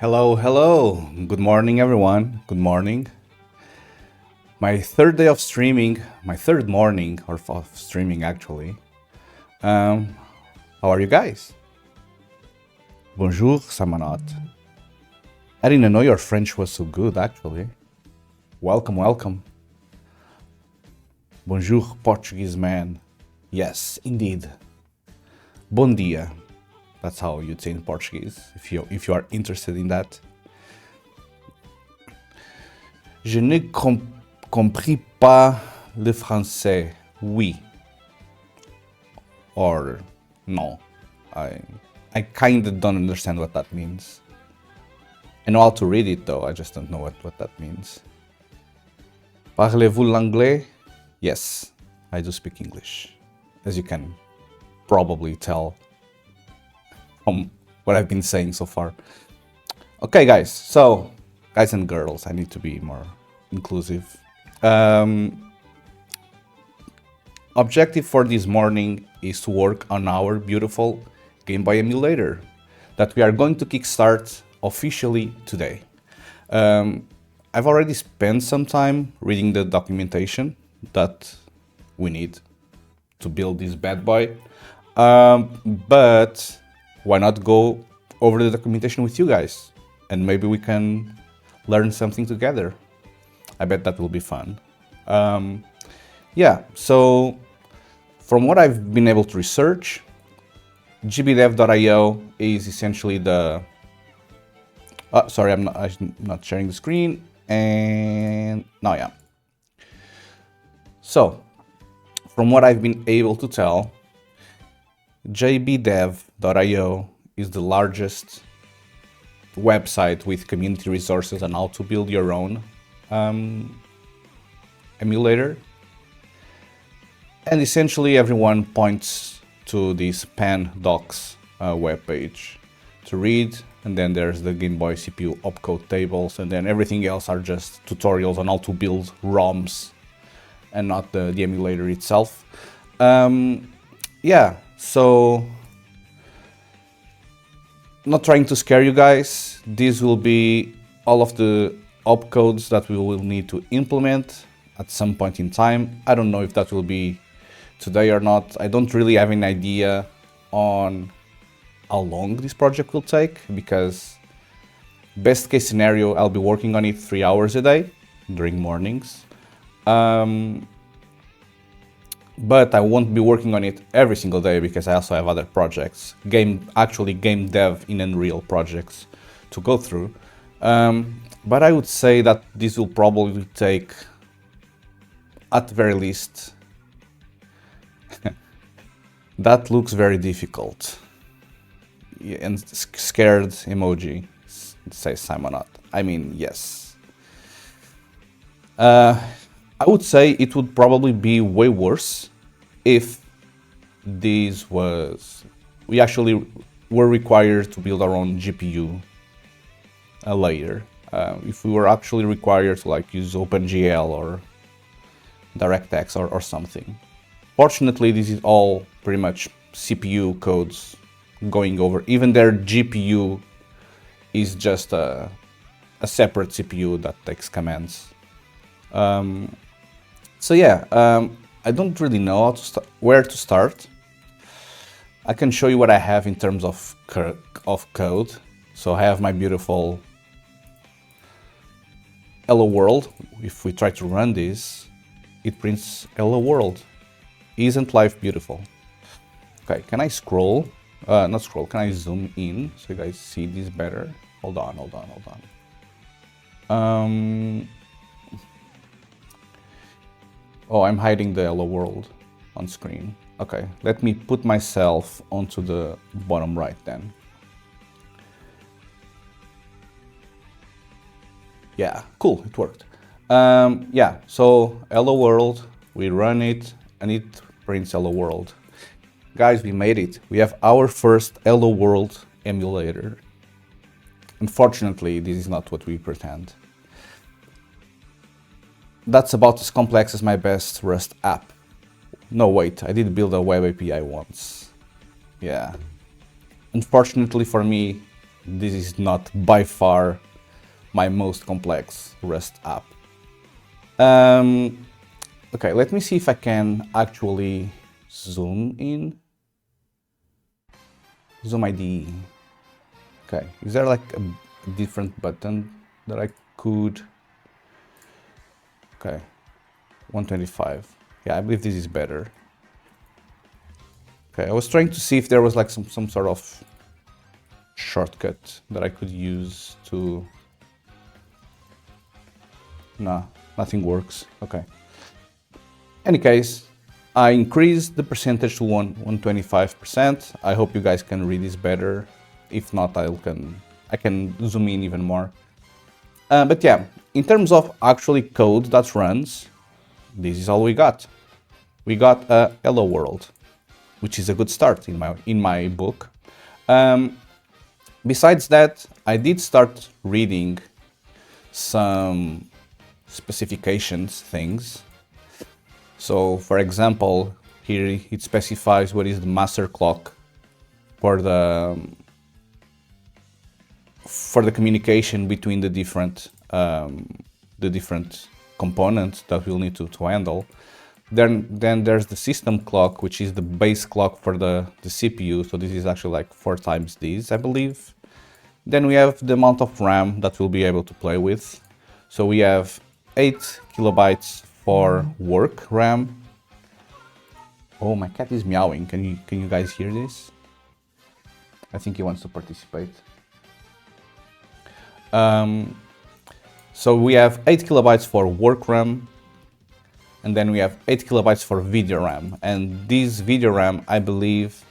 Hello, hello. Good morning, everyone. Good morning. My third day of streaming, my third morning of streaming, actually. Um, how are you guys? Bonjour, Samanot. I didn't know your French was so good, actually. Welcome, welcome. Bonjour, Portuguese man. Yes, indeed. Bom dia. That's how you'd say in Portuguese, if you are interested in that. Je ne compris pas le français. Oui. Or no. I kind of don't understand what that means. I know how to read it though, I just don't know what that means. Parlez-vous l'anglais? Yes, I do speak English, as you can probably tell from what I've been saying so far. Okay, guys, so guys and girls, I need to be more inclusive. Objective for this morning is to work on our beautiful Game Boy emulator that we are going to kickstart officially today. I've already spent some time reading the documentation that we need to build this bad boy, but why not go over the documentation with you guys and maybe we can learn something together. I bet that will be fun. Yeah, so from what I've been able to research, gbdev.io is essentially the... sorry, I'm not sharing the screen, and now yeah. So, from what I've been able to tell, gbdev.io is the largest website with community resources on how to build your own emulator. And essentially everyone points to this pan-docs webpage to read, and then there's the Game Boy CPU opcode tables, and then everything else are just tutorials on how to build ROMs and not the emulator itself. Yeah, so not trying to scare you guys, this will be all of the opcodes that we will need to implement at some point in time. I don't know if that will be today or not. I don't really have an idea on how long this project will take, because best case scenario, I'll be working on it 3 hours a day during mornings. But I won't be working on it every single day because I also have other projects, game dev in Unreal projects to go through. But I would say that this will probably take, at the very least, that looks very difficult. And scared emoji, says Simonot. I mean, yes. I would say it would probably be way worse if we actually were required to build our own GPU layer. If we were actually required to use OpenGL or DirectX or something. Fortunately, this is all pretty much CPU codes going over. Even their GPU is just a separate CPU that takes commands. So yeah, I don't really know where to start. I can show you what I have in terms of code. So I have my beautiful Hello World. If we try to run this, it prints Hello World. Isn't life beautiful? Okay, can I scroll? Not scroll, can I zoom in so you guys see this better? Hold on. Oh, I'm hiding the Hello World on screen. Okay, let me put myself onto the bottom right then. Yeah, cool, it worked. Yeah, so Hello World, we run it and it prints Hello World. Guys, we made it. We have our first Hello World emulator. Unfortunately, this is not what we pretend. That's about as complex as my best Rust app. No, wait, I did build a web API once. Yeah. Unfortunately for me, this is not by far my most complex Rust app. Okay, let me see if I can actually zoom in. Zoom ID. Okay, is there like a different button that I could? Okay, 125. Yeah, I believe this is better. Okay, I was trying to see if there was like some sort of shortcut that I could use to... No, nothing works. Okay. Any case, I increased the percentage to 125%. I hope you guys can read this better. If not, I can zoom in even more. But yeah, in terms of actually code that runs, this is all we got. We got a hello world, which is a good start in my book. Besides that, I did start reading some specifications things. So, for example, here it specifies what is the master clock for the communication between the different components that we'll need to handle. Then there's the system clock, which is the base clock for the CPU. So this is actually like 4 times this, I believe. Then we have the amount of RAM that we'll be able to play with. So we have 8 kilobytes for work RAM. Oh, my cat is meowing. Can you guys hear this? I think he wants to participate. So we have 8 kilobytes for work RAM, and then we have 8 kilobytes for video RAM. And this video RAM, I believe,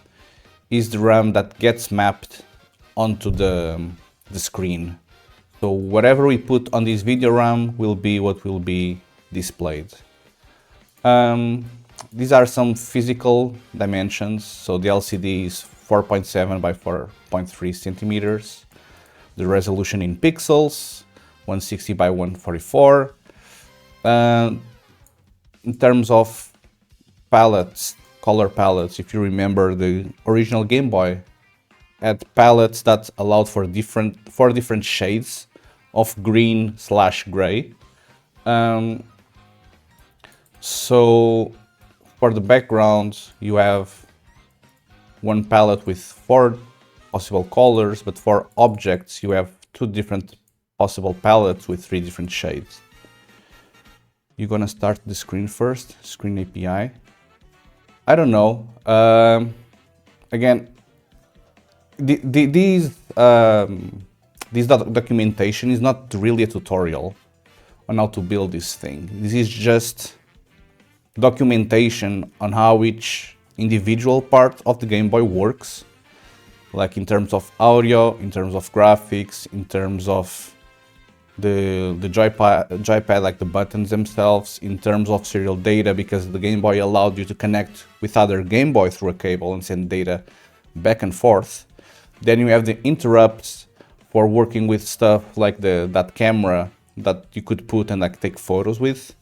is the RAM that gets mapped onto the screen. So whatever we put on this video RAM will be what will be displayed. These are some physical dimensions. So the LCD is 4.7 by 4.3 centimeters. The resolution in pixels, 160 by 144. In terms of palettes, color palettes, if you remember, the original Game Boy had palettes that allowed for 4 different shades of green/gray. So for the background, you have one palette with 4 possible colors, but for objects, you have 2 different possible palettes with 3 different shades. You're gonna start the screen first, screen API. I don't know. Again, this documentation is not really a tutorial on how to build this thing. This is just documentation on how each individual part of the Game Boy works, like in terms of audio, in terms of graphics, in terms of the joypad, like the buttons themselves, in terms of serial data, because the Game Boy allowed you to connect with other Game Boy through a cable and send data back and forth. Then you have the interrupts for working with stuff like that camera that you could put and like take photos with.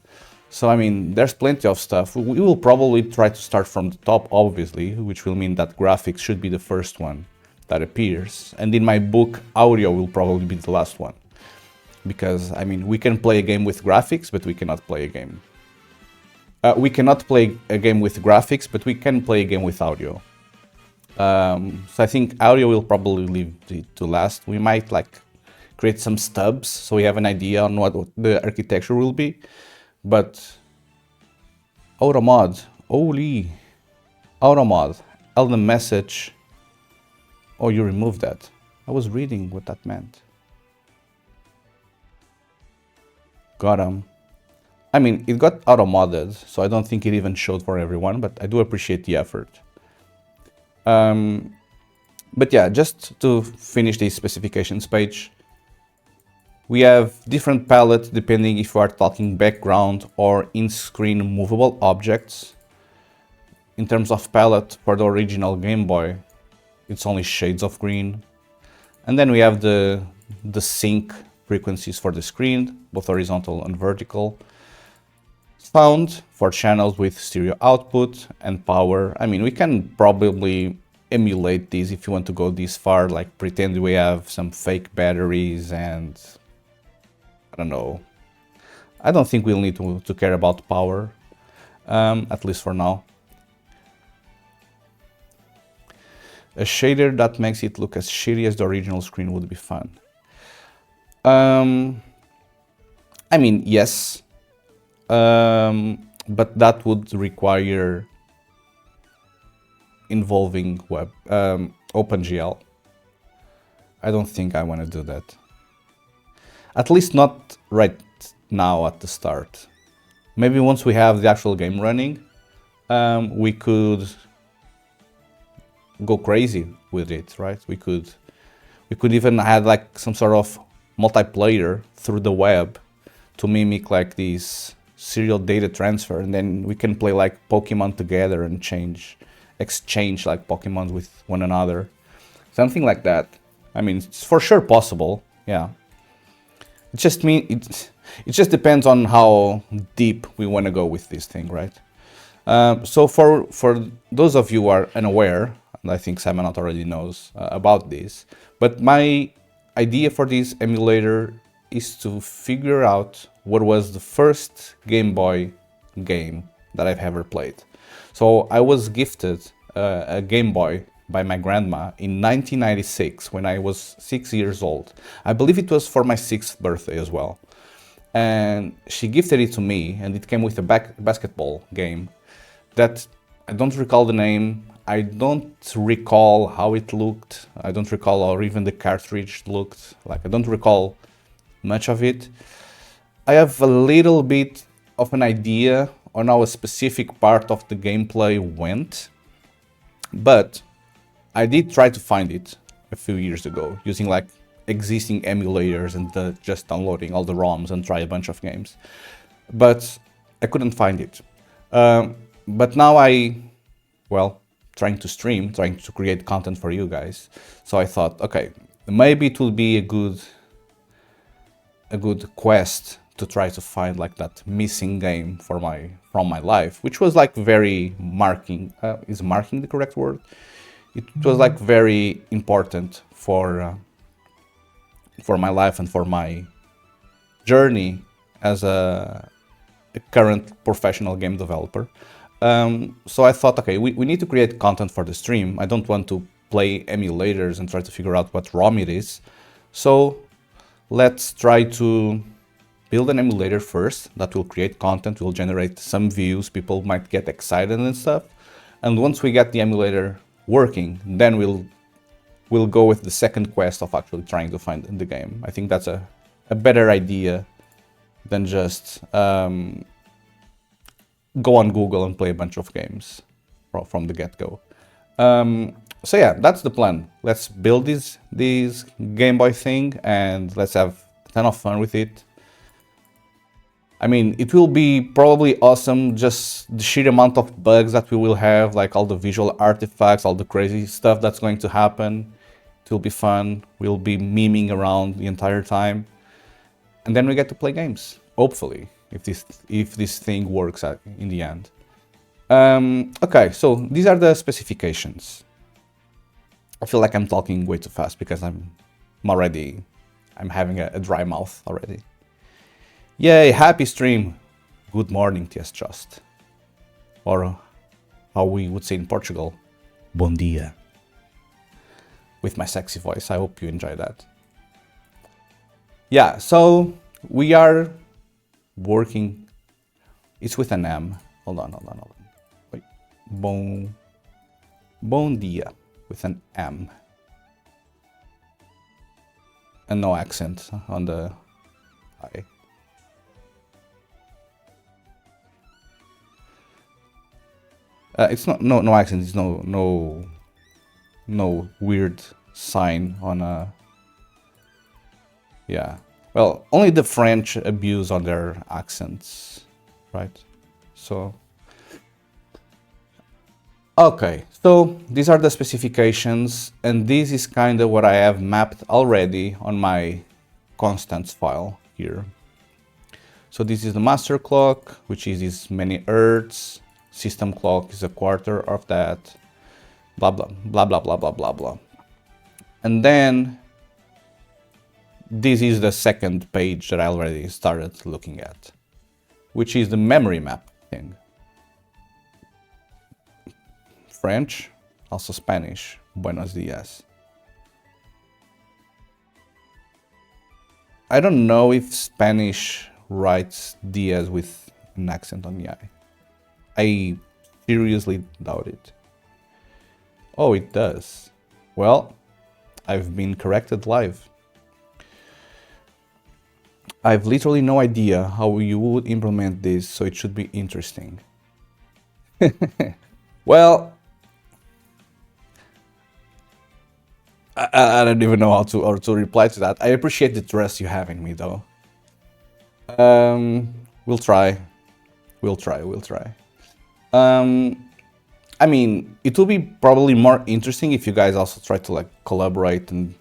So I mean, there's plenty of stuff. We will probably try to start from the top, obviously, which will mean that graphics should be the first one that appears. And in my book, audio will probably be the last one. Because, I mean, we can play a game with graphics, but we cannot play a game. We cannot play a game with graphics, but we can play a game with audio. So I think audio will probably leave it to last. We might like create some stubs so we have an idea on what the architecture will be. But automod, holy, automod, the message. Oh, you removed that. I was reading what that meant. Got him. I mean, it got auto-modded, so I don't think it even showed for everyone, but I do appreciate the effort. But yeah, just to finish the specifications page, we have different palettes depending if you are talking background or in-screen movable objects. In terms of palette, for the original Game Boy, it's only shades of green. And then we have the sync frequencies for the screen, both horizontal and vertical. Sound for channels with stereo output, and power. I mean, we can probably emulate this if you want to go this far, like pretend we have some fake batteries and I don't know. I don't think we'll need to care about power, at least for now. A shader that makes it look as shitty as the original screen would be fun. I mean, yes, but that would require involving OpenGL. I don't think I want to do that. At least not right now at the start. Maybe once we have the actual game running, we could go crazy with it, right? We could even add like some sort of multiplayer through the web to mimic like this serial data transfer, and then we can play like Pokemon together and exchange like Pokemon with one another. Something like that. I mean, it's for sure possible, yeah. It just depends on how deep we want to go with this thing, right? So for those of you who are unaware, and I think Simonot already knows about this, but my idea for this emulator is to figure out what was the first Game Boy game that I've ever played. So I was gifted a Game Boy by my grandma in 1996 when I was 6 years old. I believe it was for my 6th birthday as well. And she gifted it to me, and it came with a basketball game that I don't recall the name. I don't recall how it looked. I don't recall how even the cartridge looked. Like, I don't recall much of it. I have a little bit of an idea on how a specific part of the gameplay went, but I did try to find it a few years ago using like existing emulators and just downloading all the ROMs and try a bunch of games, but I couldn't find it. But now trying to stream, trying to create content for you guys. So I thought, okay, maybe it would be a good quest to try to find like that missing game from my life, which was like very marking. Is marking the correct word? It was like very important for my life and for my journey as a current professional game developer. So I thought, okay, we need to create content for the stream. I don't want to play emulators and try to figure out what ROM it is. So let's try to build an emulator first that will create content, will generate some views, people might get excited and stuff. And once we get the emulator working, then we'll go with the second quest of actually trying to find the game. I think that's a better idea than just go on Google and play a bunch of games from the get-go. So yeah, that's the plan. Let's build this Game Boy thing and let's have a ton of fun with it. I mean, it will be probably awesome, just the sheer amount of bugs that we will have, like all the visual artifacts, all the crazy stuff that's going to happen. It will be fun. We'll be memeing around the entire time. And then we get to play games, hopefully, if this thing works out in the end. Okay, so these are the specifications. I feel like I'm talking way too fast because I'm having a dry mouth already. Yay, happy stream. Good morning, TS Just. Or how we would say in Portugal, bom dia. With my sexy voice, I hope you enjoy that. Yeah, so we are working, it's with an M. Hold on. Wait, bom dia, with an M. And no accent on the I. It's not no accent. It's no weird sign on a. Yeah, well, only the French abuse on their accents, right? So okay, so these are the specifications, and this is kind of what I have mapped already on my constants file here. So this is the master clock, which is many hertz. System clock is a quarter of that. blah, blah, blah, blah, blah, blah, blah, blah. And then this is the second page that I already started looking at, which is the memory map thing. French, also Spanish. Buenos dias. I don't know if Spanish writes dias with an accent on the I. I seriously doubt it. Oh, it does. Well, I've been corrected live. I've literally no idea how you would implement this, so it should be interesting. Well, I don't even know how to reply to that. I appreciate the trust you have in me, though. We'll try. We'll try. I mean, it will be probably more interesting if you guys also try to like collaborate and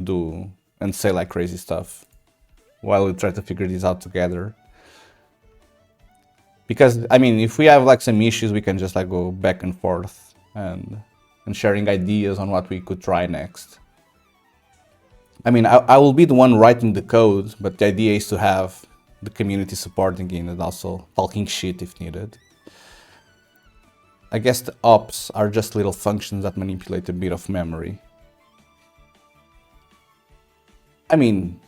do and say like crazy stuff while we try to figure this out together. Because I mean, if we have like some issues, we can just like go back and forth and sharing ideas on what we could try next. I mean, I will be the one writing the code, but the idea is to have the community supporting it and also talking shit if needed. I guess the ops are just little functions that manipulate a bit of memory. I mean,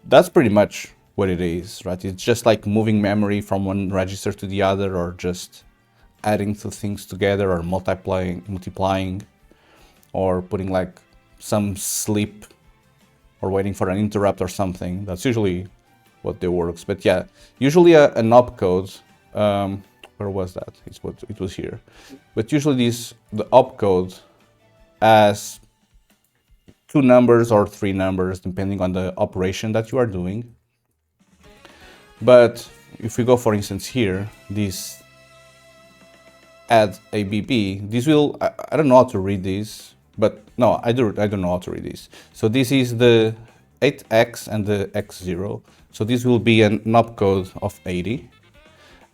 that's pretty much what it is, right? It's just like moving memory from one register to the other, or just adding two things together, or multiplying, or putting like some sleep, or waiting for an interrupt or something. That's usually what they works. But yeah, usually an opcode, where was that? It was here. But usually the opcode has two numbers or three numbers, depending on the operation that you are doing. But if we go, for instance, here, this add ABB, this will, I don't know how to read this, but no, I don't know how to read this. So this is the 8x and the x0. So this will be an opcode of 80.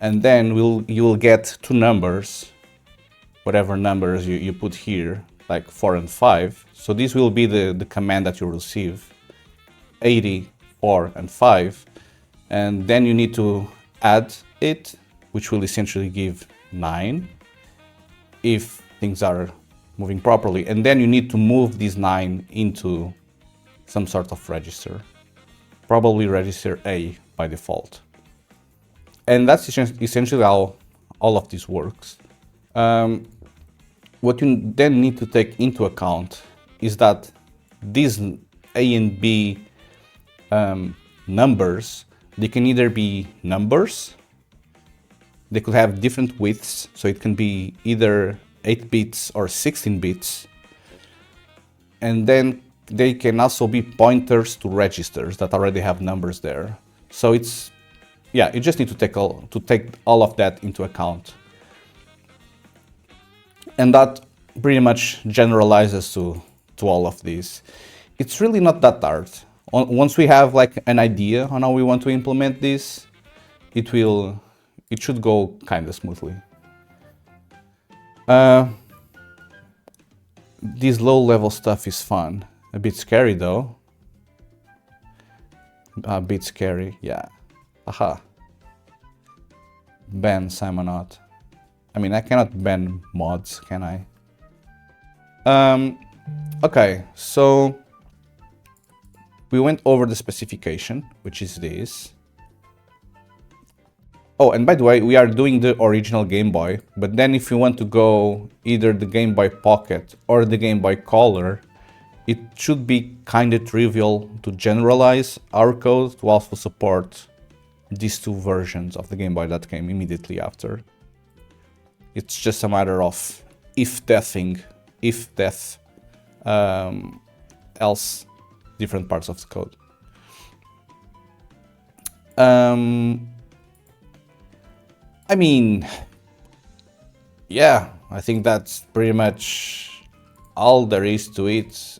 And then you will get two numbers, whatever numbers you put here, like 4 and 5. So this will be the command that you receive, 80, 4, and 5. And then you need to add it, which will essentially give 9, if things are moving properly. And then you need to move this 9 into some sort of register, probably register A by default. And that's essentially how all of this works. What you then need to take into account is that these A and B numbers, they can either be numbers, they could have different widths, so it can be either 8 bits or 16 bits. And then they can also be pointers to registers that already have numbers there. So it's, yeah, you just need to take all of that into account. And that pretty much generalizes to all of these. It's really not that hard. Once we have like an idea on how we want to implement this, it should go kind of smoothly. This low-level stuff is fun. A bit scary though. A bit scary, yeah. Aha. Ban Simonot. I mean, I cannot ban mods, can I? Okay, so we went over the specification, which is this. Oh, and by the way, we are doing the original Game Boy, but then if you want to go either the Game Boy Pocket or the Game Boy Color, it should be kind of trivial to generalize our code to also support these two versions of the Game Boy that came immediately after. It's just a matter of if-deathing, if-death, else different parts of the code. I mean, yeah, I think that's pretty much all there is to it.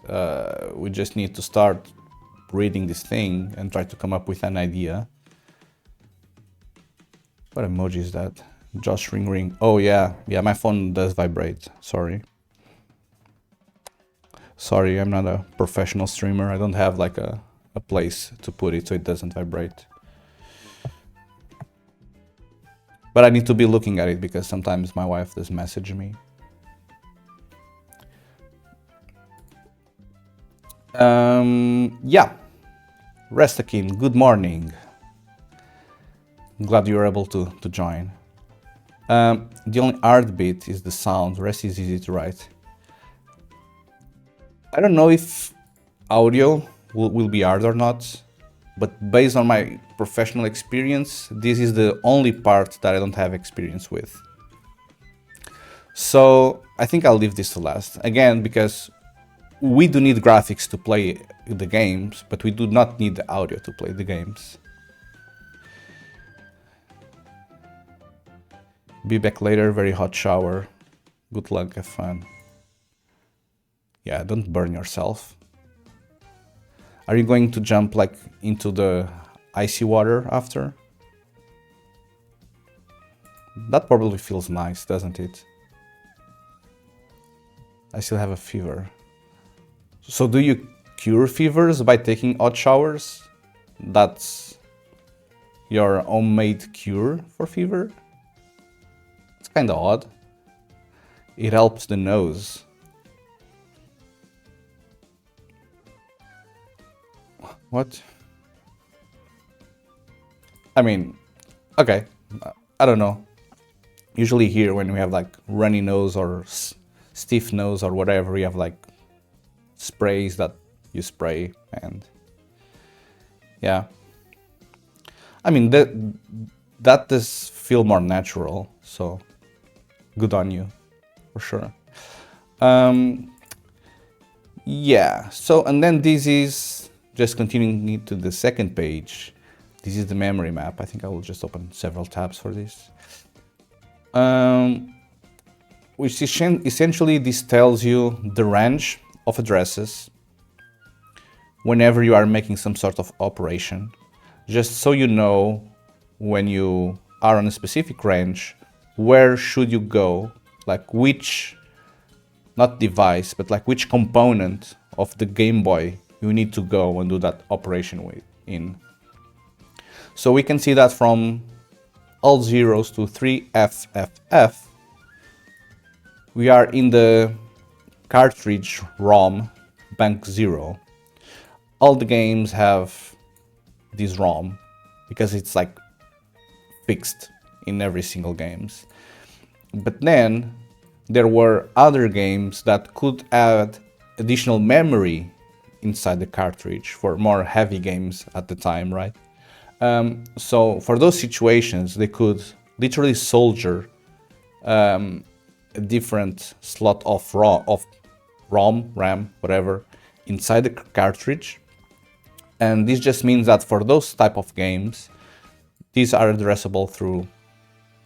We just need to start reading this thing and try to come up with an idea. What emoji is that? Josh ring ring. Oh yeah, my phone does vibrate, sorry. Sorry, I'm not a professional streamer. I don't have like a place to put it so it doesn't vibrate. But I need to be looking at it because sometimes my wife does message me. Yeah. Restakin, good morning. I'm glad you were able to join. The only hard bit is the sound. Rest is easy to write. I don't know if audio will be hard or not, but based on my professional experience, this is the only part that I don't have experience with. So I think I'll leave this to last. Again, because we do need graphics to play the games, but we do not need the audio to play the games. Be back later, very hot shower. Good luck, have fun. Yeah, don't burn yourself. Are you going to jump like into the icy water after? That probably feels nice, doesn't it? I still have a fever. So do you cure fevers by taking hot showers? That's your homemade cure for fever? It's kinda odd. It helps the nose. What? I mean, okay, I don't know. Usually here when we have like runny nose or stiff nose or whatever, we have like sprays that you spray and yeah. I mean, that does feel more natural, so good on you, for sure. Yeah, so, and then this is, just continuing to the second page, this is the memory map. I think I will just open several tabs for this. Which essentially this tells you the range of addresses whenever you are making some sort of operation, just so you know when you are on a specific range, where should you go, like which, not device, but like which component of the Game Boy you need to go and do that operation in. So we can see that from all zeros to 3FFF, we are in the cartridge ROM bank 0. All the games have this ROM because it's like fixed in every single games. But then there were other games that could add additional memory inside the cartridge for more heavy games at the time, right? So for those situations, they could literally solder a different slot of ROM, RAM, whatever, inside the cartridge. And this just means that for those type of games, these are addressable through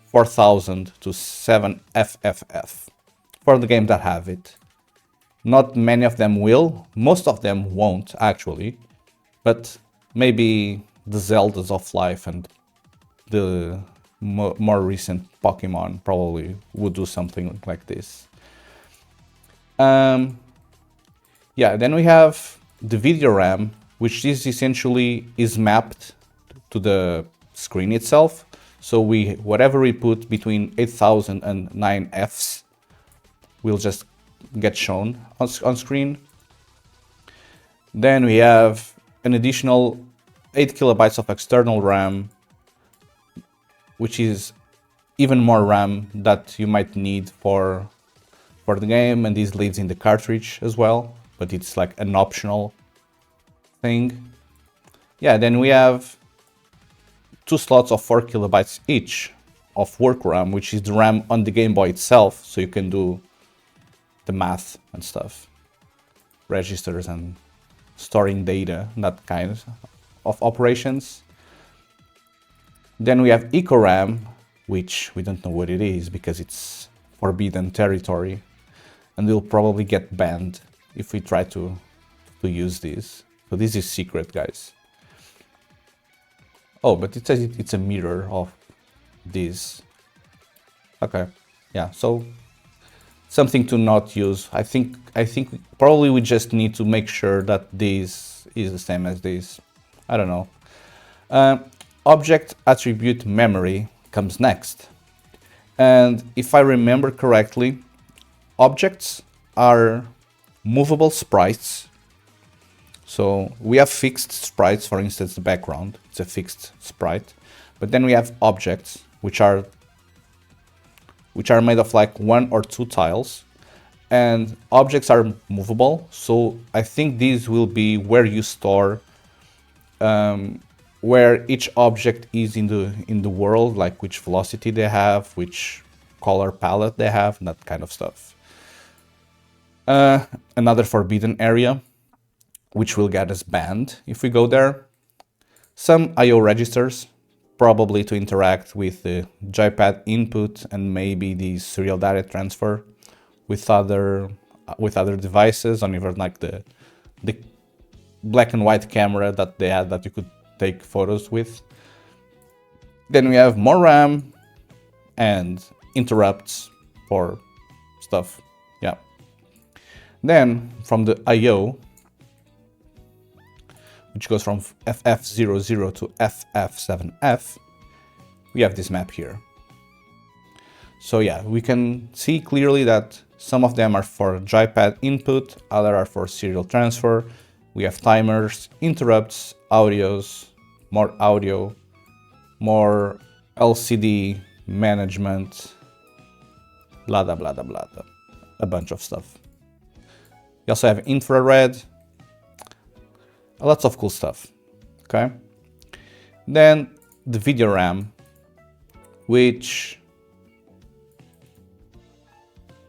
4000 to 7FFF for the games that have it. Not many of them will, most of them won't actually, but maybe the Zeldas of life and the more recent Pokemon probably would do something like this. Yeah, then we have the video RAM, which is essentially is mapped to the screen itself. So whatever we put between 8000 and 9Fs will just get shown on screen. Then we have an additional 8 kilobytes of external RAM, which is even more RAM that you might need for the game, and this lives in the cartridge as well, but it's like an optional thing. Yeah, then we have 2 slots of 4 kilobytes each of work RAM, which is the RAM on the Game Boy itself, so you can do the math and stuff, registers and storing data, that kind of operations. Then we have EcoRAM, which we don't know what it is because it's forbidden territory, and we'll probably get banned if we try to use this. So this is secret, guys. Oh, but it says it's a mirror of this. Okay, yeah, so something to not use. I think probably we just need to make sure that this is the same as this. I don't know. Object attribute memory comes next. And if I remember correctly, objects are movable sprites. So we have fixed sprites, for instance, the background, it's a fixed sprite. But then we have objects, which are made of like 1 or 2 tiles. And objects are movable, so I think these will be where you store where each object is in the world, like which velocity they have, which color palette they have, and that kind of stuff. Another forbidden area, which will get us banned if we go there. Some I/O registers, probably to interact with the joypad input and maybe the serial data transfer with other devices, or even like the black and white camera that they had that you could take photos with. Then we have more RAM and interrupts for stuff. Yeah. Then from the I/O, which goes from FF00 to FF7F, we have this map here. So yeah, we can see clearly that some of them are for joypad input, other are for serial transfer. We have timers, interrupts, audios, more audio, more LCD management, blah, blah, blah, blah, blah, a bunch of stuff. We also have infrared, lots of cool stuff, okay? Then the video RAM, which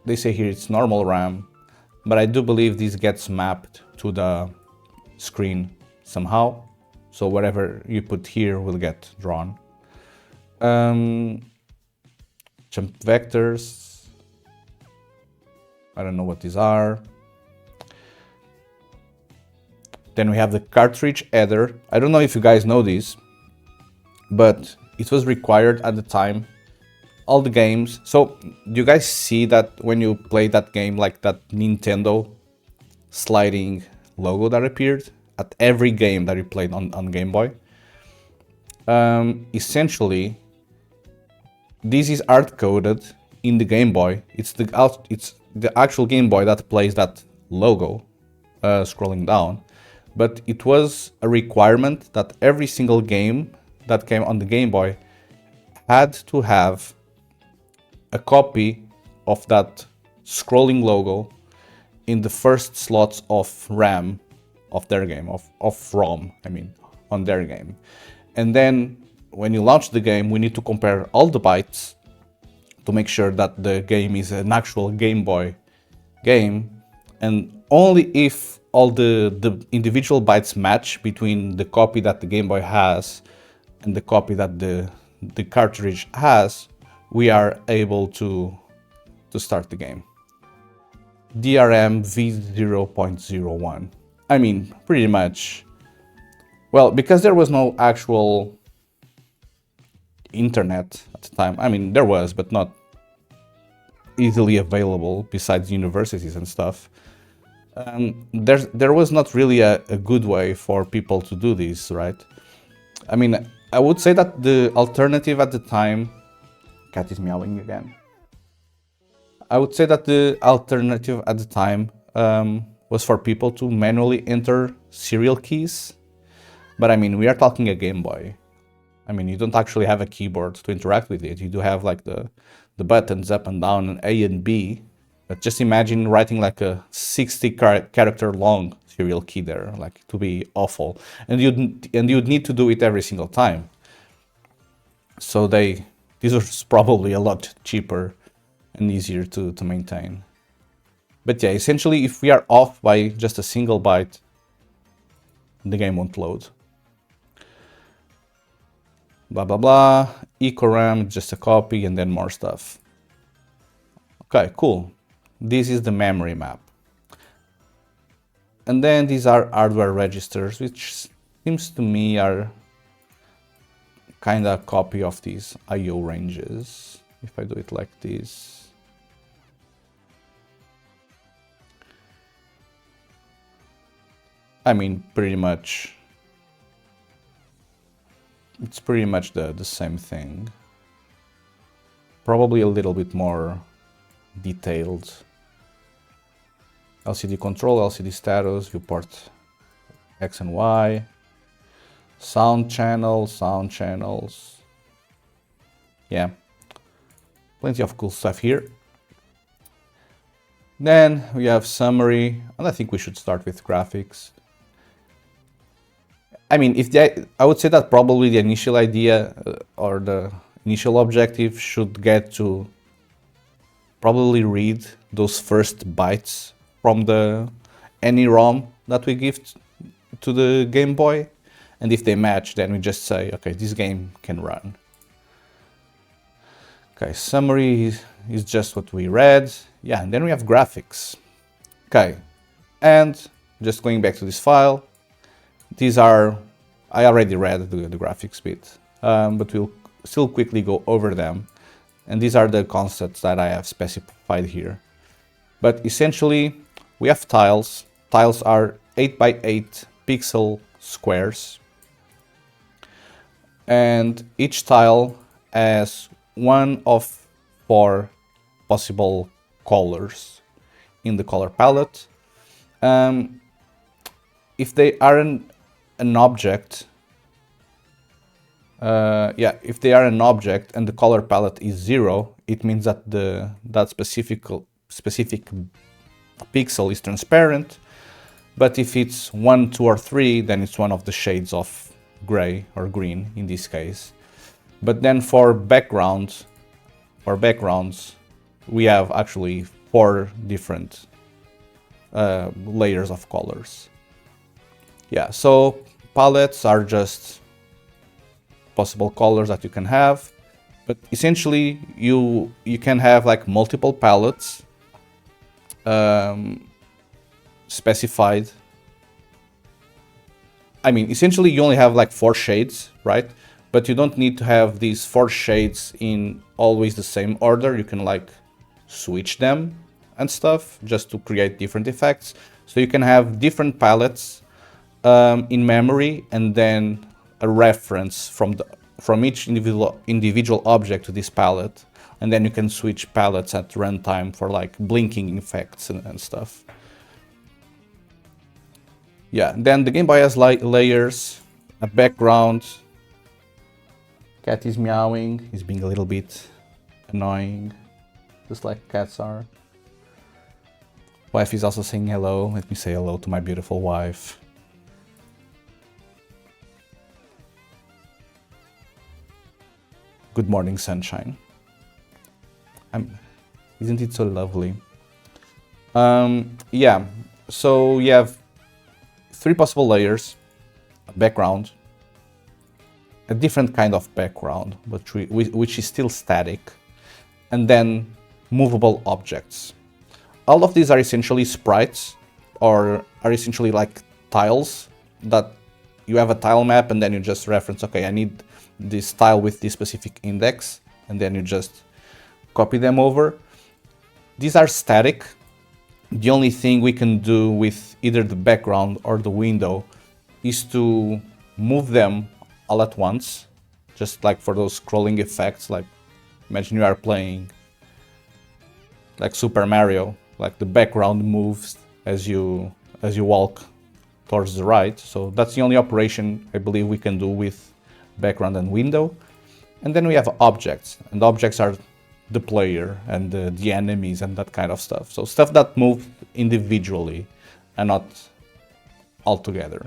they say here it's normal RAM, but I do believe this gets mapped to the screen somehow. So whatever you put here will get drawn. Jump vectors. I don't know what these are. Then we have the cartridge header. I don't know if you guys know this, but it was required at the time. All the games. So do you guys see that when you play that game, like that Nintendo sliding logo that appeared at every game that you played on Game Boy? Essentially, this is hard-coded in the Game Boy. It's the actual Game Boy that plays that logo scrolling down. But it was a requirement that every single game that came on the Game Boy had to have a copy of that scrolling logo in the first slots of RAM of their game, of ROM, I mean, on their game. And then when you launch the game, we need to compare all the bytes to make sure that the game is an actual Game Boy game. And only if all the individual bytes match between the copy that the Game Boy has and the copy that the cartridge has, we are able to start the game. DRM v0.01. I mean, pretty much. Well, because there was no actual internet at the time. I mean, there was, but not easily available besides universities and stuff. There was not really a good way for people to do this, right? I mean, I would say that the alternative at the time... Cat is meowing again. I would say that the alternative at the time was for people to manually enter serial keys. But I mean, we are talking a Game Boy. I mean, you don't actually have a keyboard to interact with it. You do have like the buttons up and down and A and B. But just imagine writing like a 60 character long serial key there, like to be awful. And you'd need to do it every single time. So these are probably a lot cheaper and easier to maintain. But yeah, essentially, if we are off by just a single byte, the game won't load. Blah, blah, blah. EcoRAM, just a copy, and then more stuff. Okay, cool. This is the memory map. And then these are hardware registers, which seems to me are kind of a copy of these I/O ranges. If I do it like this. I mean, pretty much, it's pretty much the same thing. Probably a little bit more detailed. LCD control, LCD status, viewport X and Y, sound channels. Yeah, plenty of cool stuff here. Then we have summary, and I think we should start with graphics. I mean, I would say that probably the initial idea or the initial objective should get to probably read those first bytes from any ROM that we give to the Game Boy, and if they match, then we just say, okay, this game can run. Okay, summary is just what we read. Yeah, and then we have graphics. Okay, and just going back to this file, these are, I already read the graphics bit, but we'll still quickly go over them. And these are the concepts that I have specified here. But essentially, we have tiles. Tiles are 8 by 8 pixel squares. And each tile has one of 4 possible colors in the color palette. If they are an object, if they are an object and the color palette is 0, it means that that specific pixel is transparent. But if it's 1, 2, or 3, then it's one of the shades of gray or green in this case. But then for backgrounds, we have actually 4 different layers of colors. Yeah, so palettes are just possible colors that you can have, but essentially you can have like multiple palettes specified. I mean, essentially you only have like 4 shades, right? But you don't need to have these 4 shades in always the same order. You can like switch them and stuff just to create different effects. So you can have different palettes in memory, and then a reference from each individual object to this palette, and then you can switch palettes at runtime for like blinking effects and stuff. Yeah, then the Game Boy has layers, a background. Cat is meowing, he's being a little bit annoying, just like cats are. Wife is also saying hello. Let me say hello to my beautiful wife. Good morning, sunshine. Isn't it so lovely? Yeah, so you have 3 possible layers, a background, a different kind of background, but which is still static, and then movable objects. All of these are essentially sprites, or are essentially like tiles that you have a tile map, and then you just reference, okay, I need this tile with this specific index, and then you just copy them over. These are static. The only thing we can do with either the background or the window is to move them all at once, just like for those scrolling effects. Like imagine you are playing like Super Mario, like the background moves as you walk towards the right. So that's the only operation I believe we can do with background and window. And then we have objects, and objects are the player and the enemies and that kind of stuff. So stuff that moves individually and not all together.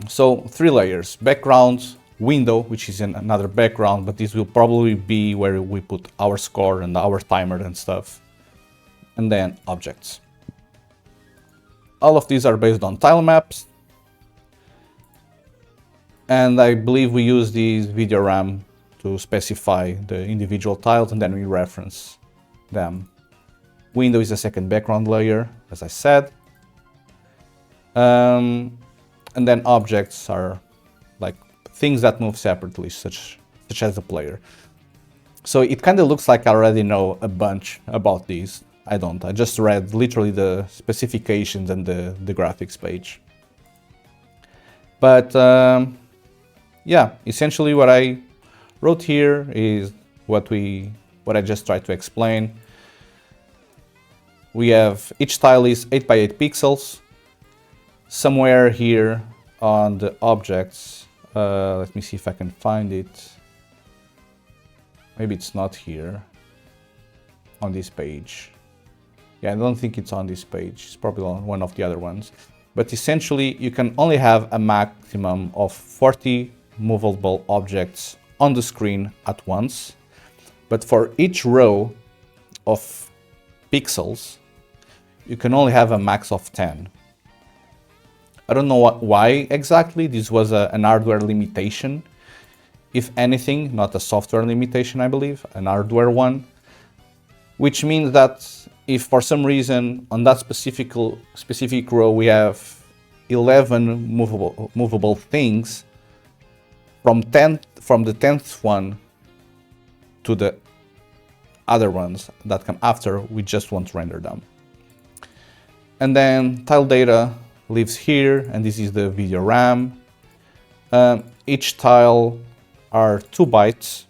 So 3 layers: background, window, which is another background, but this will probably be where we put our score and our timer and stuff, and then objects. All of these are based on tile maps, and I believe we use these video RAM to specify the individual tiles, and then we reference them. Window is a second background layer, as I said. And then objects are like things that move separately, such as the player. So it kind of looks like I already know a bunch about these. I don't. I just read literally the specifications and the graphics page. But yeah, essentially what I wrote here is what I just tried to explain. We have each tile is 8 by 8 pixels. Somewhere here on the objects, let me see if I can find it. Maybe it's not here on this page. Yeah, I don't think it's on this page. It's probably on one of the other ones. But essentially, you can only have a maximum of 40 movable objects on the screen at once. But for each row of pixels, you can only have a max of 10. I don't know why exactly. This was an hardware limitation. If anything, not a software limitation, I believe, an hardware one. Which means that if for some reason on that specific row we have 11 movable things, from the 10th one to the other ones that come after, we just won't render them. And then tile data lives here, and this is the video RAM. Each tile are 2 bytes.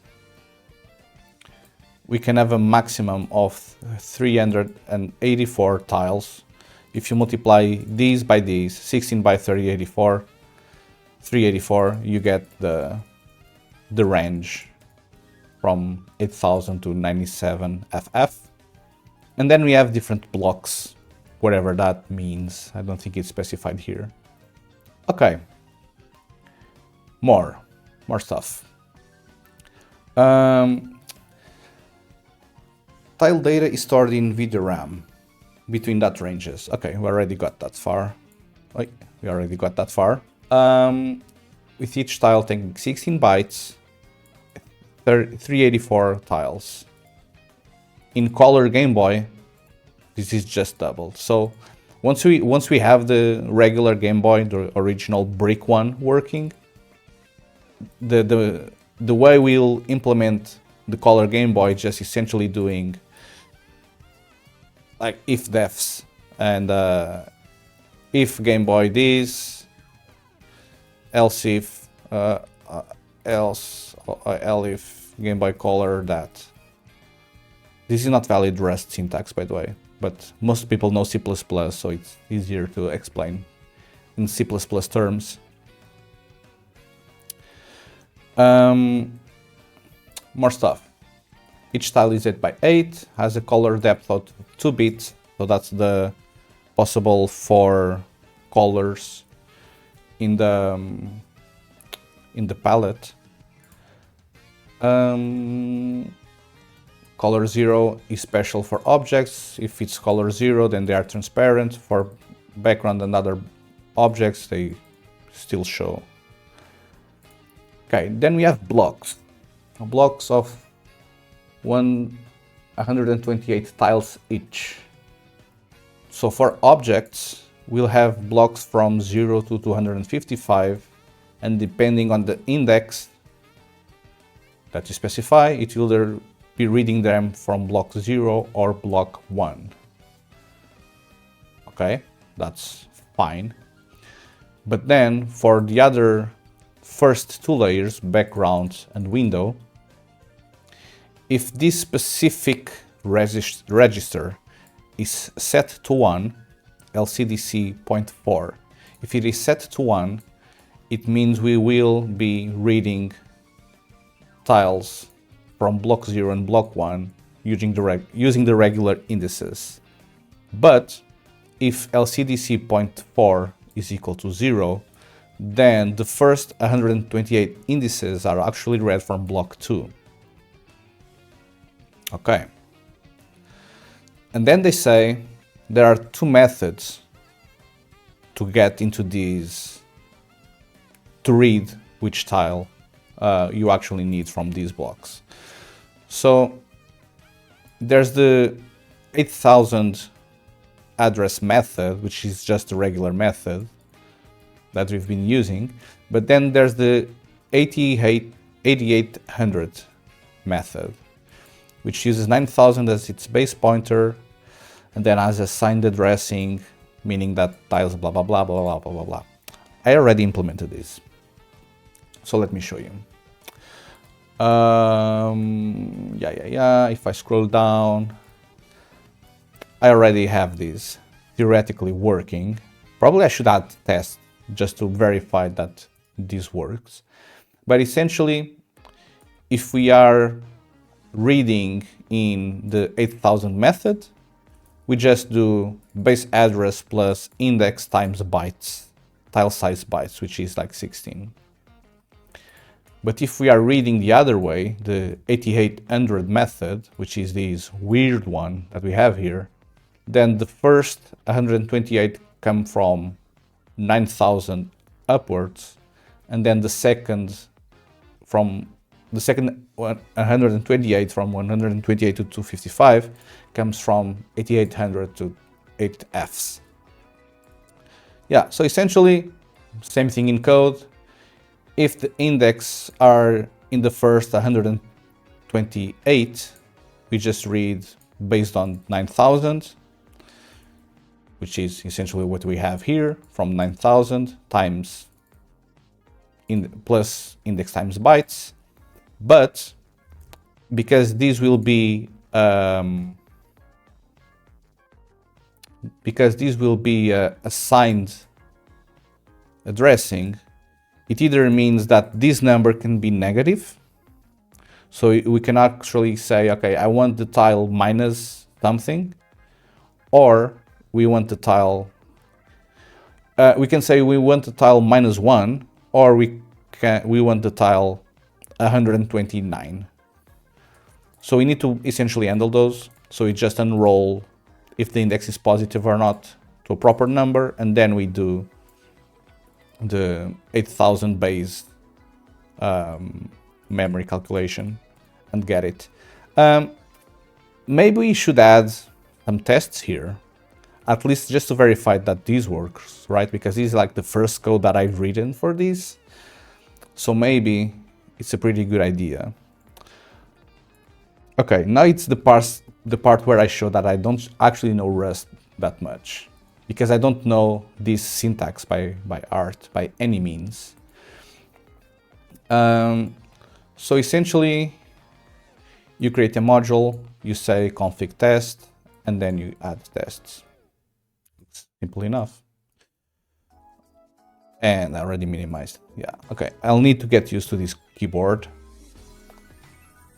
We can have a maximum of 384 tiles. If you multiply these by these, 16 by 384, you get the range from 8000 to 97 FF. And then we have different blocks, whatever that means. I don't think it's specified here. Okay. More stuff. Tile data is stored in video RAM between that ranges. Okay, we already got that far. With each tile taking 16 bytes, 384 tiles. In Color Game Boy, this is just double. So once we have the regular Game Boy, the original brick one working, the way we'll implement the Color Game Boy is just essentially doing like if defs and if Game Boy this, else if Game Boy Color that. This is not valid Rust syntax, by the way, but most people know C++, so it's easier to explain in C++ terms. More stuff. Each tile is 8 by 8, has a color depth of 2 bits, so that's the possible 4 colors in the palette. Color 0 is special for objects. If it's color 0, then they are transparent. For background and other objects, they still show. Okay, then we have blocks. Blocks of 128 tiles each. So for objects, we'll have blocks from 0 to 255, and depending on the index that you specify, it will either be reading them from block 0 or block 1. Okay, that's fine. But then for the other first 2 layers, background and window, if this specific register is set to 1, LCDC 0.4, if it is set to 1, it means we will be reading tiles from block 0 and block 1 using the regular indices. But if LCDC 0.4 is equal to 0, then the first 128 indices are actually read from block 2. Okay. And then they say there are 2 methods to get into these, to read which tile you actually need from these blocks. So there's the 8000 address method, which is just a regular method that we've been using, but then there's the 8800 method, which uses 9000 as its base pointer, and then has assigned addressing, meaning that tiles blah blah blah blah blah blah blah blah. I already implemented this, so let me show you. If I scroll down, I already have this theoretically working. Probably I should add tests just to verify that this works. But essentially, if we are reading in the 8000 method, we just do base address plus index times bytes, tile size bytes, which is like 16. But if we are reading the other way, the 8800 method, which is this weird one that we have here, then the first 128 come from 9000 upwards, and then the second 128 from 128 to 255 comes from 8800 to 8Fs. Yeah, so essentially, same thing in code. If the index are in the first 128, we just read based on 9000, which is essentially what we have here, from 9000 times plus index times bytes. But because this will be assigned addressing, it either means that this number can be negative, so we can actually say, okay, I want the tile minus something, or we want the tile, we can say we want the tile -1, or we want the tile 129. So we need to essentially handle those. So we just unroll if the index is positive or not to a proper number, and then we do the 8000 base memory calculation and get it. Maybe we should add some tests here, at least just to verify that this works, right? Because this is like the first code that I've written for this. So maybe it's a pretty good idea. Okay, now it's the part where I show that I don't actually know Rust that much, because I don't know this syntax by heart by any means. So essentially, you create a module, you say config test, and then you add tests. It's simple enough. And I already minimized. Yeah, okay. I'll need to get used to this keyboard.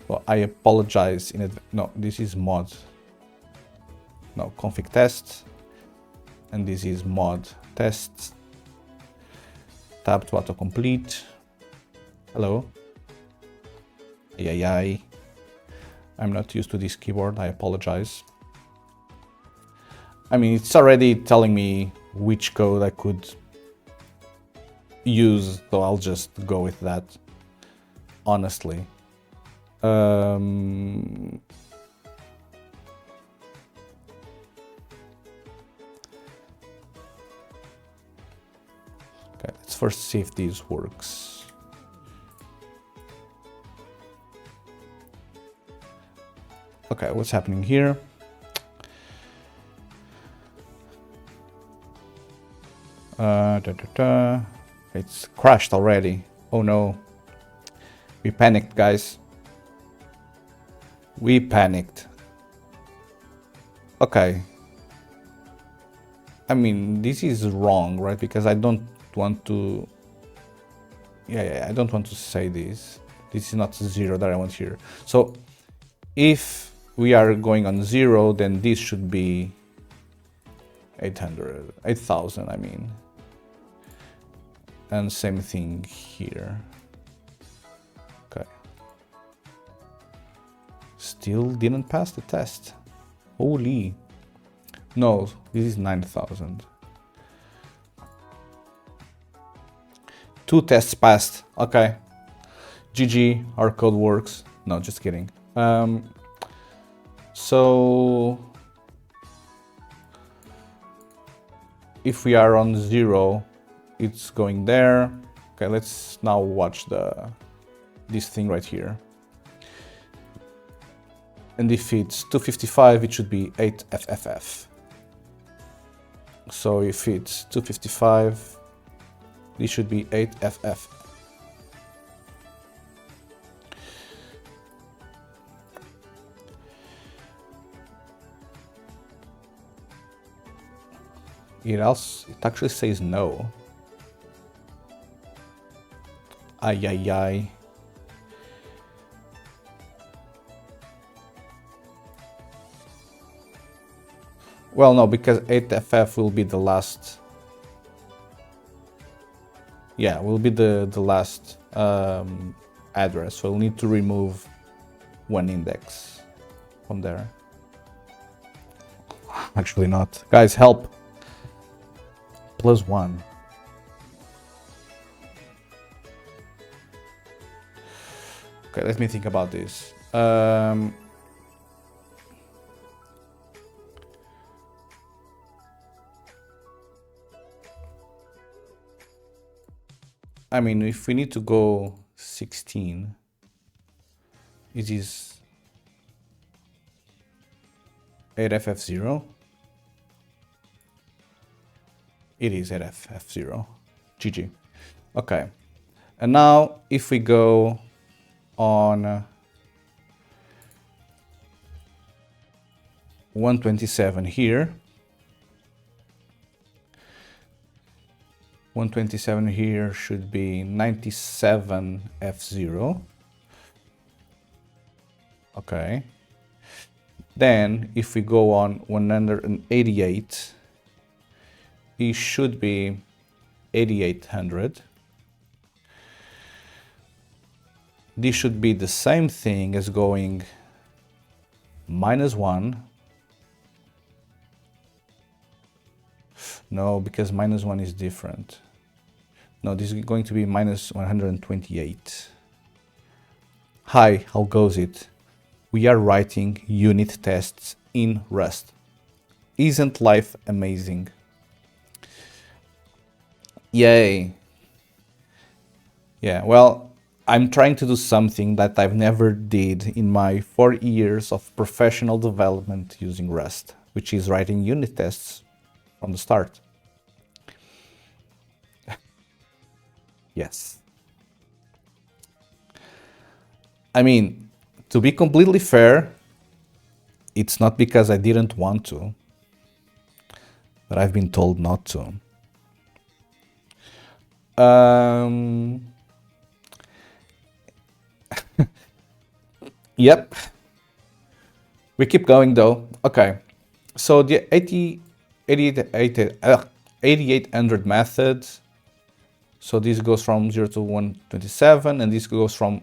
So I apologize in advance. No, this is mod. No, config test. And this is mod tests. Tab to autocomplete. Hello. Ay. I'm not used to this keyboard. I apologize. I mean, it's already telling me which code I could use, so I'll just go with that, honestly. Okay, let's first see if this works. Okay, what's happening here? It's crashed already. Oh no. We panicked, guys. We panicked. Okay. I mean, this is wrong, right? Because I don't want to... I don't want to say this. This is not 0 that I want here. So, if we are going on 0, then this should be 8,000, I mean. And same thing here. Okay. Still didn't pass the test. Holy. No, this is 9,000. 2 tests passed. Okay. GG, our code works. No, just kidding. So if we are on 0, it's going there. Okay, let's now watch this thing right here. And if it's 255, it should be 8FFF. So if it's 255, this should be 8FF. It actually says no. Ay, ay, ay. Well, no, because 8FF will be the last. Yeah, will be the last address. So we'll need to remove one index from there. Actually not. Guys, help. +1. Okay, let me think about this. I mean, if we need to go 16, it is 8FF0. It is 8FF0. GG. Okay. And now if we go on 127 here, 127 here should be 97F0. Okay. Then if we go on 188, it should be 8800. This should be the same thing as going -1. No, because -1 is different. No, this is going to be -128. Hi, how goes it? We are writing unit tests in Rust. Isn't life amazing? Yay. Yeah, well, I'm trying to do something that I've never did in my 4 years of professional development using Rust, which is writing unit tests from the start. Yes. I mean, to be completely fair, it's not because I didn't want to, but I've been told not to. Yep. We keep going though. Okay. So the 8800 method. So this goes from 0 to 127, and this goes from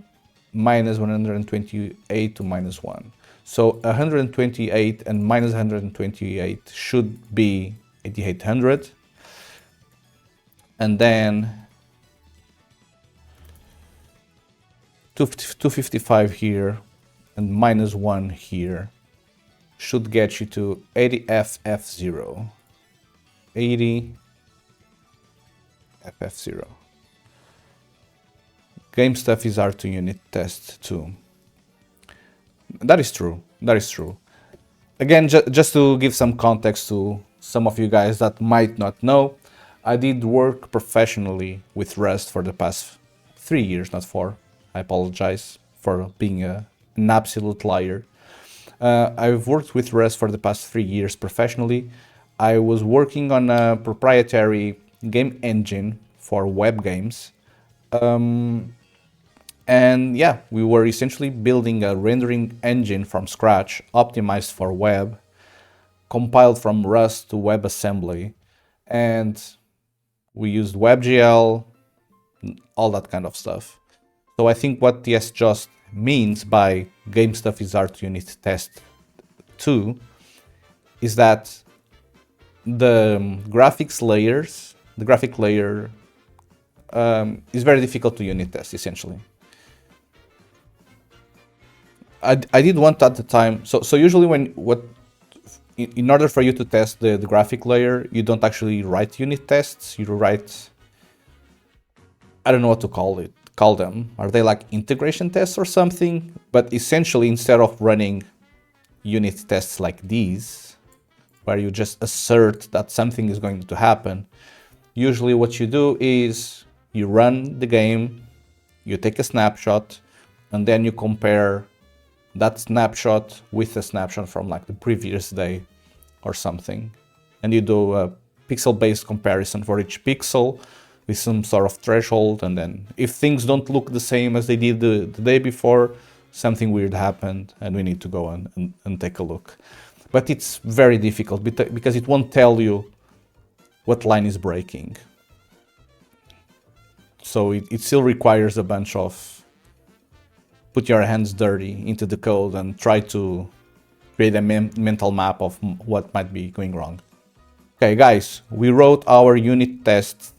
-128 to -1. So 128 and -128 should be 8800. And then 255 here and -1 here should get you to 80FF0. 80FF0. Game stuff is hard to unit test too. That is true. That is true. Again, just to give some context to some of you guys that might not know, I did work professionally with Rust for the past 3 years, not 4. I apologize for being an absolute liar. I've worked with Rust for the past 3 years professionally. I was working on a proprietary game engine for web games. And yeah, we were essentially building a rendering engine from scratch, optimized for web, compiled from Rust to WebAssembly, and we used WebGL, all that kind of stuff. So I think what TS means by game stuff is hard to unit test too is that the graphics layers, the graphic layer is very difficult to unit test essentially. I did want at the time, so usually in order for you to test the graphic layer, you don't actually write unit tests, you write, I don't know what to call them. Are they like integration tests or something? But essentially, instead of running unit tests like these, where you just assert that something is going to happen. Usually what you do is you run the game, you take a snapshot, and then you compare that snapshot with a snapshot from like the previous day or something. And you do a pixel-based comparison for each pixel with some sort of threshold, and then if things don't look the same as they did the day before, something weird happened and we need to go and take a look. But it's very difficult because it won't tell you what line is breaking. So it still requires a bunch of put your hands dirty into the code and try to create a mental map of what might be going wrong. Okay, guys, we wrote our unit tests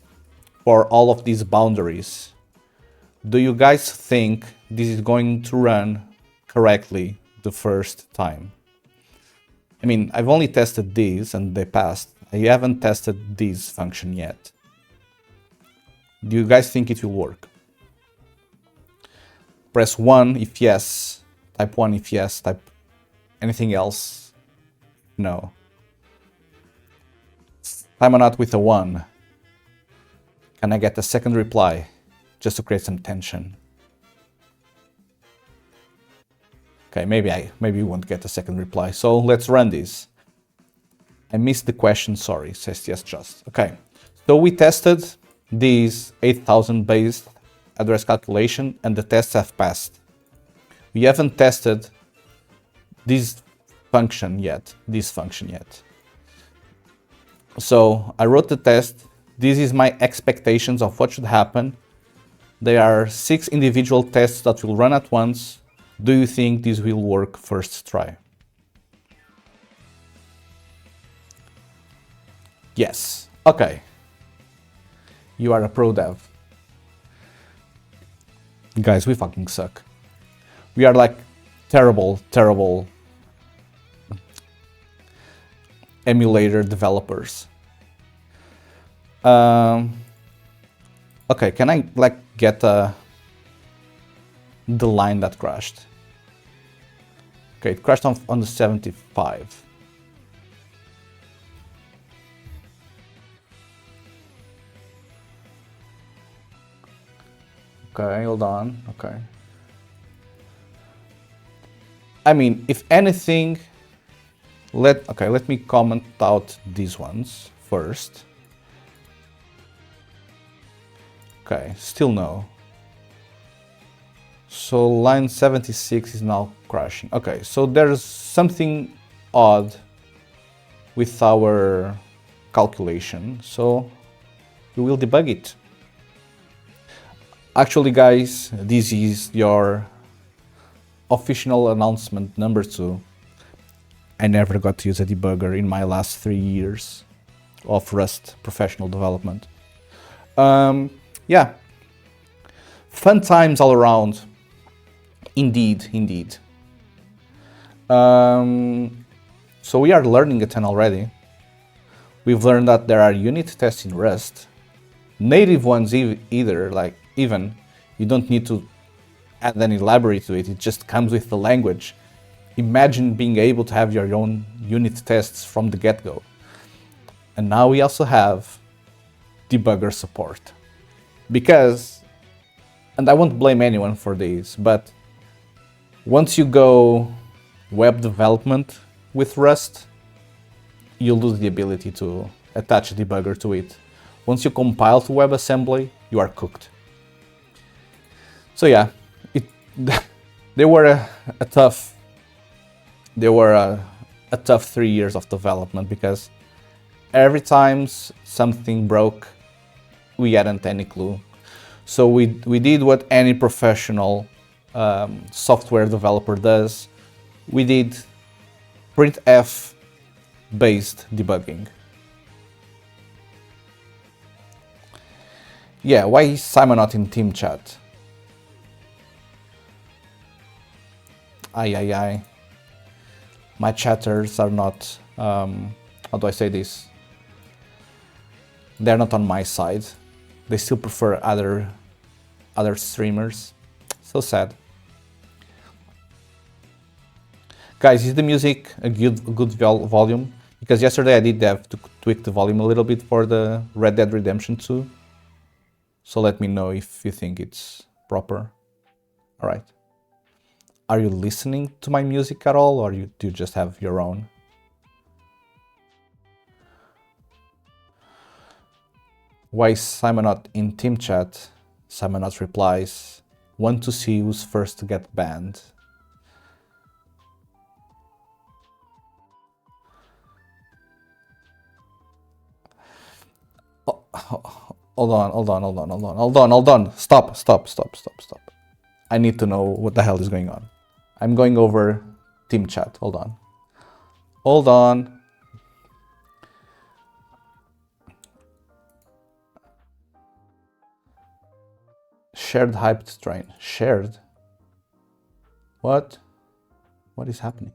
for all of these boundaries. Do you guys think this is going to run correctly the first time? I mean, I've only tested these and they passed. I haven't tested this function yet. Do you guys think it will work? Press 1 if yes, type 1 if yes, type anything else, no. Time or not with a 1. Can I get a second reply just to create some tension? Okay, maybe we won't get a second reply. So let's run this. I missed the question, sorry, says yes just. Okay, so we tested these 8000 based address calculation and the tests have passed. We haven't tested this function yet. So I wrote the test. This is my expectations of what should happen. There are 6 individual tests that will run at once. Do you think this will work first try? Yes. Okay. You are a pro dev. Guys, we fucking suck. We are like terrible emulator developers. Okay, can I like get the line that crashed? Okay, it crashed on the 75. Okay, hold on. Okay. I mean, if anything, let me comment out these ones first. Okay, still no. So line 76 is now crashing. Okay, so there's something odd with our calculation, so we will debug it. Actually, guys, this is your official announcement number 2. I never got to use a debugger in my last 3 years of Rust professional development. Yeah, fun times all around. Indeed. So we are learning a ton already. We've learned that there are unit tests in Rust, native ones either. Like even you don't need to add any library to it. It just comes with the language. Imagine being able to have your own unit tests from the get-go. And now we also have debugger support. Because, and I won't blame anyone for this, but once you go web development with Rust, you lose the ability to attach a debugger to it. Once you compile to WebAssembly, you are cooked. So yeah, they were a tough 3 years of development because every time something broke, we hadn't any clue. So we did what any professional software developer does. We did printf based debugging. Yeah, why is Simon not in team chat? Aye. My chatters are not, how do I say this? They're not on my side. They still prefer other streamers. So sad. Guys, is the music a good volume? Because yesterday I did have to tweak the volume a little bit for the Red Dead Redemption 2. So let me know if you think it's proper. Alright. Are you listening to my music at all, or do you just have your own? Why is Simon not in team chat? Simon not replies. Want to see who's first to get banned. Hold on. Stop. I need to know what the hell is going on. I'm going over team chat. Hold on. Shared hyped train. Shared? What? What is happening?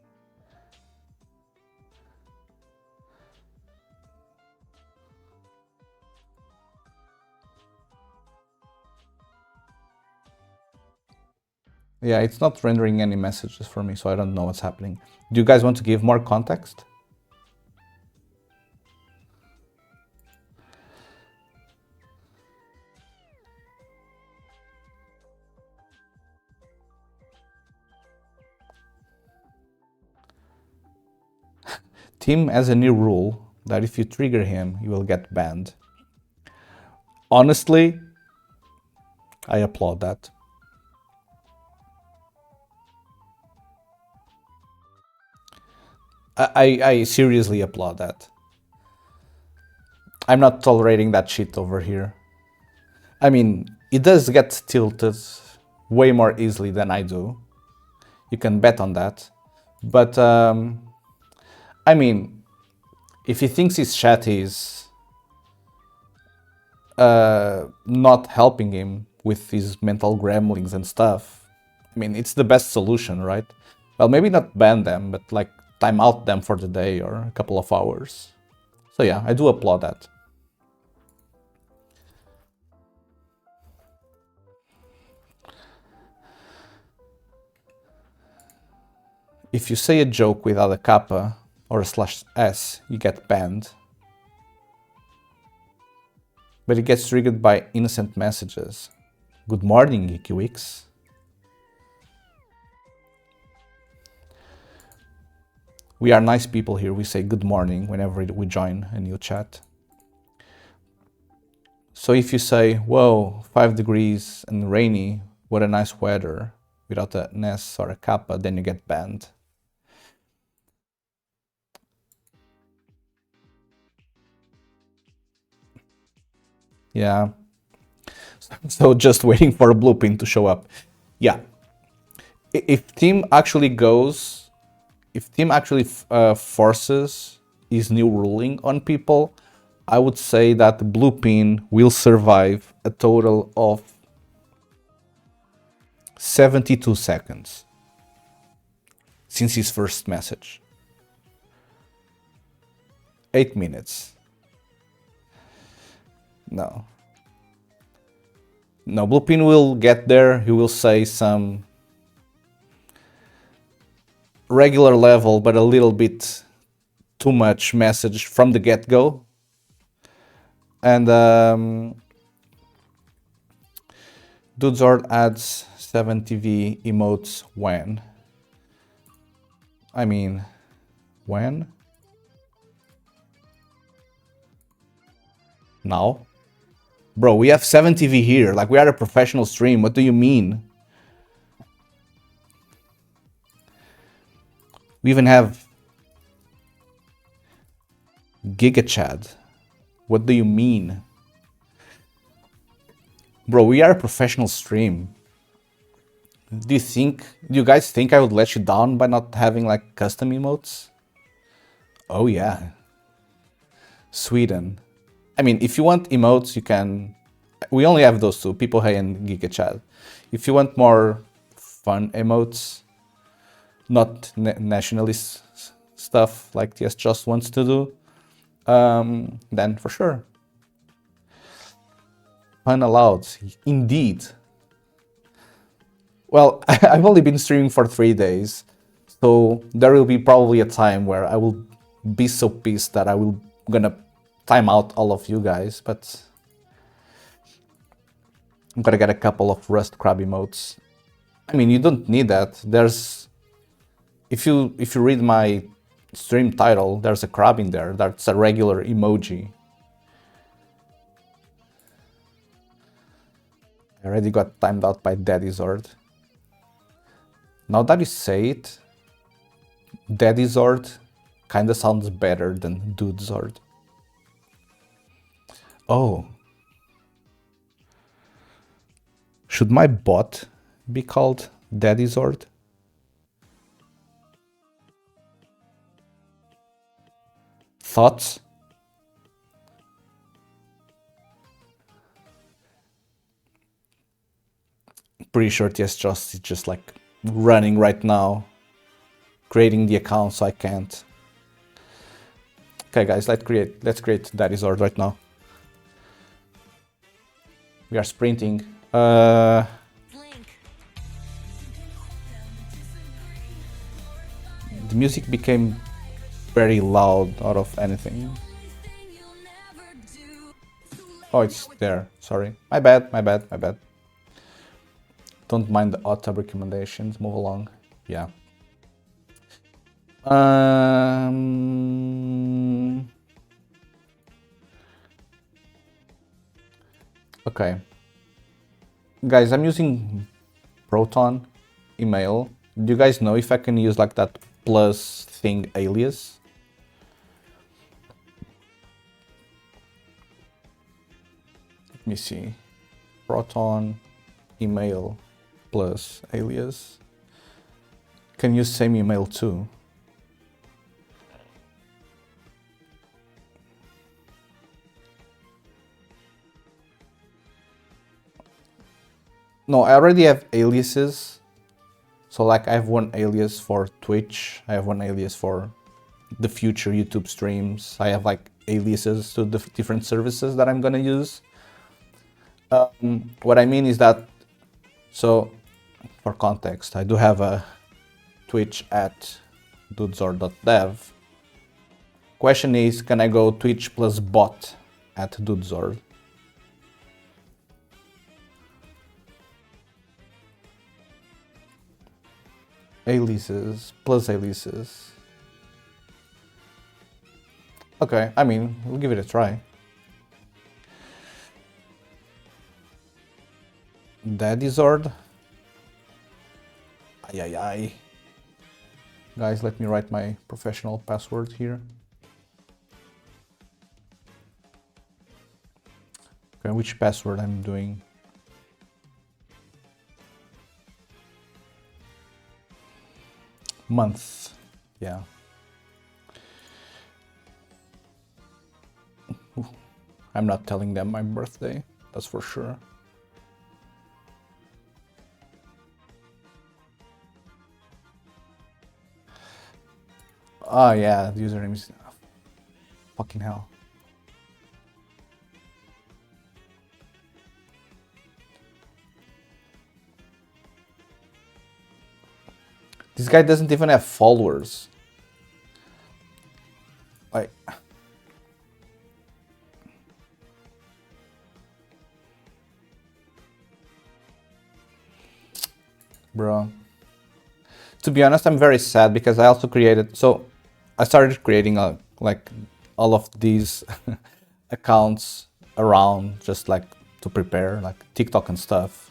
Yeah, it's not rendering any messages for me, so I don't know what's happening. Do you guys want to give more context? Tim has a new rule that if you trigger him, you will get banned. Honestly, I applaud that. I seriously applaud that. I'm not tolerating that shit over here. I mean, it does get tilted way more easily than I do. You can bet on that. But, I mean, if he thinks his chat is not helping him with his mental gremlins and stuff, I mean, it's the best solution, right? Well, maybe not ban them, but like time out them for the day or a couple of hours. So yeah, I do applaud that. If you say a joke without a kappa or a /s, you get banned. But it gets triggered by innocent messages. Good morning, Geeky Wix. We are nice people here. We say good morning whenever we join a new chat. So if you say, whoa, 5 degrees and rainy, what a nice weather, without an S or a kappa, then you get banned. Yeah. So just waiting for a blue pin to show up. Yeah. If Tim actually goes, if Tim actually forces his new ruling on people, I would say that the blue pin will survive a total of 72 seconds since his first message. 8 minutes. No. No, blue pin will get there. He will say some regular level, but a little bit too much message from the get-go. And Dudesort adds 7TV emotes when? I mean, when? Now? Bro, we have 7TV here, like we are a professional stream, what do you mean? We even have GigaChad. What do you mean? Bro, we are a professional stream. Do you guys think I would let you down by not having like custom emotes? Oh yeah. Sweden. I mean, if you want emotes, you can... We only have those two, People Hey and GigaChad. If you want more fun emotes, not nationalist stuff like TS Just wants to do, then for sure. Fun allowed, indeed. Well, I've only been streaming for 3 days, so there will be probably a time where I will be so pissed that I will gonna time out all of you guys, but I'm gonna get a couple of Rust crab emotes. I mean, you don't need that. There's if you read my stream title, there's a crab in there. That's a regular emoji. I already got timed out by Daddy Zord. Now that you say it, Daddy Zord kinda sounds better than Dude Zord. Oh. Should my bot be called Daddy Zord? Thoughts? Pretty sure TS Just is just like running right now, creating the account so I can't. Okay guys, let's create Daddy Zord right now. We are sprinting. The music became very loud out of anything. Oh, it's there. Sorry. My bad. Don't mind the auto recommendations. Move along. Yeah. Okay. Guys, I'm using Proton email. Do you guys know if I can use like that plus thing alias? Let me see. Proton email plus alias. Can use same email too. No, I already have aliases. So like I have one alias for Twitch. I have one alias for the future YouTube streams. I have like aliases to the different services that I'm gonna use. What I mean is that, so for context, I do have a Twitch at dudezord.dev. Question is, can I go Twitch plus bot at dudezord? Aliases plus aliases. Okay, I mean, we'll give it a try. Daddy Zord. Ay. Guys, let me write my professional password here. Okay, which password I'm doing? Month. Yeah. I'm not telling them my birthday, that's for sure. Oh yeah, the username is... fucking hell. This guy doesn't even have followers. Like... Bro. To be honest, I'm very sad because I also created... So, I started creating like all of these accounts around just like to prepare, like TikTok and stuff.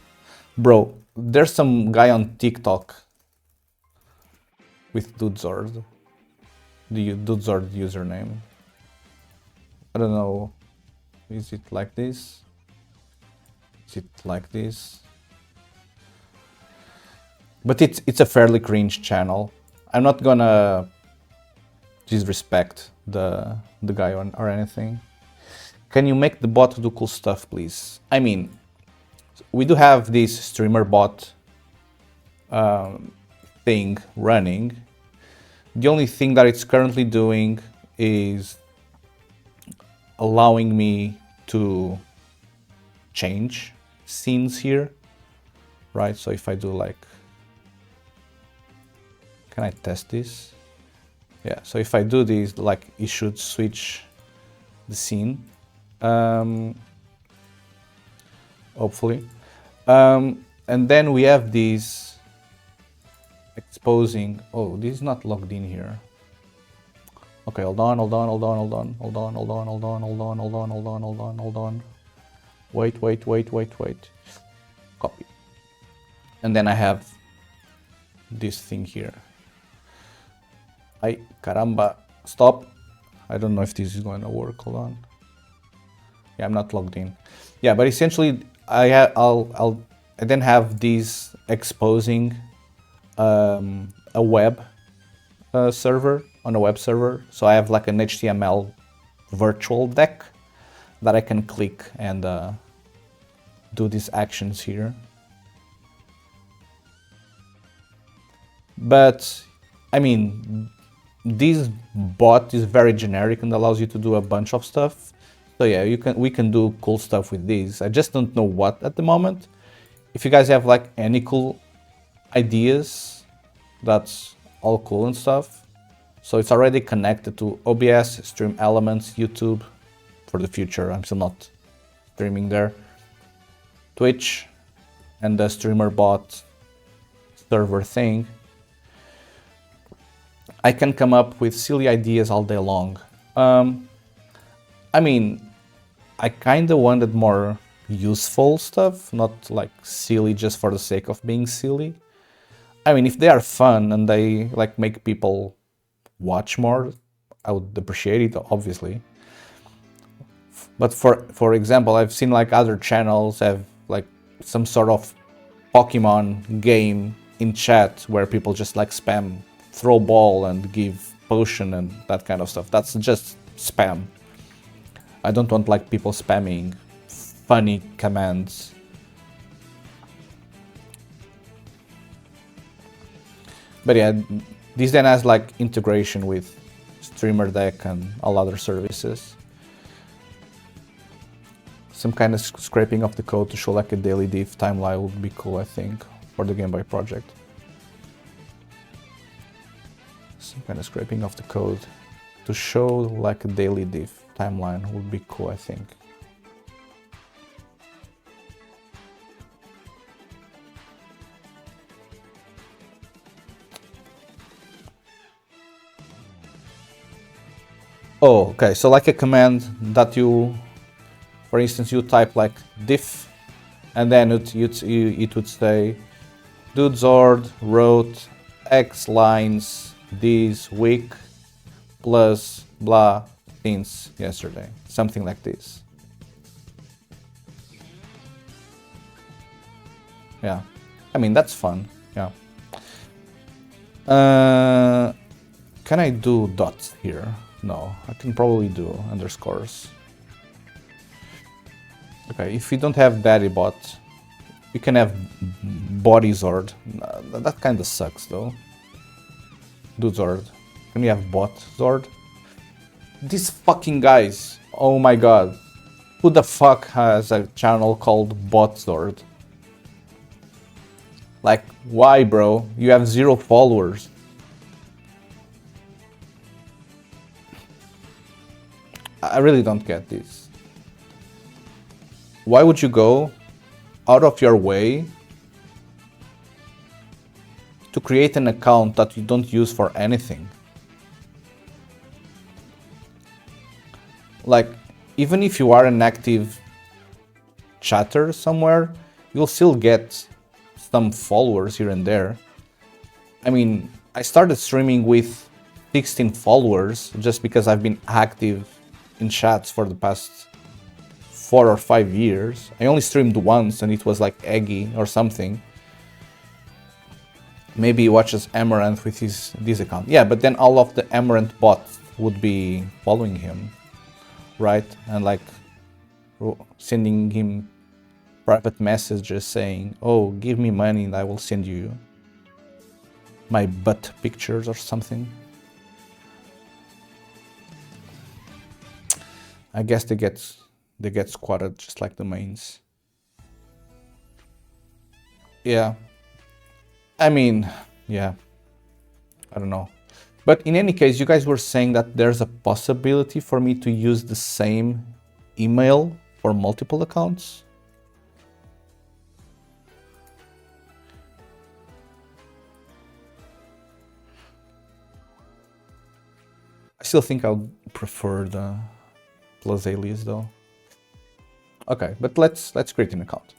Bro, there's some guy on TikTok with Dudezord. The Dudezord username. I don't know. Is it like this? Is it like this? But it's a fairly cringe channel. I'm not gonna disrespect the guy or anything. Can you make the bot do cool stuff, please? I mean, we do have this streamer bot thing running. The only thing that it's currently doing is allowing me to change scenes here, right? So if I do like, can I test this? Yeah, so if I do this, like, it should switch the scene, hopefully. And then we have these exposing. Oh, this is not logged in here. Okay, hold on. Wait. Copy. And then I have this thing here. Ay, caramba. Stop. I don't know if this is going to work. Hold on. Yeah, I'm not logged in. Yeah, but essentially, I then have these exposing a web server on a web server. So I have like an HTML virtual deck that I can click and do these actions here. But I mean, this bot is very generic and allows you to do a bunch of stuff. So yeah, we can do cool stuff with these. I just don't know what at the moment. If you guys have like any cool ideas, that's all cool and stuff. So it's already connected to OBS, Stream Elements, YouTube for the future. I'm still not streaming there. Twitch and the streamer bot server thing. I can come up with silly ideas all day long. I mean, I kind of wanted more useful stuff, not like silly just for the sake of being silly. I mean, if they are fun and they like make people watch more, I would appreciate it, obviously. But for example, I've seen like other channels have like some sort of Pokemon game in chat where people just like spam throw ball and give potion and that kind of stuff. That's just spam. I don't want like people spamming funny commands. But yeah, this then has like integration with Streamer Deck and all other services. Some kind of scraping of the code to show like a daily diff timeline would be cool, I think, for the Game Boy project. Some kind of scraping of the code to show like a daily diff timeline would be cool, I think. Oh, okay, so like a command that you, for instance, you type like diff, and then it would say dudezord wrote X lines this week plus blah since yesterday, something like this. Yeah, I mean, that's fun, yeah. Can I do dots here? No, I can probably do underscores. Okay, if you don't have daddy bot, you can have body zord. That kind of sucks though. Do zord. Can you have bot zord? These fucking guys. Oh my god. Who the fuck has a channel called bot zord? Like, why, bro? You have 0 followers. I really don't get this. Why would you go out of your way to create an account that you don't use for anything? Like, even if you are an active chatter somewhere, you'll still get some followers here and there. I mean, I started streaming with 16 followers just because I've been active in chats for the past 4 or 5 years. I only streamed once and it was like Eggy or something. Maybe he watches Amaranth with this account. Yeah, but then all of the Amaranth bots would be following him, right? And like sending him private messages saying, oh, give me money and I will send you my butt pictures or something. I guess they get squatted just like the mains. Yeah. I mean, yeah. I don't know. But in any case, you guys were saying that there's a possibility for me to use the same email for multiple accounts. I still think I'll prefer the plus alias though. Okay, but let's create an account.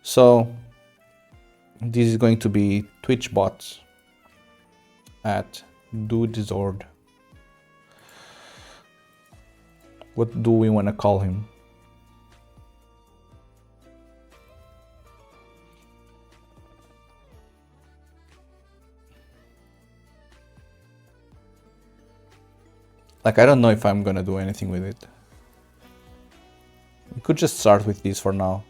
So this is going to be twitchbot at dudezord. What do we want to call him? Like, I don't know if I'm gonna do anything with it. We could just start with this for now.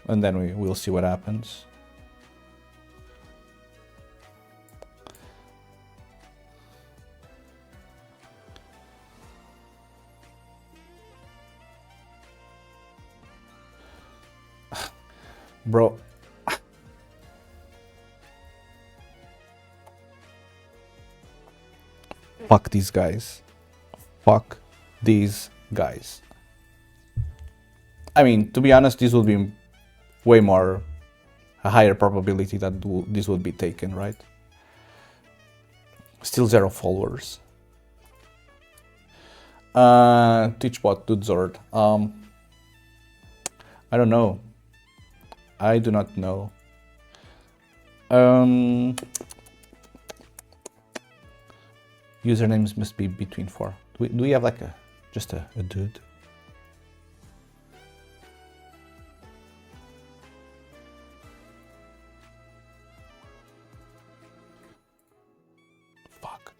And then we'll see what happens. Bro. Fuck these guys. Fuck these guys. I mean, to be honest, this would be way more, a higher probability that this would be taken, right? Still 0 followers. Twitchbot dudezord. I don't know. I do not know. Usernames must be between 4. Do we have like just a dude? Fuck.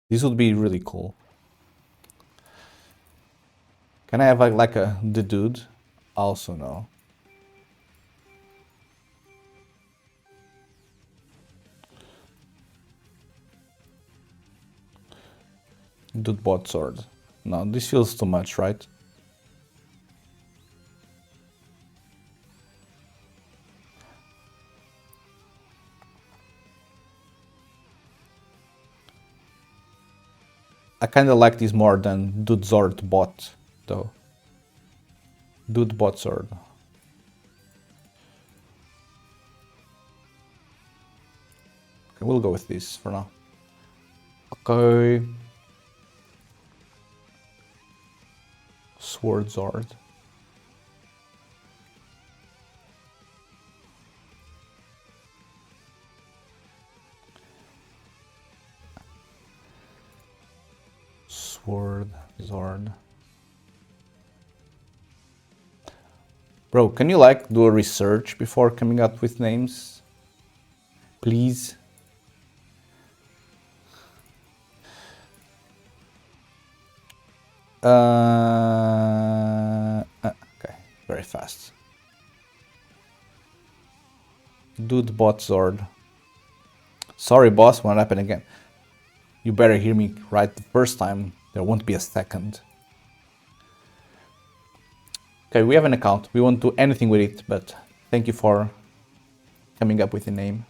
This would be really cool. Can I have like the dude? Also no. Dudebot sword. No, this feels too much, right? I kind of like this more than dudezord bot, though. Dudebot sword. Okay, we'll go with this for now. Okay. Swordzord. Swordzord. Bro, can you like do a research before coming up with names? Please? Okay, very fast. Dudebot Zord. Sorry, boss, won't happen again. You better hear me right the first time. There won't be a second. Okay, we have an account. We won't do anything with it, but thank you for coming up with a name.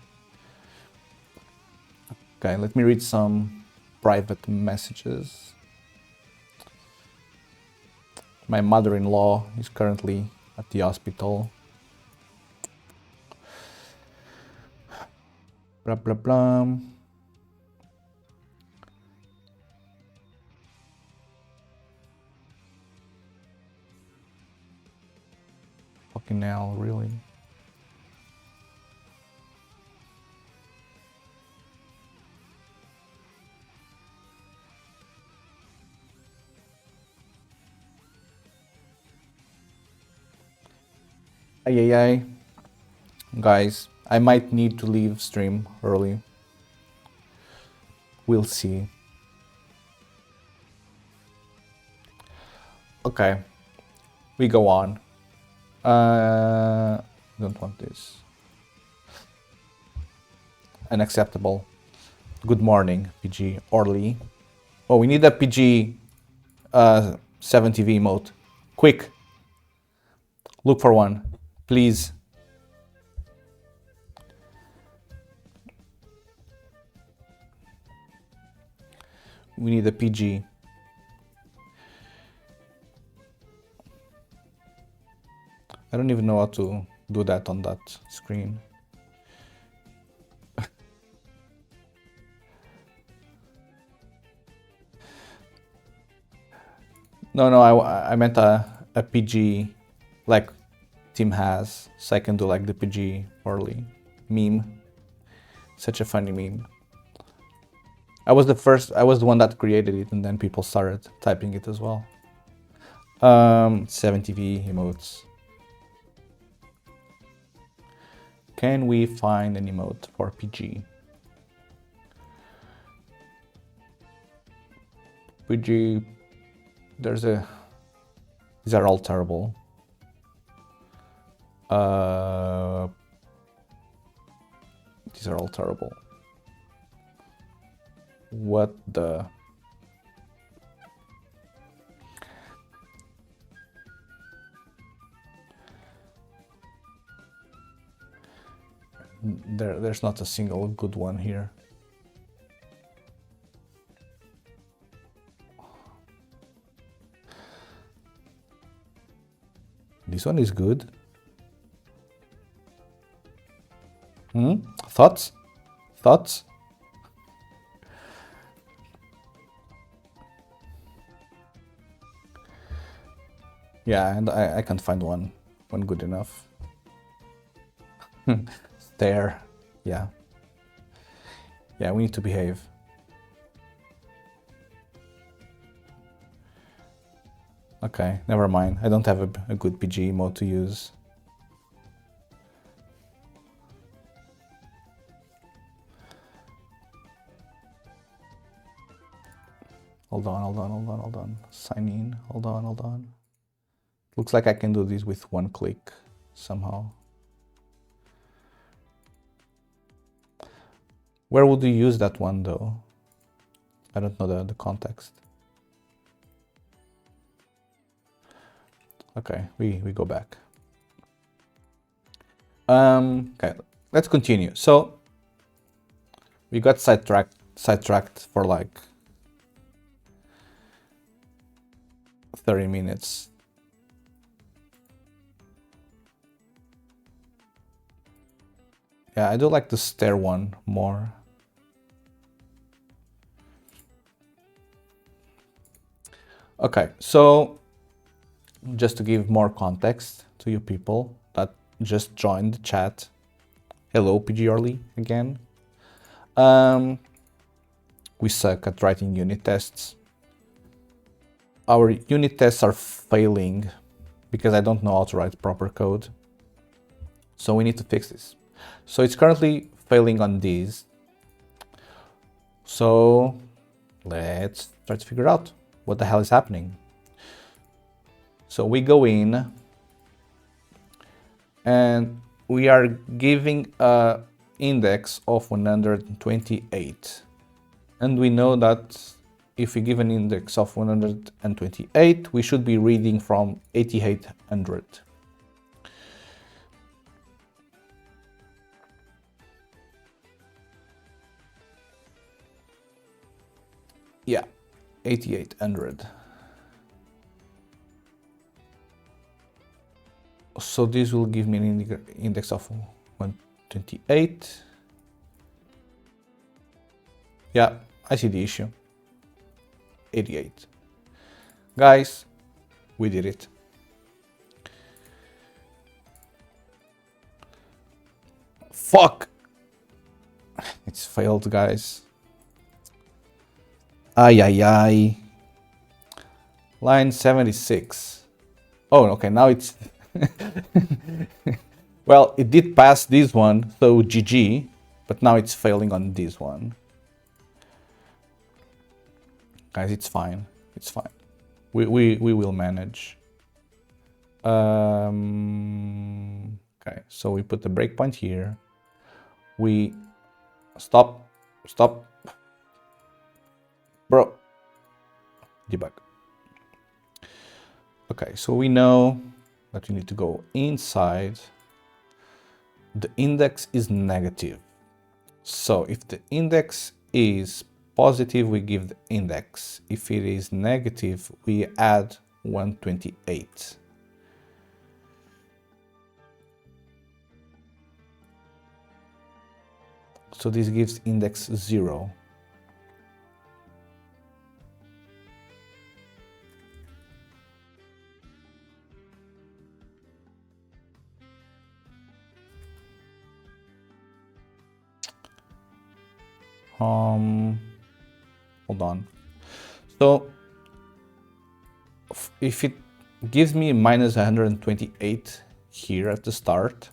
Okay, let me read some private messages. My mother-in-law is currently at the hospital. Blah, blah, blah. Fucking hell, really? Ay. Guys, I might need to leave stream early. We'll see. Okay, we go on. Don't want this. Unacceptable. Good morning, PG Orly. Oh, we need a PG 7TV emote. Quick. Look for one, please. We need a PG. I don't even know how to do that on that screen. No, I meant a PG like Tim has, so I can do like the PG Orly meme. Such a funny meme. I was the one that created it, and then people started typing it as well. 70v emotes. Can we find an emote for PG? PG, these are all terrible. These are all terrible. What the? There's not a single good one here. This one is good. Thoughts? Thoughts? Yeah, and I can't find one good enough. Stare. Yeah. Yeah, we need to behave. Okay, never mind. I don't have a good PG mode to use. Hold on. Sign in. Hold on. Looks like I can do this with one click somehow. Where would you use that one though? I don't know the context. Okay, we go back. Okay, let's continue. So we got sidetracked for like 30 minutes. Yeah, I do like the stair one more. Okay, so just to give more context to you people that just joined the chat. Hello, PG Orly again. We suck at writing unit tests. Our unit tests are failing because I don't know how to write proper code. So we need to fix this. So it's currently failing on these. So let's try to figure out what the hell is happening. So we go in and we are giving a index of 128. And we know that if we give an index of 128, we should be reading from 8800. Yeah, 8800. So this will give me an index of 128. Yeah, I see the issue. 88. Guys, we did it. Fuck! It's failed, guys. Ay. Line 76. Oh, okay, now it's... Well, it did pass this one, so GG, but now it's failing on this one. Guys, it's fine. It's fine. We will manage. Okay, so we put the breakpoint here. We stop. Bro. Debug. Okay, so we know that we need to go inside, the index is negative. So if the index is positive, we give the index. If it is negative, we add 128. So this gives index 0. Hold on. So if it gives me minus 128 here at the start,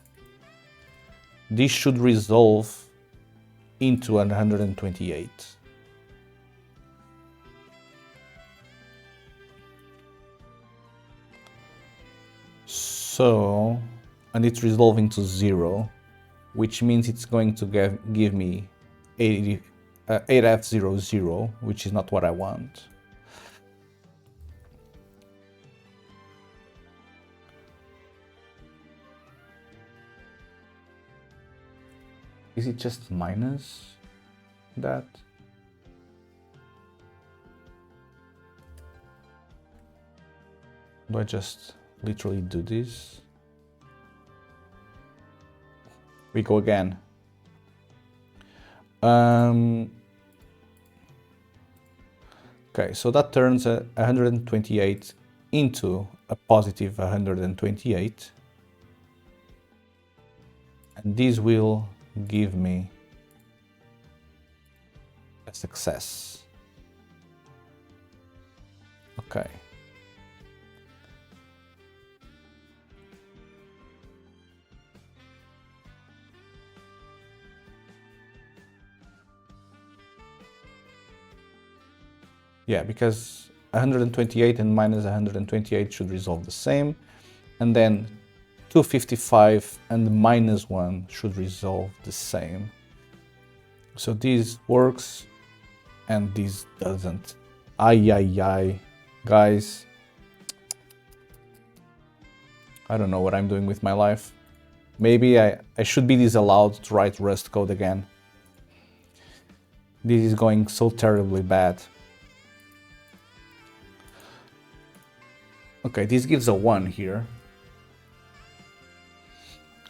this should resolve into 128. So, and it's resolving to 0, which means it's going to give me 8F00, which is not what I want. Is it just minus that? Do I just literally do this? We go again. Okay, so that turns 128 into a positive 128. And this will give me a success. Okay. Yeah, because 128 and minus 128 should resolve the same. And then 255 and minus 1 should resolve the same. So this works and this doesn't. Ay. Guys, I don't know what I'm doing with my life. Maybe I should be disallowed to write Rust code again. This is going so terribly bad. Okay, this gives a 1 here.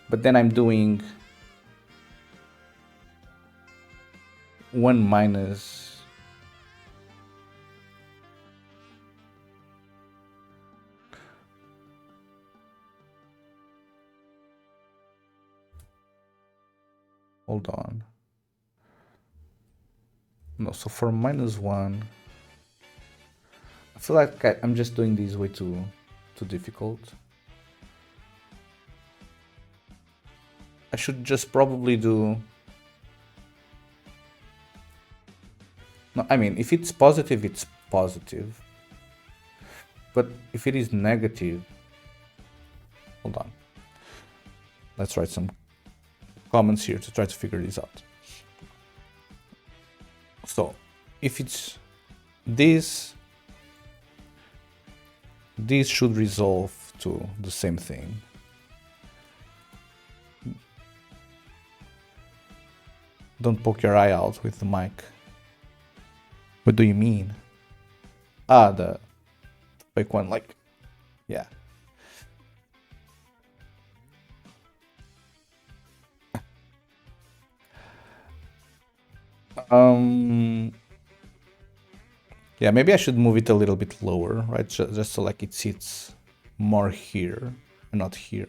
But then I'm doing 1 minus. Hold on. No, so for minus 1, I feel like I'm just doing this way too difficult. I should just probably do... No, I mean, if it's positive, it's positive. But if it is negative... Hold on. Let's write some comments here to try to figure this out. So, if it's this should resolve to the same thing. Don't poke your eye out with the mic. What do you mean? Ah, the fake one, like, yeah. Yeah, maybe I should move it a little bit lower, right? Just so like it sits more here and not here.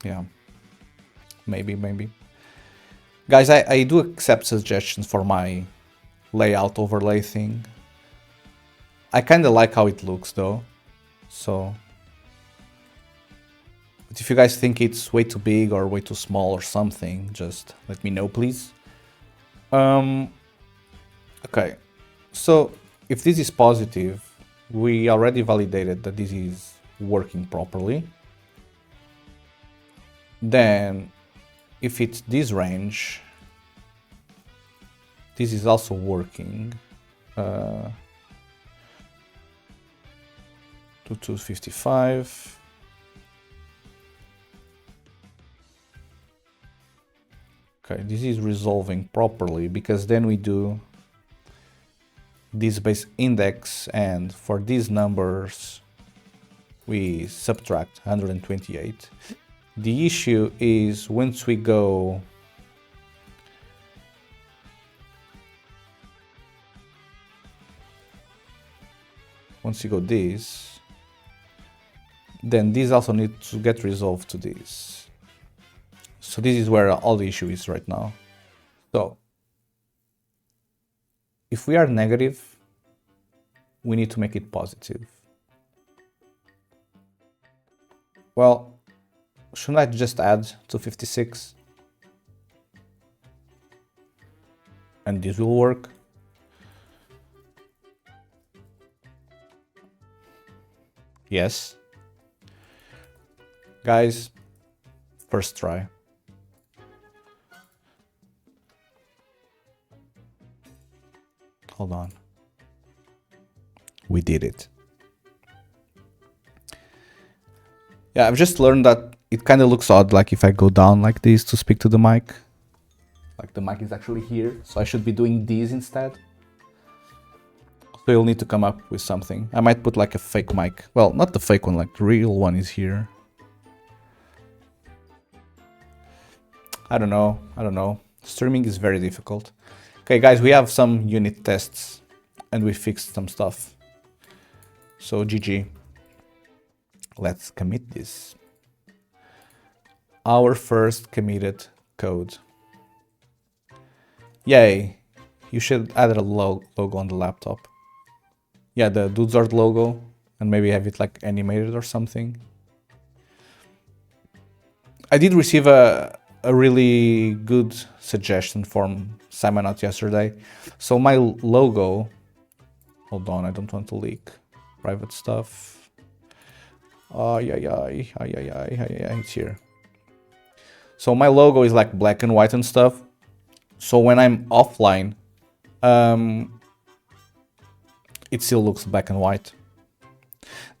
Yeah, maybe. Guys, I do accept suggestions for my layout overlay thing. I kind of like how it looks though, so... But if you guys think it's way too big or way too small or something, just let me know, please. Okay, so if this is positive, we already validated that this is working properly. Then, if it's this range, this is also working. to 255. Okay, this is resolving properly because then we do this base index, and for these numbers we subtract 128. The issue is once we go this, then this also needs to get resolved to this. So this is where all the issue is right now. So if we are negative, we need to make it positive. Well, shouldn't I just add 256? And this will work. Yes. Guys, first try. Hold on. We did it. Yeah, I've just learned that it kind of looks odd, like if I go down like this to speak to the mic. Like the mic is actually here, so I should be doing this instead. So you'll need to come up with something. I might put like a fake mic. Well, not the fake one, like the real one is here. I don't know. Streaming is very difficult. Okay, guys, we have some unit tests and we fixed some stuff. So GG. Let's commit this. Our first committed code. Yay. You should add a logo on the laptop. Yeah, the Dudesort logo, and maybe have it like animated or something. I did receive a really good suggestion from Simonot yesterday. So my logo, hold on, I don't want to leak private stuff. It's here. So my logo is like black and white and stuff. So when I'm offline, it still looks black and white.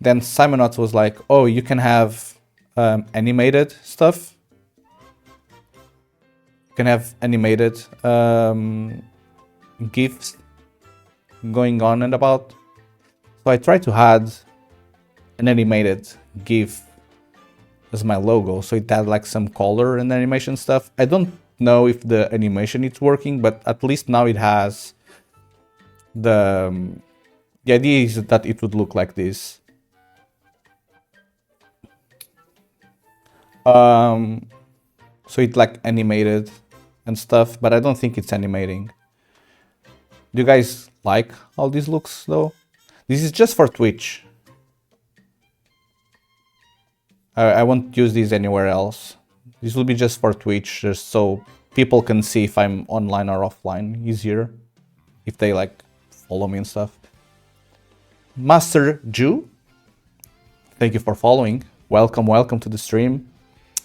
Then Simonot was like, oh, you can have animated stuff. You can have animated GIFs going on and about. So I tried to add an animated GIF as my logo, so it had like some color and animation stuff. I don't know if the animation is working, but at least now it has the idea is that it would look like this. So it like animated and stuff, but I don't think it's animating. Do you guys like how this looks though? This is just for Twitch. I won't use this anywhere else. This will be just for Twitch, just so people can see if I'm online or offline easier, if they like follow me and stuff. Master Jew, thank you for following. Welcome to the stream.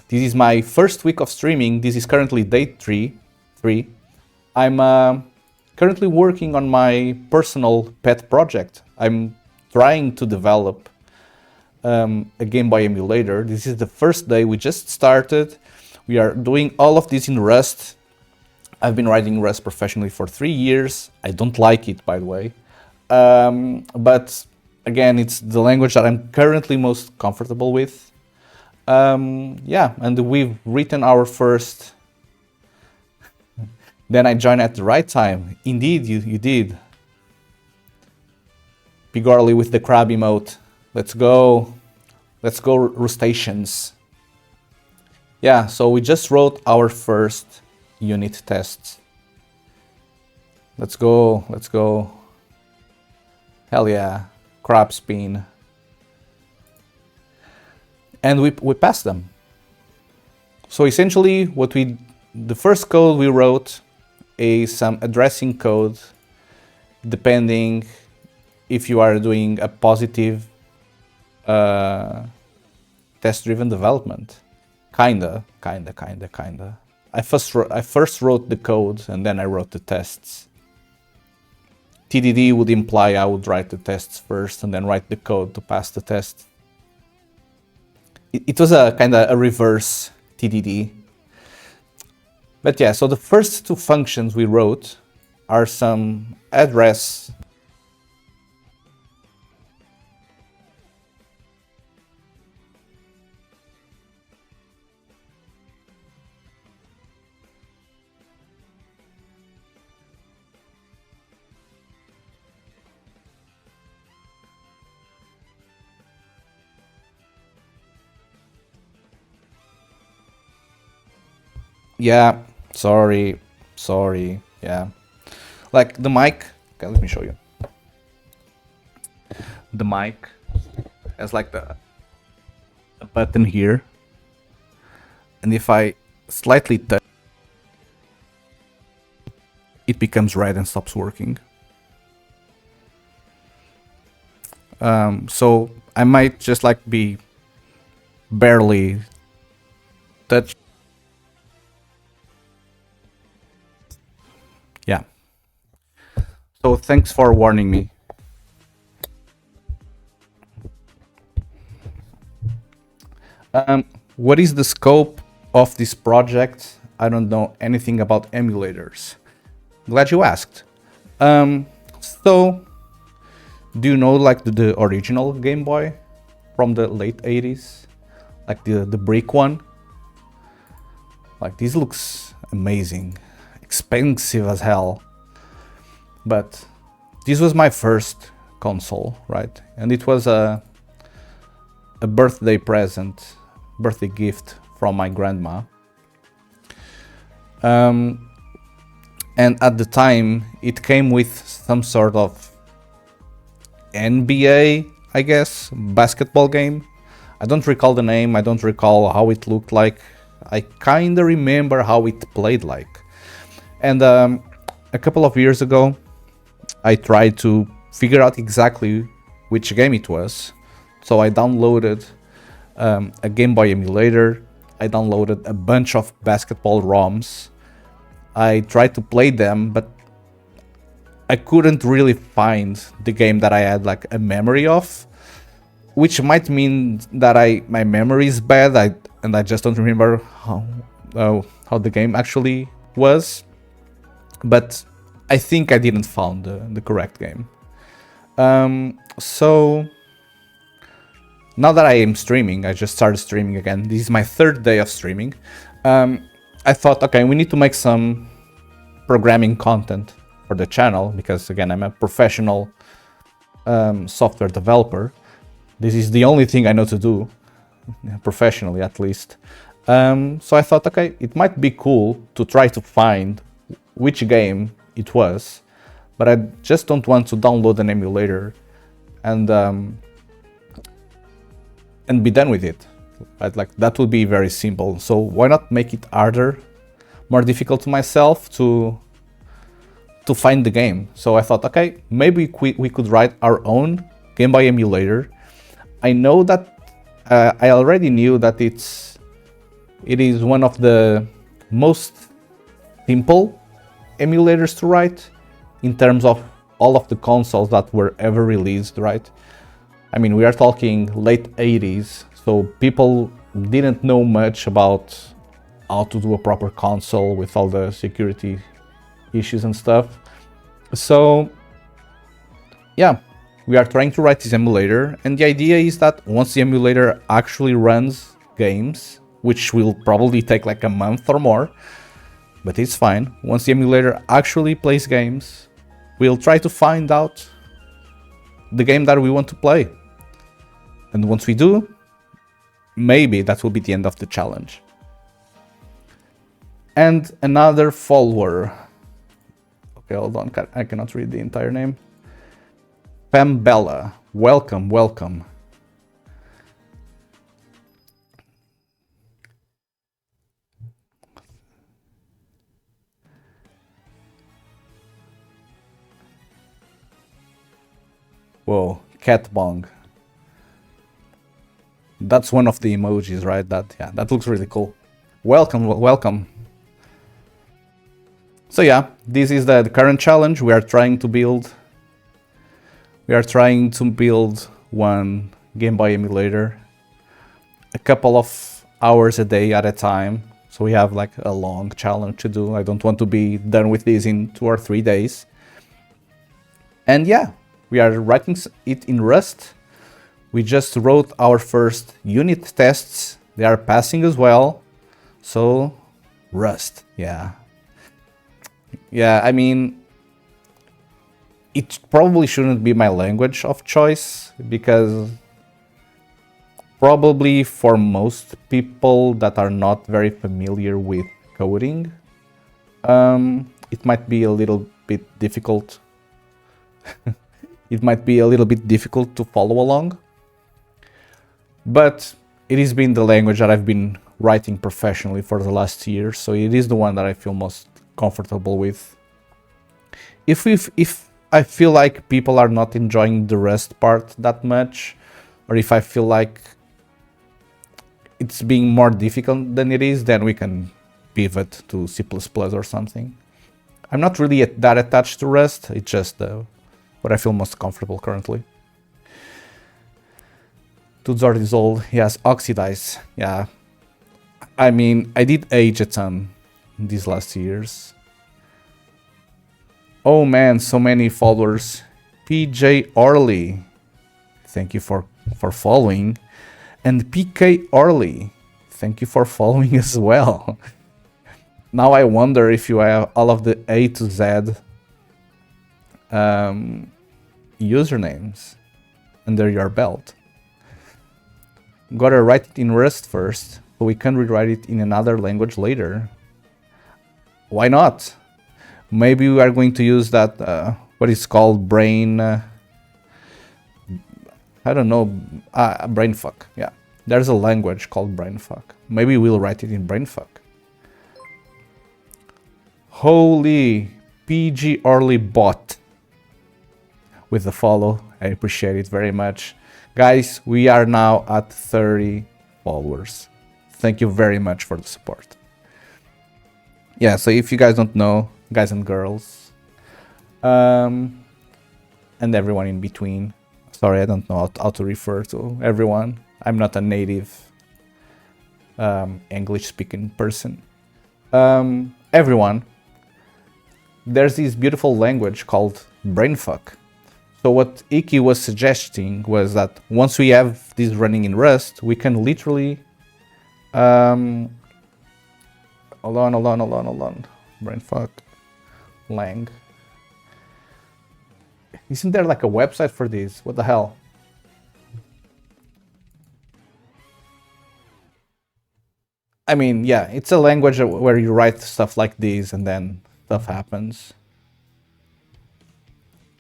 This is my first week of streaming. This is currently day 3. I'm currently working on my personal pet project. I'm trying to develop a Game Boy emulator. This is the first day. We just started. We are doing all of this in Rust. I've been writing Rust professionally for 3 years. I don't like it, by the way. But again, it's the language that I'm currently most comfortable with. Yeah, and we've written our first. Then I joined at the right time. Indeed, you did. Pigorly with the crab emote. Let's go. Let's go, Rustaceans. Yeah, so we just wrote our first unit tests. Let's go. Hell yeah. Crab spin. And we passed them. So essentially the first code we wrote is some addressing code depending if you are doing a positive test-driven development. Kinda. I first wrote the code and then I wrote the tests. TDD would imply I would write the tests first and then write the code to pass the test. It was a kind of a reverse TDD. But yeah, so the first two functions we wrote are some address. Yeah, sorry, yeah. Like the mic, okay, let me show you. The mic has like a button here. And if I slightly touch, it becomes red and stops working. So I might just like be barely touch. Yeah. So thanks for warning me. What is the scope of this project? I don't know anything about emulators. Glad you asked. So, do you know like the original Game Boy from the late 80s? Like the brick one? Like this looks amazing. Expensive as hell. But this was my first console, right? And it was a birthday present, birthday gift from my grandma. And at the time, it came with some sort of NBA, I guess, basketball game. I don't recall the name, I don't recall how it looked like. I kinda remember how it played like. And a couple of years ago, I tried to figure out exactly which game it was. So I downloaded a Game Boy emulator. I downloaded a bunch of basketball ROMs. I tried to play them, but I couldn't really find the game that I had like a memory of, which might mean that my memory is bad. And I just don't remember how the game actually was. But I think I didn't found the correct game. So now that I am streaming, I just started streaming again. This is my third day of streaming. I thought, okay, we need to make some programming content for the channel because, again, I'm a professional software developer. This is the only thing I know to do, professionally at least. So I thought, okay, it might be cool to try to find which game it was, but I just don't want to download an emulator and be done with it. Right? Like that would be very simple. So why not make it harder, more difficult to myself to find the game? So I thought, okay, maybe we could write our own Game Boy emulator. I know that I already knew that it is one of the most simple emulators to write in terms of all of the consoles that were ever released, right? I mean, we are talking late 80s, so people didn't know much about how to do a proper console with all the security issues and stuff. So yeah, we are trying to write this emulator, and the idea is that once the emulator actually runs games, which will probably take like a month or more, but it's fine. Once the emulator actually plays games, we'll try to find out the game that we want to play. And once we do, maybe that will be the end of the challenge. And another follower. Okay, hold on, I cannot read the entire name. Pambella, welcome, welcome. Whoa, cat bong. That's one of the emojis, right? That looks really cool. Welcome, welcome. So yeah, this is the current challenge. We are trying to build We are trying to build one Game Boy emulator a couple of hours a day at a time. So we have like a long challenge to do. I don't want to be done with this in 2 or 3 days. And yeah, we are writing it in Rust. We just wrote our first unit tests. They are passing as well. So Rust, yeah. Yeah, I mean, it probably shouldn't be my language of choice, because probably for most people that are not very familiar with coding, it might be a little bit difficult. It might be a little bit difficult to follow along, but it has been the language that I've been writing professionally for the last year, so it is the one that I feel most comfortable with. If I feel like people are not enjoying the Rust part that much, or if I feel like it's being more difficult than it is, then we can pivot to C++ or something. I'm not really that attached to Rust, it's just what I feel most comfortable currently. Tudzord is old, yes, Oxidize, yeah. I mean, I did age a ton these last years. Oh man, so many followers. PJ Orley, thank you for following. And PK Orley, thank you for following as well. Now I wonder if you have all of the A to Z usernames under your belt. Gotta write it in Rust first, but we can rewrite it in another language later. Why not? Maybe we are going to use that, what is called brain... I don't know, brainfuck, yeah. There's a language called brainfuck. Maybe we'll write it in brainfuck. Holy PG Orly bot with the follow. I appreciate it very much. Guys, we are now at 30 followers. Thank you very much for the support. Yeah, so if you guys don't know, guys and girls, and everyone in between, sorry, I don't know how to refer to everyone. I'm not a native English-speaking person. Everyone, there's this beautiful language called brainfuck. So what Iki was suggesting was that once we have this running in Rust, we can literally... hold on. Brainfuck. Lang. Isn't there like a website for this? What the hell? I mean, yeah, it's a language where you write stuff like this and then stuff happens.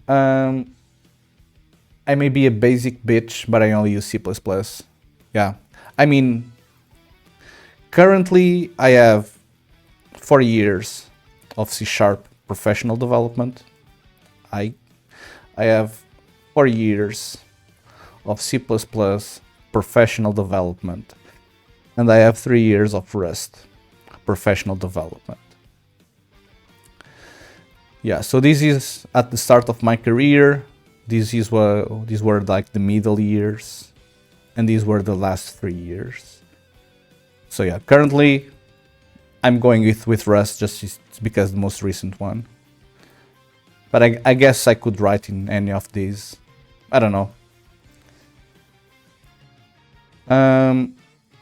I may be a basic bitch, but I only use C++. Yeah, I mean, currently I have 4 years of C# professional development. I have 4 years of C++ professional development, and I have 3 years of Rust professional development. Yeah, so this is at the start of my career. These were like the middle years, and these were the last 3 years. So yeah, currently I'm going with Rust just because the most recent one. But I guess I could write in any of these. I don't know.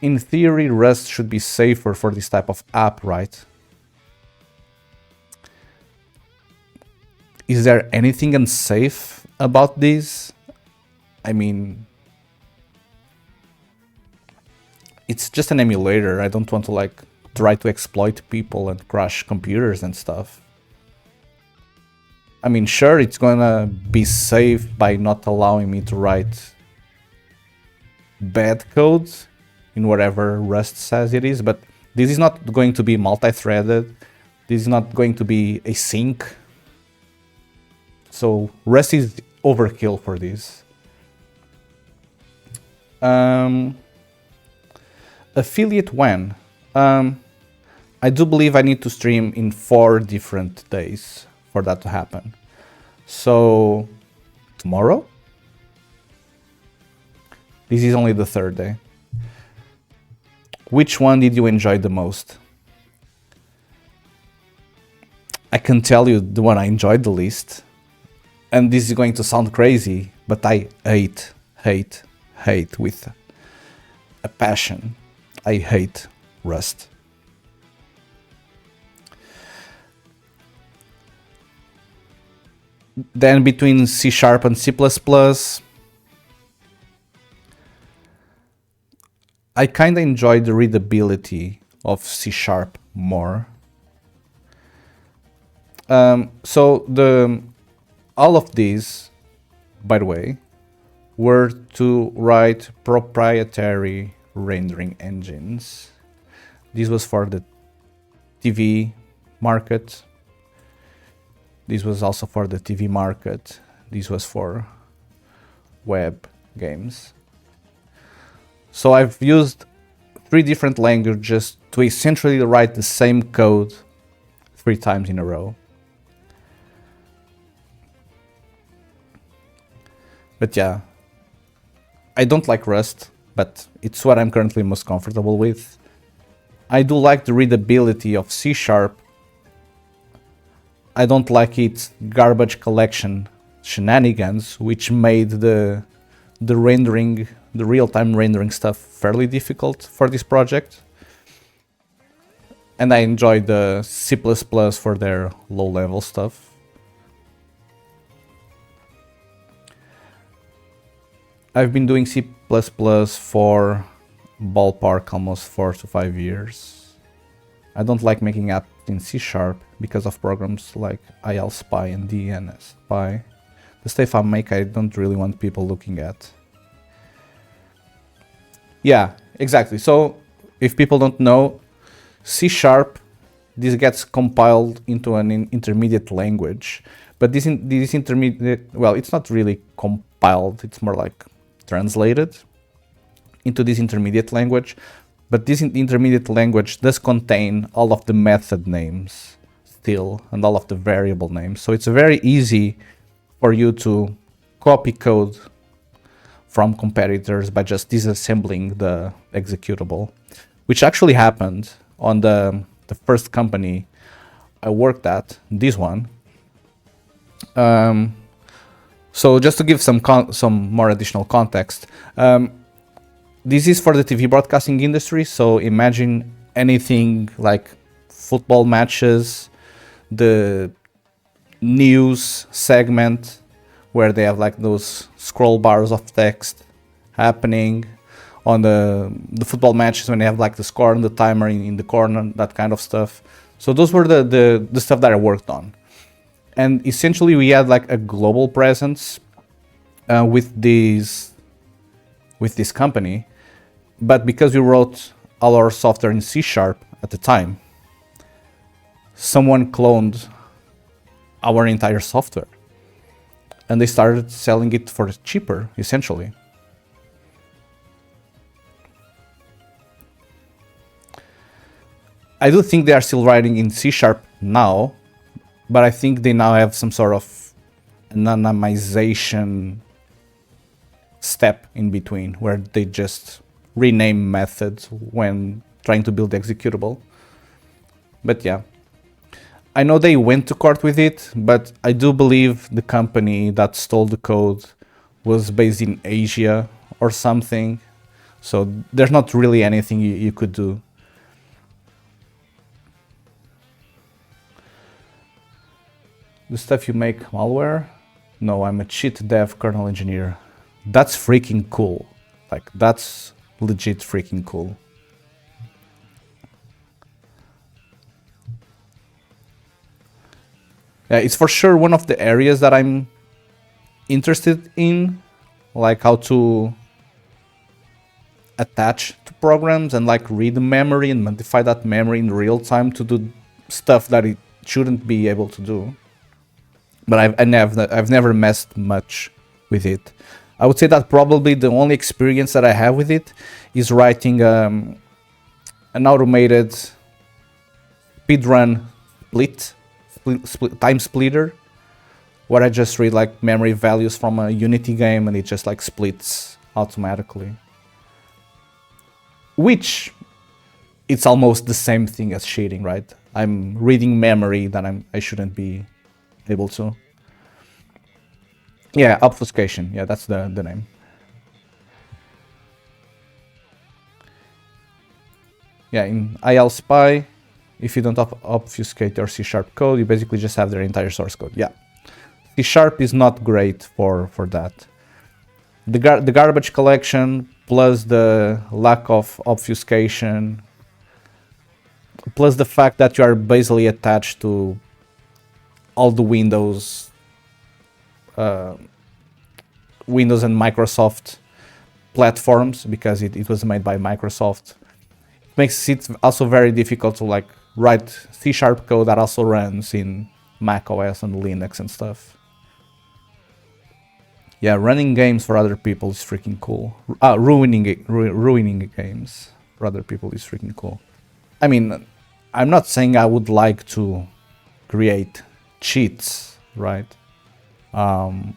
In theory, Rust should be safer for this type of app, right? Is there anything unsafe about this? I mean, it's just an emulator. I don't want to like try to exploit people and crash computers and stuff. I mean, sure, it's gonna be safe by not allowing me to write bad code in whatever Rust says it is, but this is not going to be multi-threaded. This is not going to be async. So Rust is overkill for this. Affiliate when? I do believe I need to stream in 4 different days for that to happen. So tomorrow, This is only the third day. Which one did you enjoy the most? I can tell you the one I enjoyed the least. And this is going to sound crazy, but I hate with a passion. I hate Rust. Then between C# and C++, I kind of enjoy the readability of C# more. So all of these, by the way, were to write proprietary rendering engines. This was for the TV market. This was also for the TV market. This was for web games. So I've used 3 different languages to essentially write the same code 3 times in a row. But yeah, I don't like Rust, but it's what I'm currently most comfortable with. I do like the readability of C#. I don't like its garbage collection shenanigans, which made the rendering, the real-time rendering stuff fairly difficult for this project. And I enjoy the C++ for their low-level stuff. I've been doing C++ for ballpark almost 4 to 5 years. I don't like making apps in C# because of programs like ILSpy and DNSpy. The stuff I make, I don't really want people looking at. Yeah, exactly. So if people don't know, C#, this gets compiled into an intermediate language. But this intermediate, well, it's not really compiled, it's more like translated into this intermediate language. But this intermediate language does contain all of the method names still and all of the variable names. So it's very easy for you to copy code from competitors by just disassembling the executable, which actually happened on the first company I worked at, this one. So just to give some more additional context, this is for the TV broadcasting industry. So imagine anything like football matches, the news segment where they have like those scroll bars of text happening on the football matches when they have like the score and the timer in the corner, that kind of stuff. So those were the stuff that I worked on. And essentially we had like a global presence with this company. But because we wrote all our software in C# at the time, someone cloned our entire software. And they started selling it for cheaper, essentially. I do think they are still writing in C# now, but I think they now have some sort of anonymization step in between where they just rename methods when trying to build the executable. But yeah, I know they went to court with it, but I do believe the company that stole the code was based in Asia or something. So there's not really anything you could do. The stuff you make malware? No, I'm a cheat dev kernel engineer. That's freaking cool. Like, that's legit freaking cool. Yeah, it's for sure one of the areas that I'm interested in, like how to attach to programs and like read the memory and modify that memory in real time to do stuff that it shouldn't be able to do. But I've never messed much with it. I would say that probably the only experience that I have with it is writing an automated speedrun time splitter, where I just read like memory values from a Unity game and it just like splits automatically, which it's almost the same thing as cheating, right? I'm reading memory that I shouldn't be able to. Yeah, obfuscation. Yeah, that's the name. Yeah, in IL Spy, if you don't obfuscate your C# code, you basically just have their entire source code. Yeah, C# is not great for that. The garbage collection plus the lack of obfuscation plus the fact that you are basically attached to all the Windows and Microsoft platforms because it was made by Microsoft. It makes it also very difficult to like write C# code that also runs in Mac OS and Linux and stuff. Yeah, running games for other people is freaking cool. Ruining games for other people is freaking cool. I mean, I'm not saying I would like to create cheats, right? I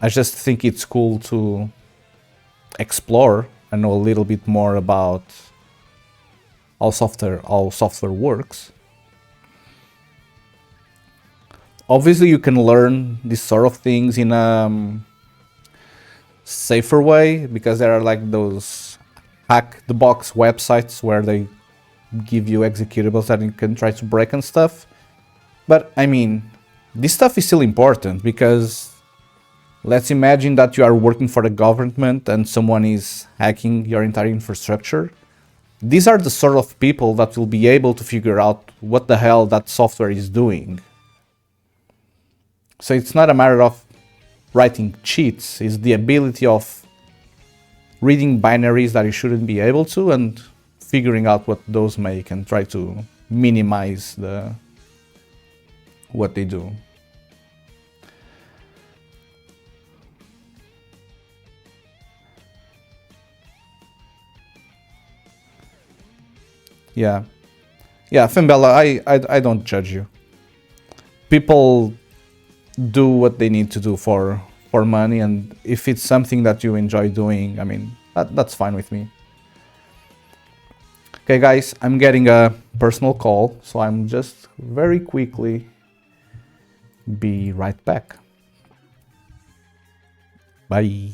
just think it's cool to explore and know a little bit more about how software works. Obviously, you can learn these sort of things in a safer way because there are like those hack the box websites where they give you executables that you can try to break and stuff. But I mean, this stuff is still important because let's imagine that you are working for the government and someone is hacking your entire infrastructure. These are the sort of people that will be able to figure out what the hell that software is doing. So it's not a matter of writing cheats, it's the ability of reading binaries that you shouldn't be able to and figuring out what those make and try to minimize what they do. Yeah, Fimbella, I don't judge you. People do what they need to do for money, and if it's something that you enjoy doing, I mean, that's fine with me. Okay, guys, I'm getting a personal call, so I'm just very quickly be right back. Bye.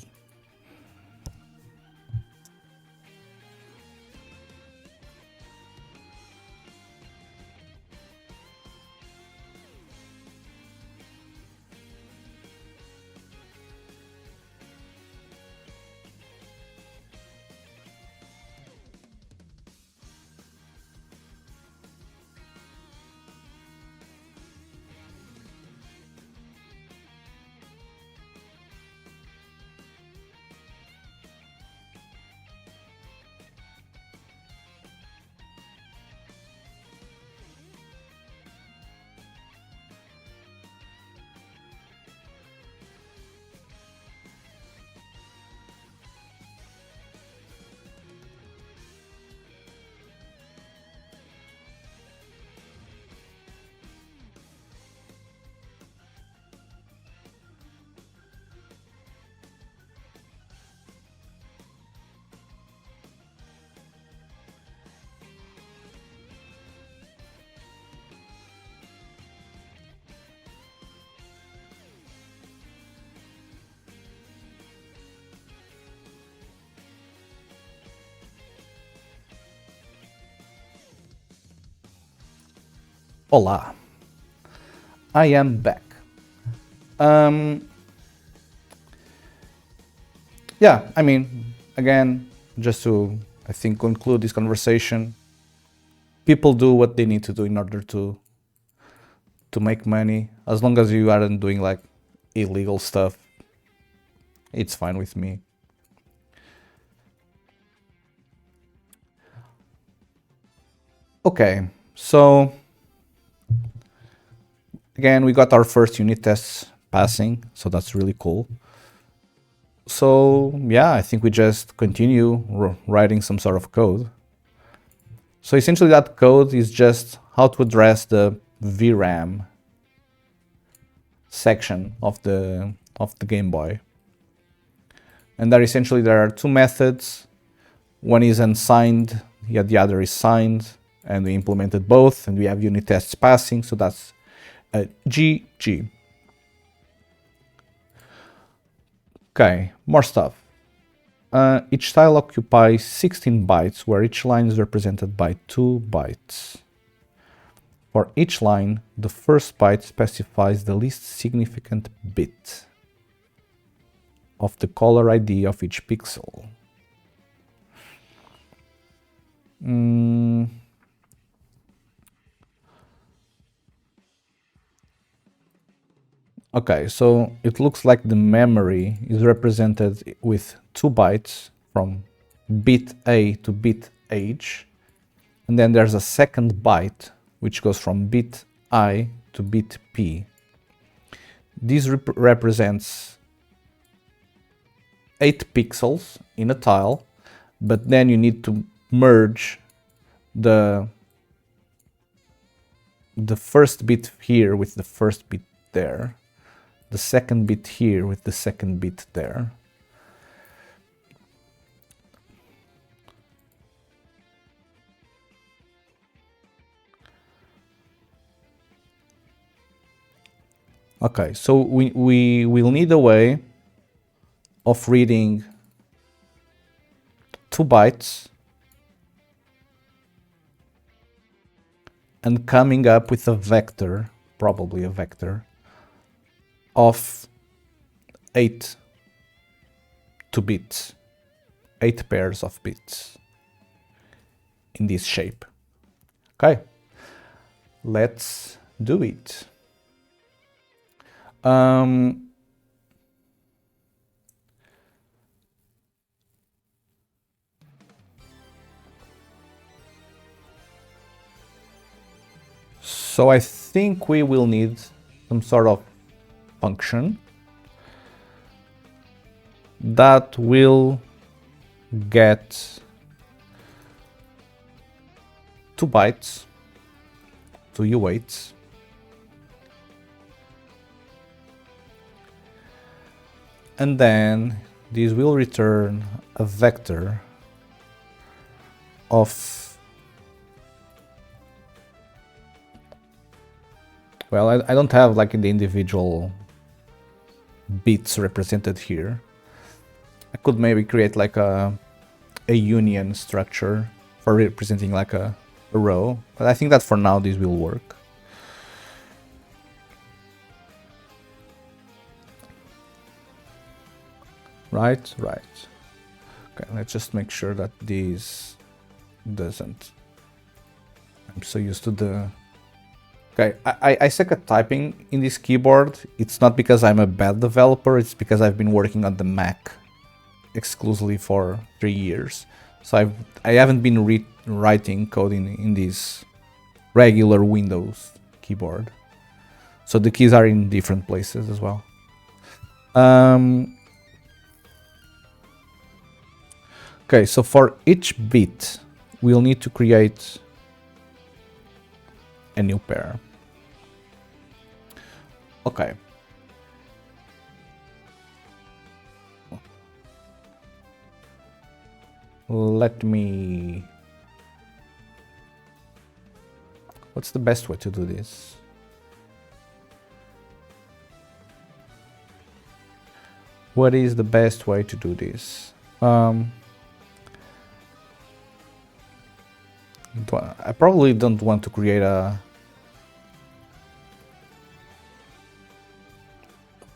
Hola, I am back. Yeah, I mean, again, just to, I think, conclude this conversation, people do what they need to do in order to make money. As long as you aren't doing like illegal stuff, it's fine with me. Okay, so again, we got our first unit tests passing, so that's really cool. So yeah, I think we just continue writing some sort of code. So essentially that code is just how to address the VRAM section of the Game Boy. And there essentially there are two methods. One is unsigned, yet the other is signed, and we implemented both, and we have unit tests passing, so that's a GG. Okay, more stuff. Each tile occupies 16 bytes, where each line is represented by 2 bytes. For each line, the first byte specifies the least significant bit of the color ID of each pixel. Okay, so it looks like the memory is represented with 2 bytes from bit A to bit H, and then there's a second byte which goes from bit I to bit P. This represents 8 pixels in a tile, but then you need to merge the first bit here with the first bit there, the second bit here with the second bit there. Okay, so we will need a way of reading 2 bytes and coming up with a vector, probably a vector, of 8 bits, 8 pairs of bits in this shape. Okay, let's do it. So I think we will need some sort of function that will get 2 bytes, 2 U8s, and then this will return a vector of, well, I don't have like the individual bits represented here. I could maybe create like a union structure for representing like a row, but I think that for now this will work. Right. Okay, let's just make sure that this doesn't. I'm so used to the... Okay, I suck at typing in this keyboard. It's not because I'm a bad developer, it's because I've been working on the Mac exclusively for 3 years. So I haven't been writing code in this regular Windows keyboard. So the keys are in different places as well. Okay, so for each bit, we'll need to create a new pair. Okay. Let me... What's the best way to do this? What is the best way to do this? I probably don't want to create a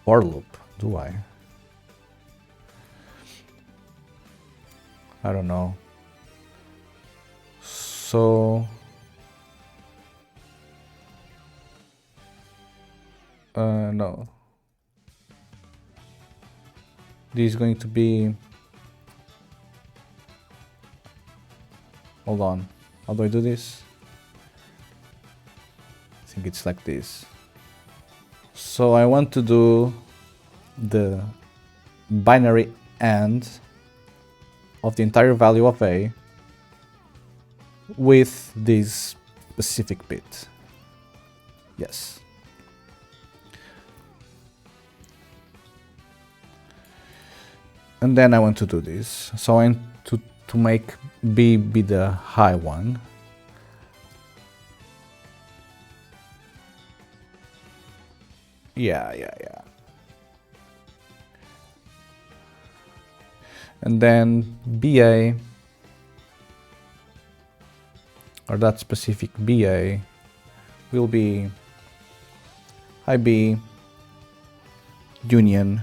for loop, do I? I don't know. So no. This is going to be... Hold on. How do I do this? I think it's like this. So I want to do the binary AND of the entire value of A with this specific bit. Yes. And then I want to do this. So I want to make B be the high one. Yeah. And then BA, or that specific BA, will be high B union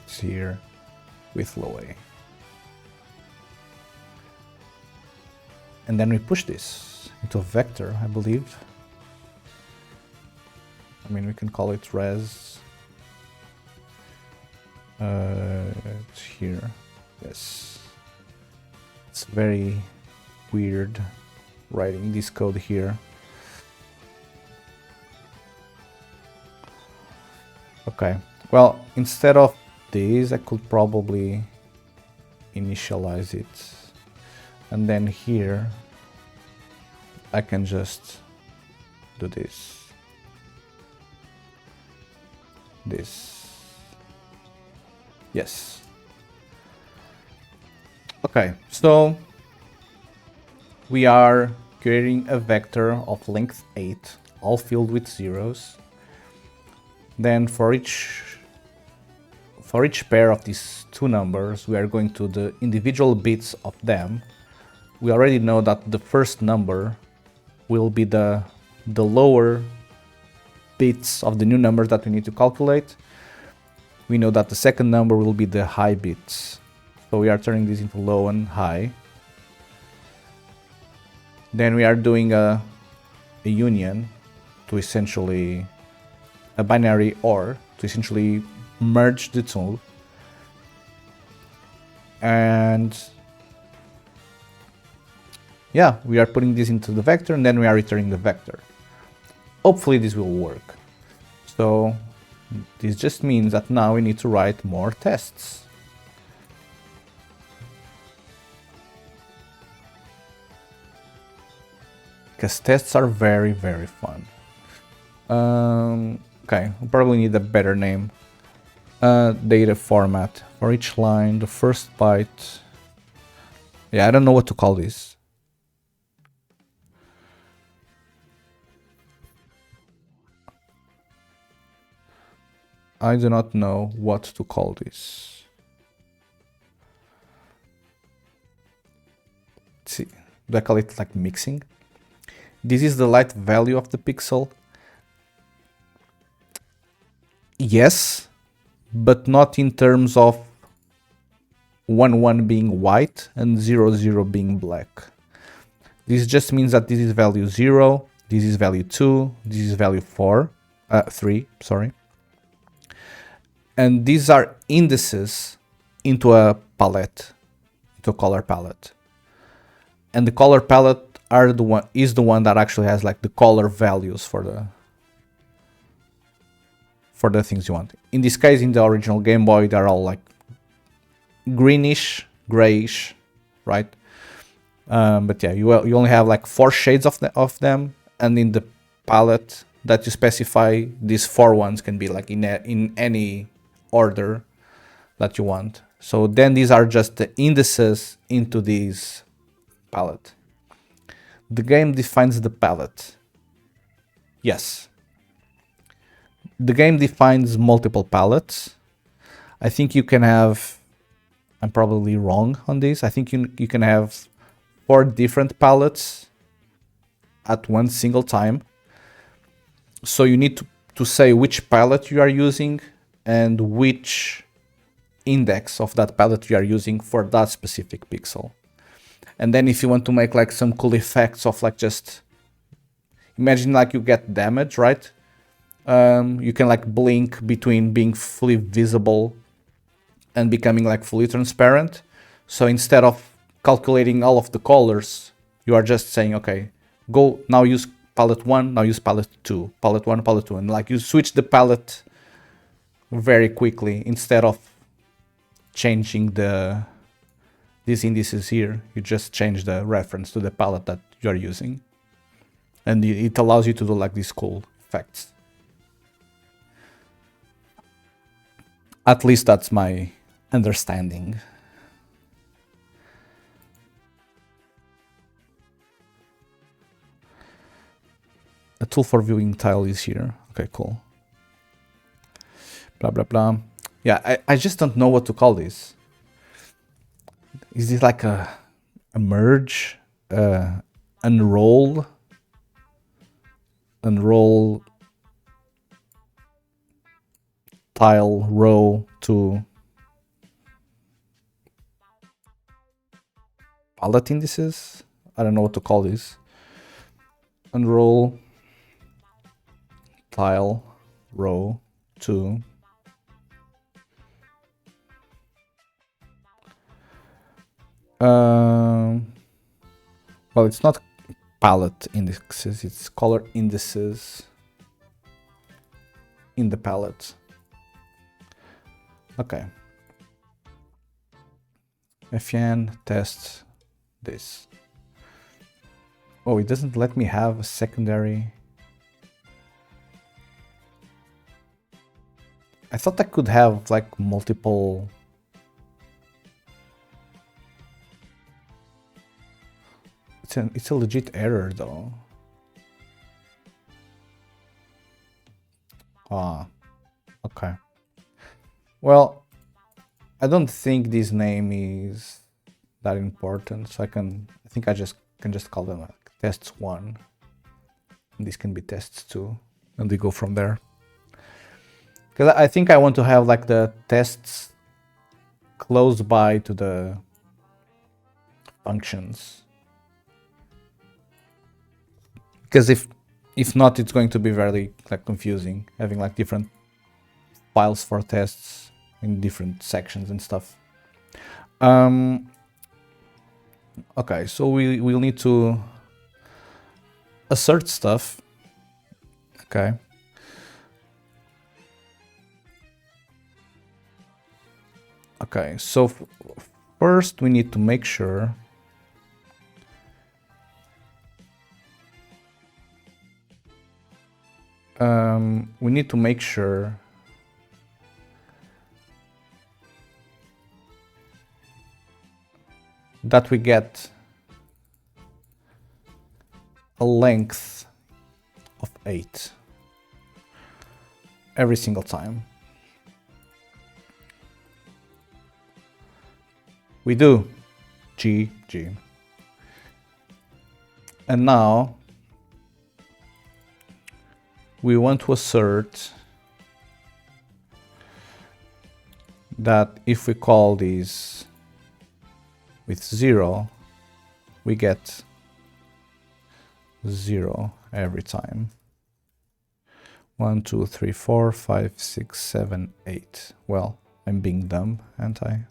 here with low A. And then we push this into a vector, I believe. I mean, we can call it res. It's here. Yes. It's very weird writing this code here. Okay. Well, instead of this, I could probably initialize it. And then here, I can just do this. Yes. Okay, so we are creating a vector of length 8, all filled with zeros. Then for each pair of these two numbers, we are going to the individual bits of them. We already know that the first number will be the lower bits of the new number that we need to calculate. We know that the second number will be the high bits. So we are turning this into low and high. Then we are doing a union to essentially a binary OR to essentially merge the two. And yeah, we are putting this into the vector and then we are returning the vector. Hopefully this will work. So this just means that now we need to write more tests. Because tests are very, very fun. Okay, we'll probably need a better name. Data format. For each line, the first byte. Yeah, I don't know what to call this. I do not know what to call this. Let's see, do I call it like mixing? This is the light value of the pixel. Yes, but not in terms of 1, 1 being white and 0, 0 being black. This just means that this is value 0, this is value 2, this is value 3, sorry. And these are indices into a palette, into a color palette. And the color palette is the one that actually has like the color values for the things you want. In this case, in the original Game Boy, they're all like greenish, grayish, right? But yeah, you only have like 4 shades of them, and in the palette that you specify, these 4 ones can be like in any order that you want. So then these are just the indices into this palette. The game defines the palette. Yes. The game defines multiple palettes. I think you can have, I'm probably wrong on this, I think you can have 4 different palettes at one single time. So you need to say which palette you are using and which index of that palette you are using for that specific pixel. And then if you want to make like some cool effects of like just imagine like you get damage, right? You can like blink between being fully visible and becoming like fully transparent. So instead of calculating all of the colors, you are just saying, okay, go now use palette 1, now use palette 2, palette 1, palette 2, and like you switch the palette very quickly instead of changing these indices here. You just change the reference to the palette that you are using, and it allows you to do like these cool effects. At least that's my understanding. A tool for viewing tile is here. Okay, cool. Blah, blah, blah. Yeah, I just don't know what to call this. Is this like a merge? Unroll tile row to palette indices? I don't know what to call this. Unroll tile row to well, it's not palette indexes, it's color indices in the palette. Okay. Fn test this. Oh, it doesn't let me have a secondary. I thought I could have like multiple. It's a legit error though. Ah, okay. Well, I don't think this name is that important, so I think I can just call them like tests 1. And this can be tests 2, and we go from there. Because I think I want to have like the tests close by to the functions. Because if not, it's going to be very like confusing, having like different files for tests in different sections and stuff. Okay, so we'll need to assert stuff. Okay. Okay, so first we need to make sure that we get a length of 8 every single time. We do. G. And now we want to assert that if we call these with 0, we get 0 every time. 1, 2, 3, 4, 5, 6, 7, 8. Well, I'm being dumb, aren't I?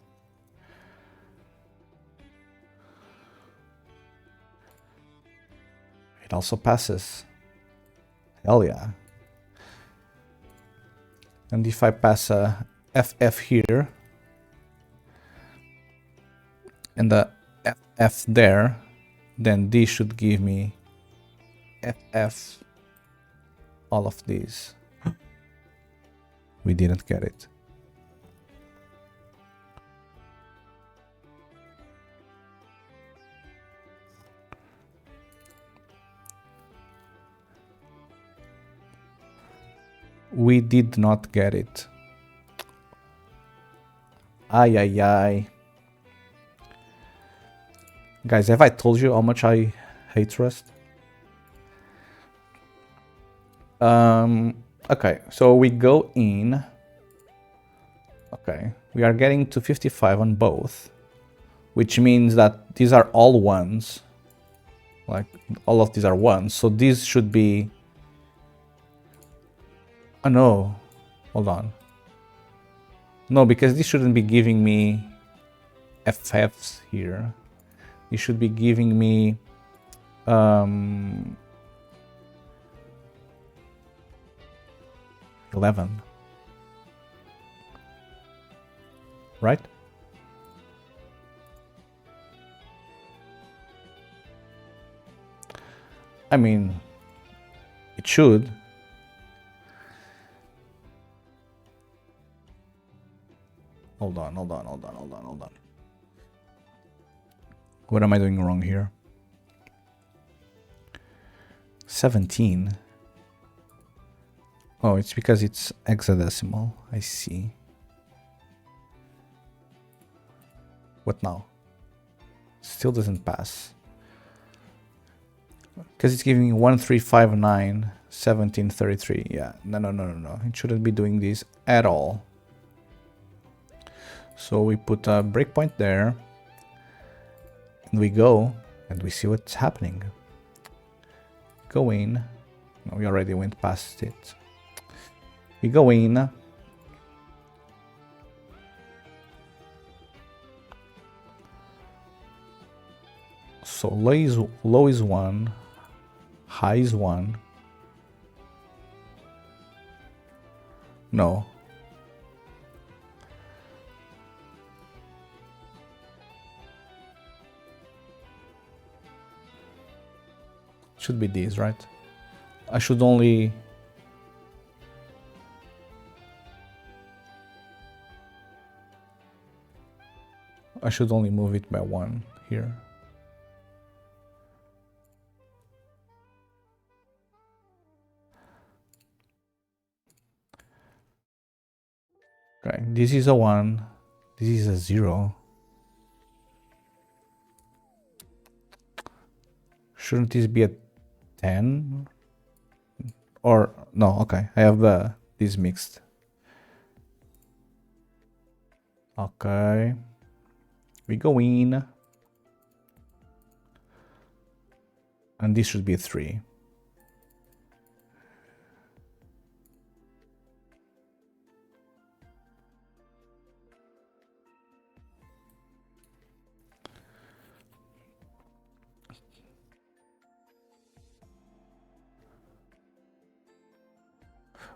It also passes. Hell yeah. And if I pass a FF here and the FF there, then this should give me FF all of these. We didn't get it. We did not get it. Ay, ay, ay. Guys, have I told you how much I hate Rust? Okay, so we go in. Okay, we are getting to 55 on both, which means that these are all ones. Like, all of these are ones, so these should be... Oh no, hold on. No, because this shouldn't be giving me FFs here. It should be giving me 11. Right? I mean, it should. Hold on. What am I doing wrong here? 17. Oh, it's because it's hexadecimal. I see. What now? Still doesn't pass. Because it's giving me 1359, 1733. Yeah, no. It shouldn't be doing this at all. So we put a breakpoint there. And we go and we see what's happening. Go in. No, we already went past it. We go in. So low is 1, high is 1. No. Should be these, right? I should only... move it by 1 here. Okay, this is a 1, this is a 0. Shouldn't this be a 10? Or, no, okay, I have this mixed. Okay. We go in. And this should be a 3.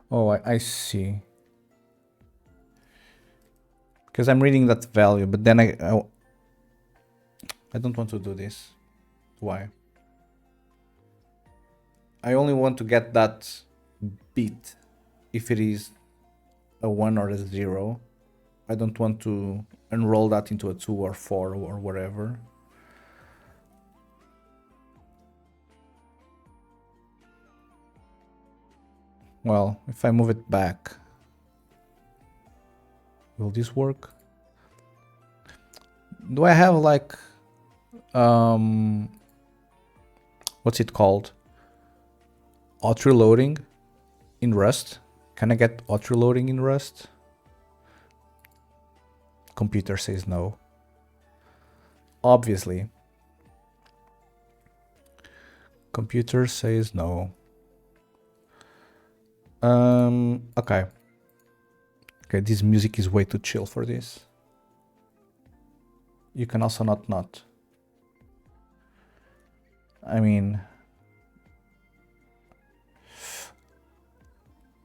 Oh, I see. Because I'm reading that value, but then I don't want to do this. Why? I only want to get that bit if it is a 1 or a 0. I don't want to enroll that into a 2 or 4 or whatever. Well, if I move it back, will this work? Do I have like what's it called? Auto reloading in Rust? Can I get auto reloading in Rust? Computer says no. Obviously. Computer says no. Okay. Okay, this music is way too chill for this. You can also not. I mean...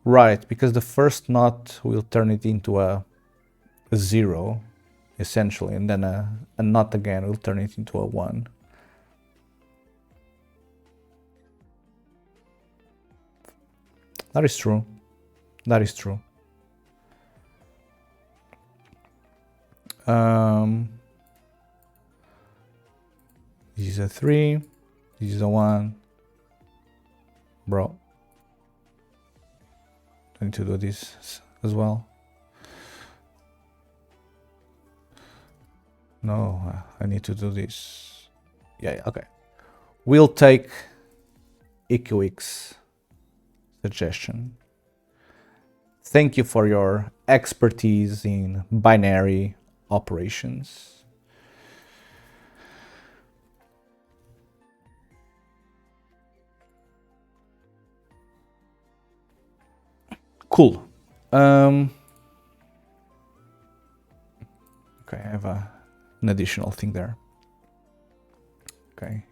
Right, because the first not will turn it into a 0, essentially, and then a not again will turn it into a 1. That is true. That is true. This is a 3. This is a 1. Bro. I need to do this as well. No, I need to do this. Yeah, okay. We'll take EQX suggestion. Thank you for your expertise in binary operations. Cool. Okay, I have an additional thing there. Okay,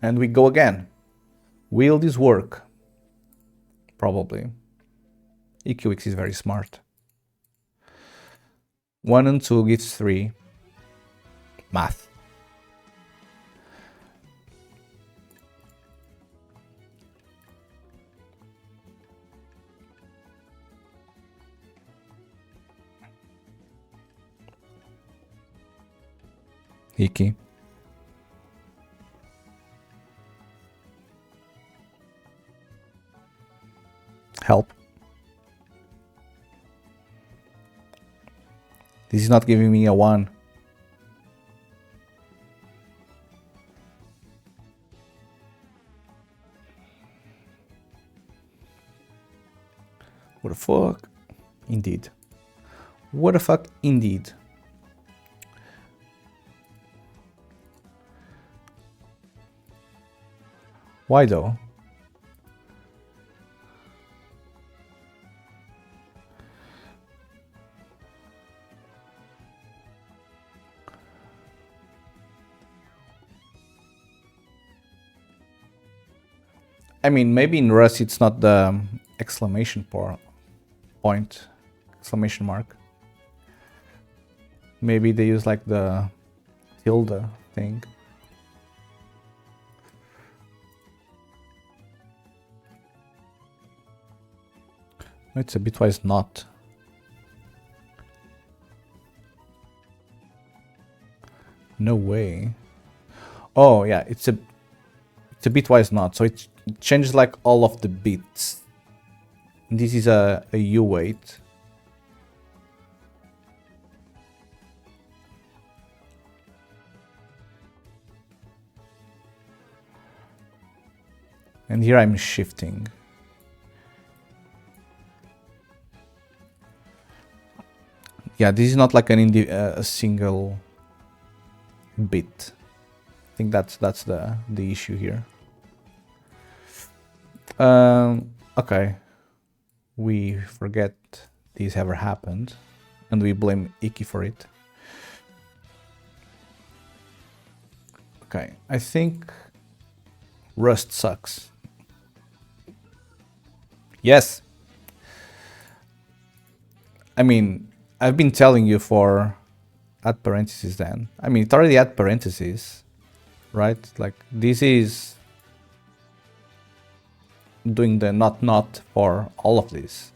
and we go again. Will this work? Probably. EQX is very smart. 1 and 2 gives 3. Math. Icky. Help. This is not giving me a 1. What the fuck? Indeed. What the fuck? Indeed. Why though? I mean, maybe in Rust it's not the exclamation point, exclamation mark. Maybe they use like the tilde thing. It's a bitwise not. No way. Oh yeah, it's a bitwise not, so it changes like all of the bits. This is a U weight. And here I'm shifting. Yeah, this is not like a single bit. I think that's the issue here. Okay, we forget this ever happened, and we blame Iki for it. Okay, I think Rust sucks. Yes. I mean, I've been telling you for add parentheses then. I mean, it already add parentheses, right? Like, this is doing the not for all of this.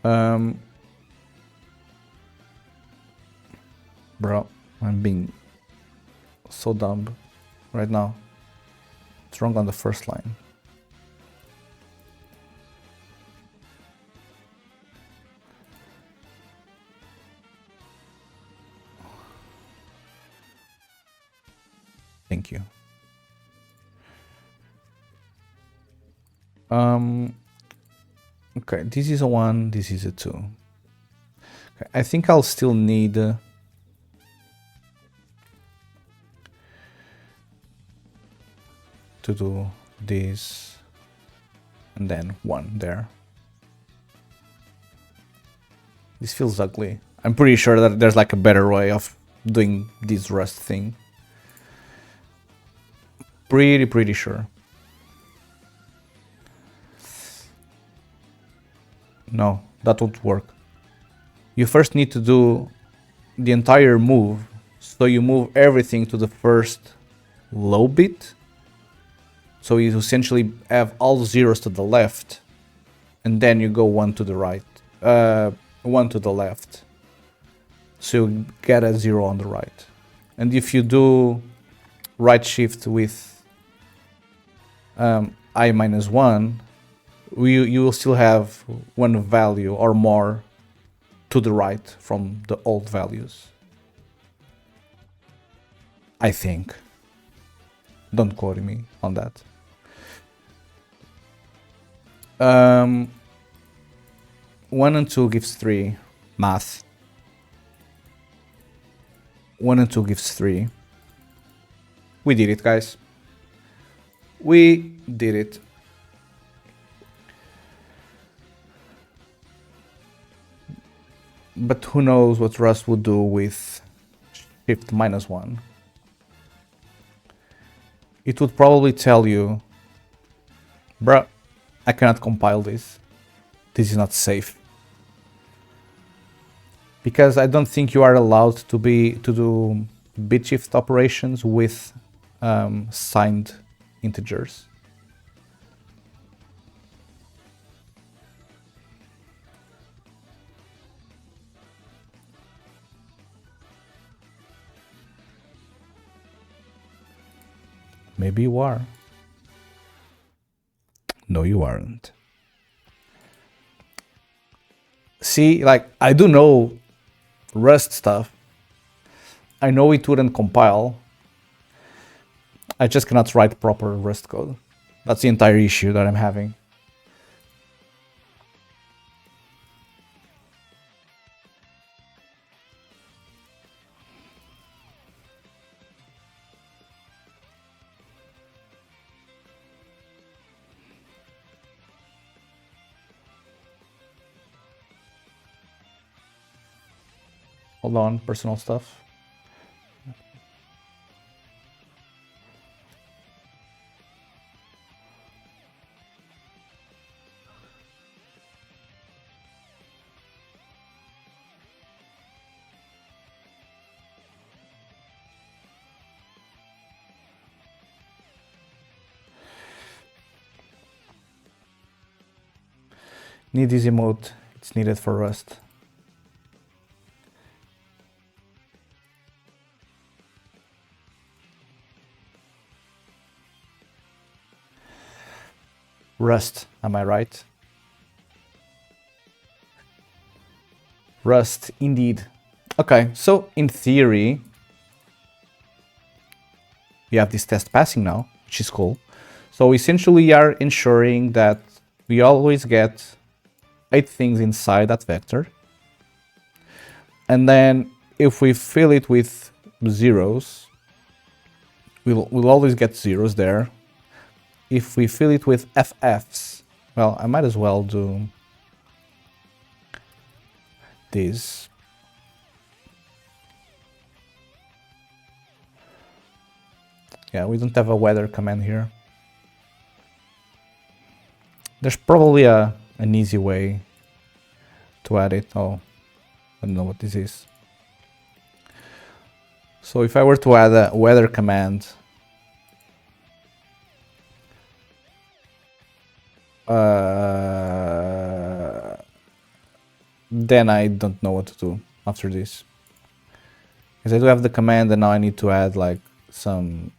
Bro, I'm being so dumb right now. It's wrong on the first line. Thank you. Okay, this is a 1, this is a 2. Okay, I think I'll still need to do this and then 1 there. This feels ugly. I'm pretty sure that there's like a better way of doing this Rust thing. Pretty sure. No, that won't work. You first need to do the entire move, so you move everything to the first low bit. So you essentially have all zeros to the left, and then you go 1 to the right, 1 to the left. So you get a 0 on the right. And if you do right shift with I minus 1, you will still have 1 value or more to the right from the old values. I think. Don't quote me on that. 1 and 2 gives 3. Math. 1 and 2 gives 3. We did it, guys. We did it. But who knows what Rust would do with shift minus 1. It would probably tell you, bruh, I cannot compile this. This is not safe. Because I don't think you are allowed to do bit shift operations with signed integers. Maybe you are. No, you aren't. See, like, I do know Rust stuff. I know it wouldn't compile. I just cannot write proper Rust code. That's the entire issue that I'm having. Hold on, personal stuff. Need easy mode. It's needed for Rust. Rust, am I right? Rust, indeed. Okay, so in theory, we have this test passing now, which is cool. So essentially we are ensuring that we always get 8 things inside that vector. And then if we fill it with zeros, we'll always get zeros there. If we fill it with FFs, well, I might as well do this. Yeah, we don't have a weather command here. There's probably an easy way to add it. Oh, I don't know what this is. So if I were to add a weather command, then I don't know what to do after this. Because I do have the command and now I need to add like some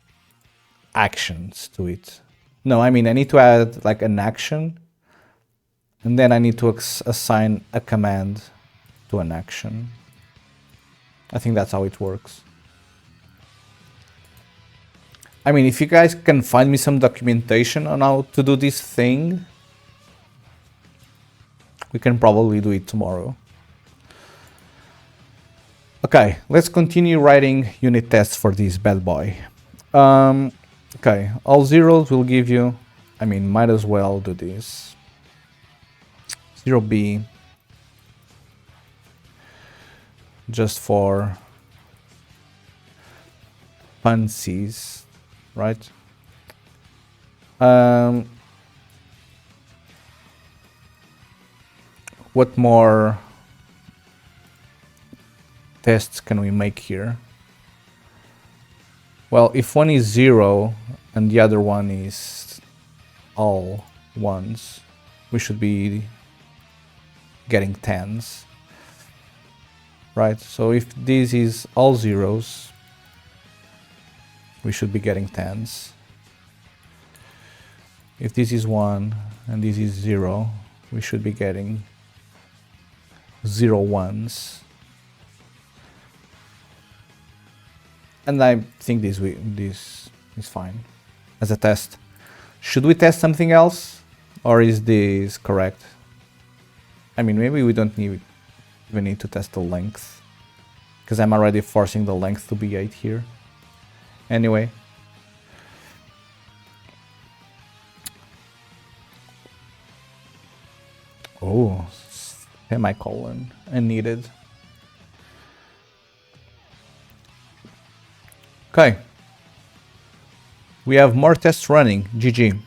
actions to it. No, I mean I need to add like an action and then I need to assign a command to an action. I think that's how it works. I mean, if you guys can find me some documentation on how to do this thing, we can probably do it tomorrow. Okay, let's continue writing unit tests for this bad boy. Okay, all zeros will give you, I mean, might as well do this. 0b, just for funsies, right? What more tests can we make here? Well, if one is 0 and the other one is all ones, we should be getting 10s, right? So if this is all zeros, we should be getting 10s. If this is 1 and this is 0, we should be getting 0 1s. And I think this is fine as a test. Should we test something else, or is this correct? I mean, maybe we don't even need to test the length, because I'm already forcing the length to be 8 here. Anyway. Oh, semicolon, unneeded. Okay. We have more tests running. GG.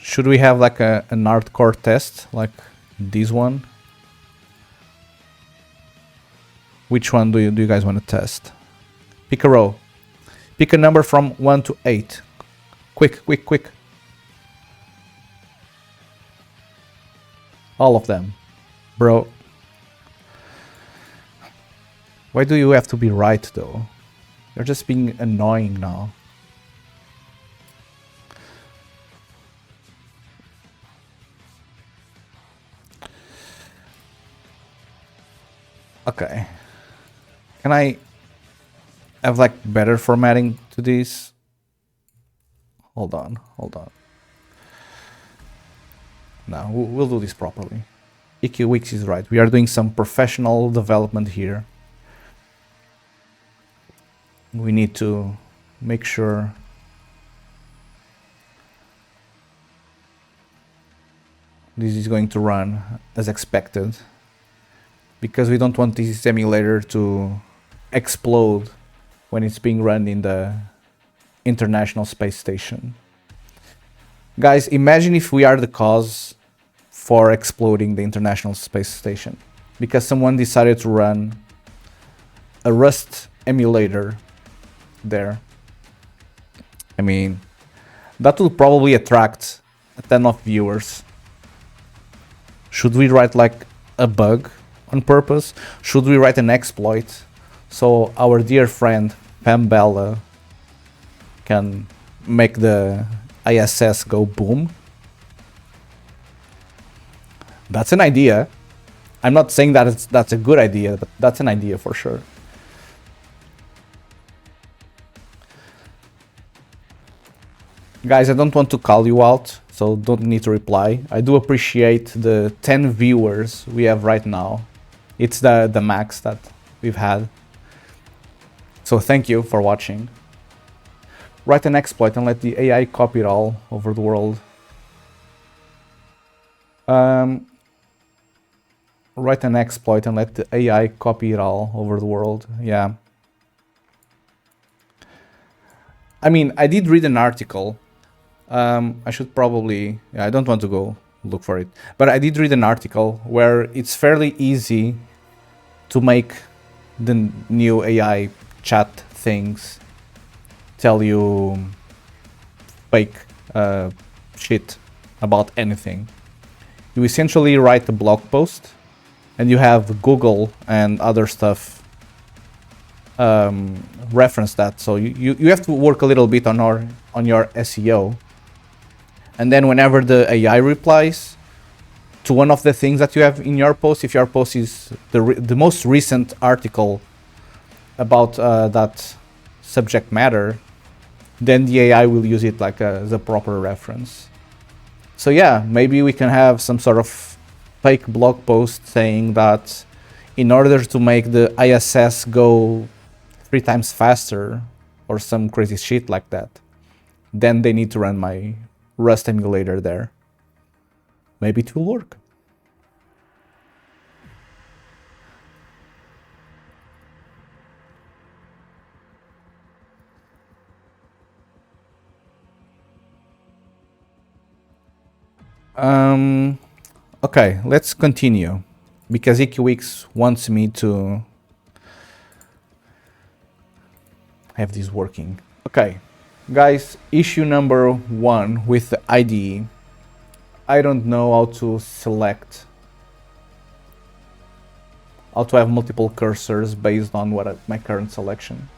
Should we have like an hardcore test like this one? Which one do you guys want to test? Pick a row. Pick a number from 1 to 8. Quick, quick, quick. All of them. Bro, Why do you have to be right, though? You're just being annoying now. Okay. Can I have like better formatting to this? Hold on. No, we'll do this properly. EQWix is right. We are doing some professional development here. We need to make sure this is going to run as expected, because we don't want this emulator to explode when it's being run in the International Space Station. Guys, imagine if we are the cause for exploding the International Space Station because someone decided to run a Rust emulator there. I mean, that will probably attract a ton of viewers. Should we write like a bug on purpose? Should we write an exploit so our dear friend Pambella can make the ISS go boom? That's an idea. I'm not saying that that's a good idea, but that's an idea for sure. Guys, I don't want to call you out, so don't need to reply. I do appreciate the 10 viewers we have right now. It's the max that we've had. So thank you for watching. Write an exploit and let the AI copy it all over the world. Write an exploit and let the AI copy it all over the world. Yeah. I mean, I did read an article. I should probably... Yeah, I don't want to go look for it. But I did read an article where it's fairly easy to make the new AI chat things tell you fake shit about anything. You essentially write a blog post and you have Google and other stuff reference that. So you have to work a little bit on your SEO. And then whenever the AI replies to one of the things that you have in your post, if your post is the most recent article about that subject matter, then the AI will use it like as a proper reference. So yeah, maybe we can have some sort of fake blog post saying that in order to make the ISS go 3 times faster or some crazy shit like that, then they need to run my Rust emulator there. Maybe it will work. Okay, let's continue, because EQWix wants me to have this working. Okay, guys, issue number 1 with the IDE. I don't know how to select, how to have multiple cursors based on my current selection.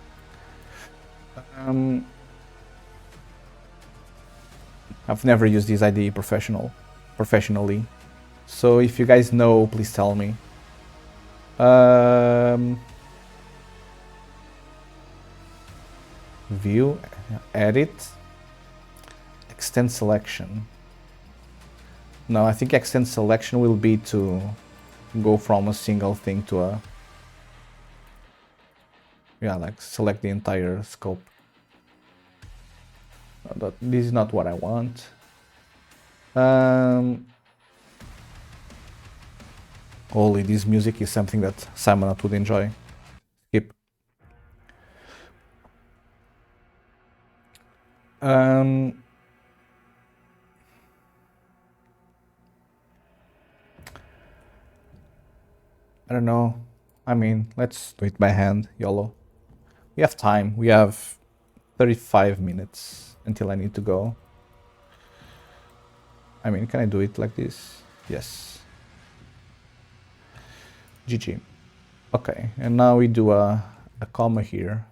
I've never used this IDE professionally, so if you guys know, please tell me. View, edit, extend selection. No, I think extend selection will be to go from a single thing to a... Yeah, like select the entire scope. This is not what I want. Holy, this music is something that Simonot would enjoy. Skip. I don't know. I mean, let's do it by hand, YOLO. We have time. We have 35 minutes until I need to go. I mean, can I do it like this? Yes. GG. Okay, and now we do a comma here.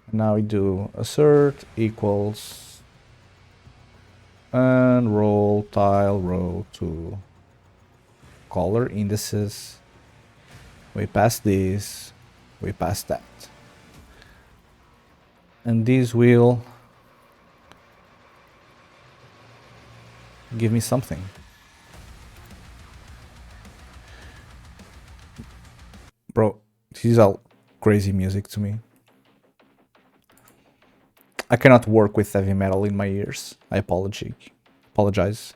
And now we do assert equals and roll tile row to color indices. We pass this, we pass that. And this will give me something. Bro, this is all crazy music to me. I cannot work with heavy metal in my ears. I apologize.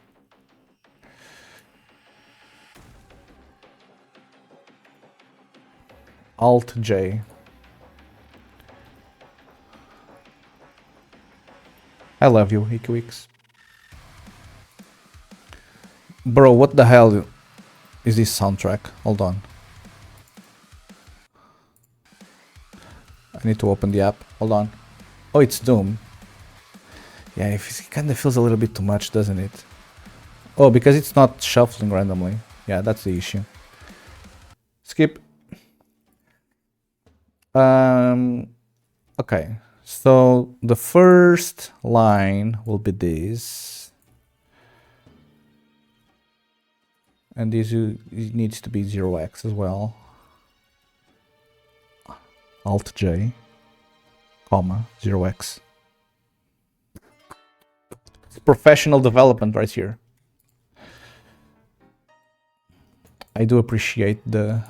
Alt J. I love you, Ikiwix. Bro, what the hell is this soundtrack? Hold on. I need to open the app. Hold on. Oh, it's Doom. Yeah, it kind of feels a little bit too much, doesn't it? Oh, because it's not shuffling randomly. Yeah, that's the issue. Skip. Okay. So the first line will be this. And this it needs to be 0x as well. Alt J, comma, 0x. It's professional development right here. I do appreciate the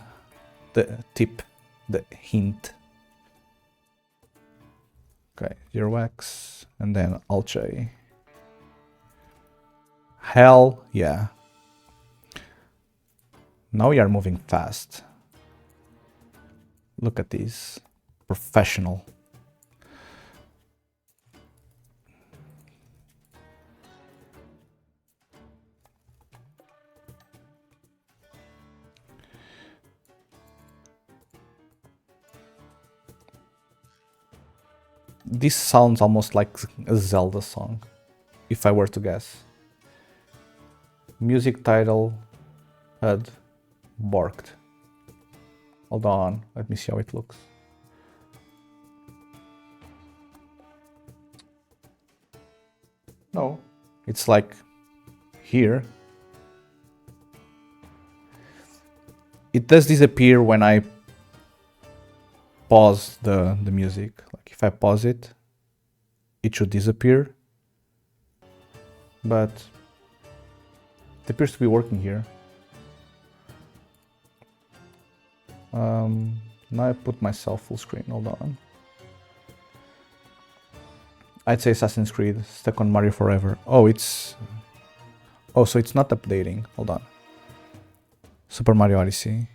tip, the hint. Okay, 0x, and then Alt J. Hell yeah. Now we are moving fast. Look at this. Professional. This sounds almost like a Zelda song, if I were to guess. Music title had barked. Hold on, let me see how it looks. No, it's like here. It does disappear when I pause the music. Like if I pause it, it should disappear. But it appears to be working here. Now I put myself full screen, hold on. I'd say Assassin's Creed, stuck on Mario Forever. Oh, it's... Oh, so it's not updating, hold on. Super Mario Odyssey.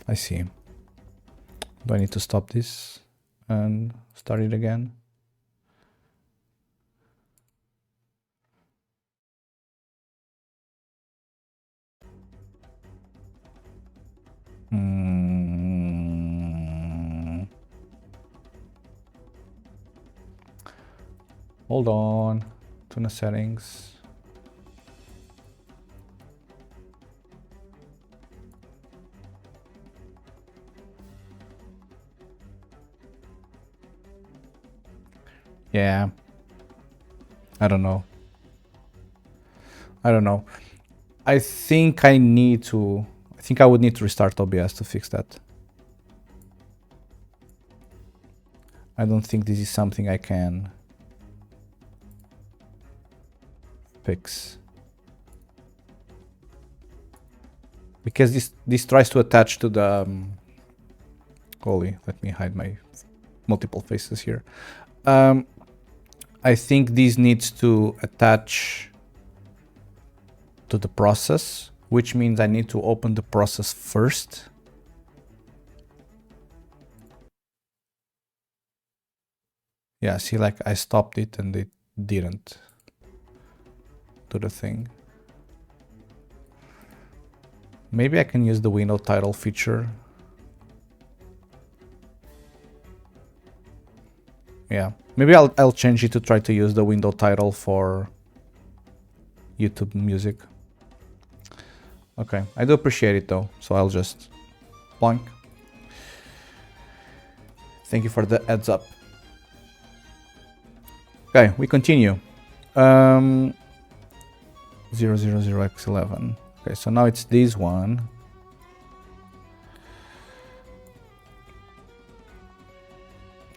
I see. Do I need to stop this and start it again? Hold on. Tuna settings. Yeah. I don't know. I think I would need to restart OBS to fix that. I don't think this is something I can fix. Because this tries to attach to the... Holy, let me hide my multiple faces here. I think this needs to attach to the process, which means I need to open the process first. Yeah, see, like I stopped it and it didn't do the thing. Maybe I can use the window title feature. Yeah, maybe I'll change it to try to use the window title for YouTube music. Okay, I do appreciate it though, so I'll just plonk. Thank you for the heads up. Okay, we continue. 000x11. Okay, so now it's this one.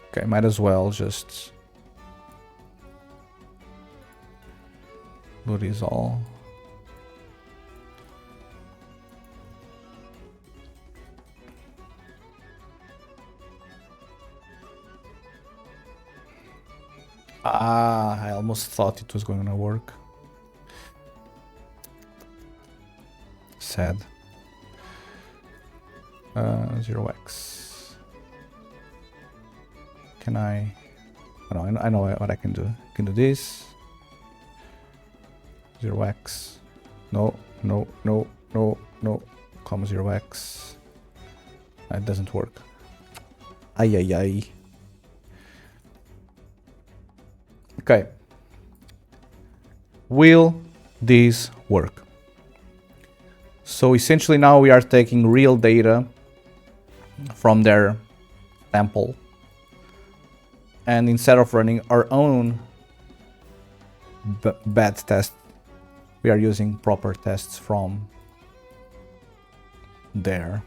Okay, might as well just do this all. Ah, I almost thought it was going to work. Sad. 0x. Can I? Oh, no, I know what I can do. I can do this. 0x. No, no, no, no, no. Comma 0x. That doesn't work. Ay, ay, ay. Okay. Will this work? So essentially now we are taking real data from their sample, and instead of running our own bad test, we are using proper tests from there.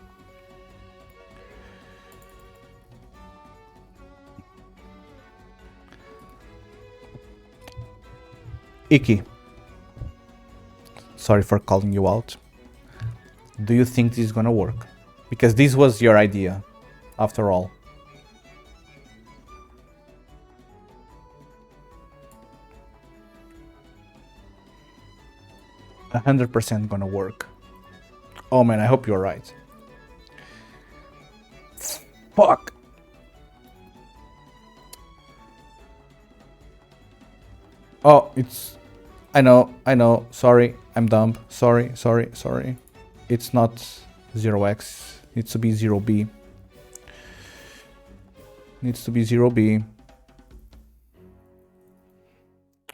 Iki, sorry for calling you out. Do you think this is gonna work? Because this was your idea, after all. %100% gonna work. Oh man, I hope you're right. Fuck! Oh, it's... I know, sorry, I'm dumb. Sorry. It's not 0x, needs to be 0b. Needs to be 0b.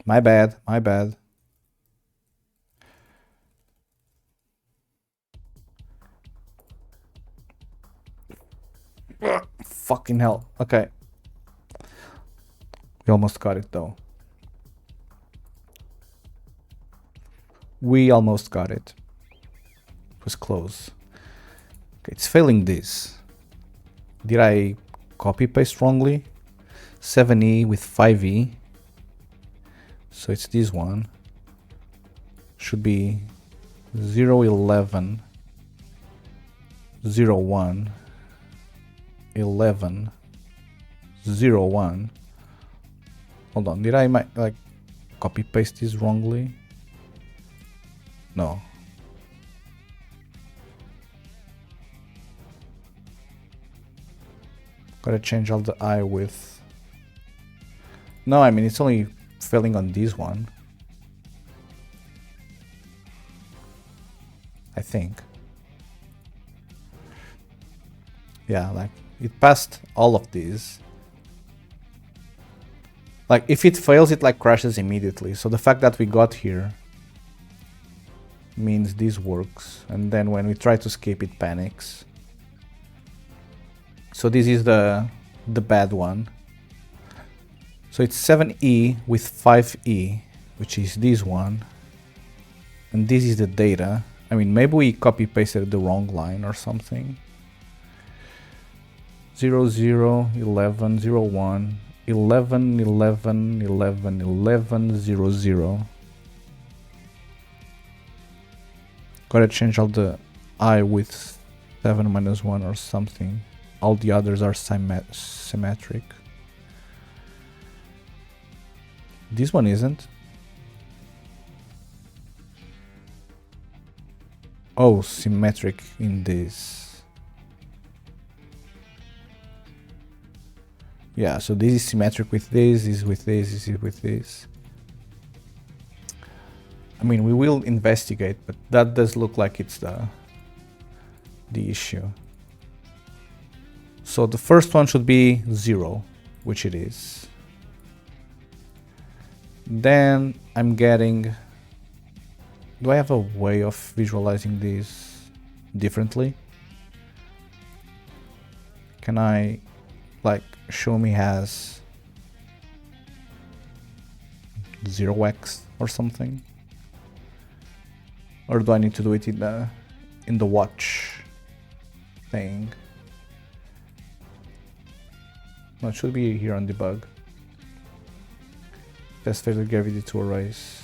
My bad. Fucking hell. Okay. We almost got it though. We almost got it. It was close. Okay, it's failing this. Did I copy paste wrongly? 7e with 5e. So it's this one. Should be 011 01 11 01. Hold on, did I like copy paste this wrongly? No. Gotta change all the I with. No, I mean it's only failing on this one. I think. Yeah, like it passed all of these. Like if it fails, it like crashes immediately. So the fact that we got here means this works, and then when we try to skip, it panics. So this is the bad one. So it's 7e with 5e, which is this one, and this is the data. I mean, maybe we copy pasted the wrong line or something. 0 0 11 0 1 11 11 11 11 0 0. Gotta change all the I with 7 minus 1 or something. All the others are symmetric. This one isn't. Oh, symmetric in this. Yeah, so this is symmetric with this is with this is with this. I mean, we will investigate, but that does look like it's the issue. So the first one should be 0, which it is. Then I'm getting Do I have a way of visualizing these differently? Can I, like, show me as 0x or something? Or do I need to do it in the watch thing? No, it should be here on debug. Test failure gravity to arrays.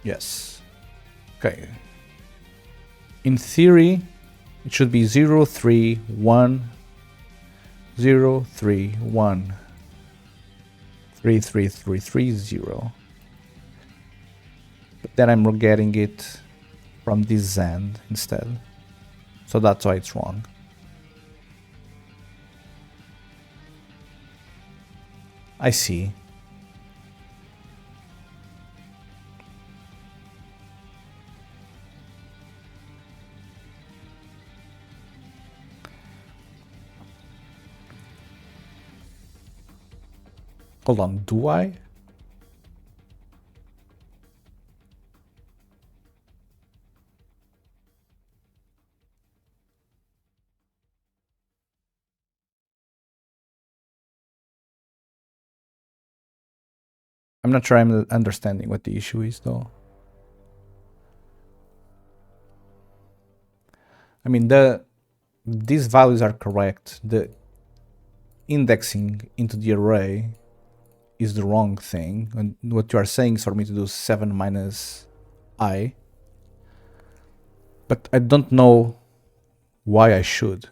Yes. Okay. In theory, it should be 0, 3, 1, 0, 3, 1, 3, 3, 3, 3, 0. But then I'm getting it from this end instead. So that's why it's wrong. I see. Hold on, do I? I'm not sure I'm understanding what the issue is though. I mean, these values are correct. The indexing into the array is the wrong thing. And what you are saying is for me to do 7 minus I. But I don't know why I should.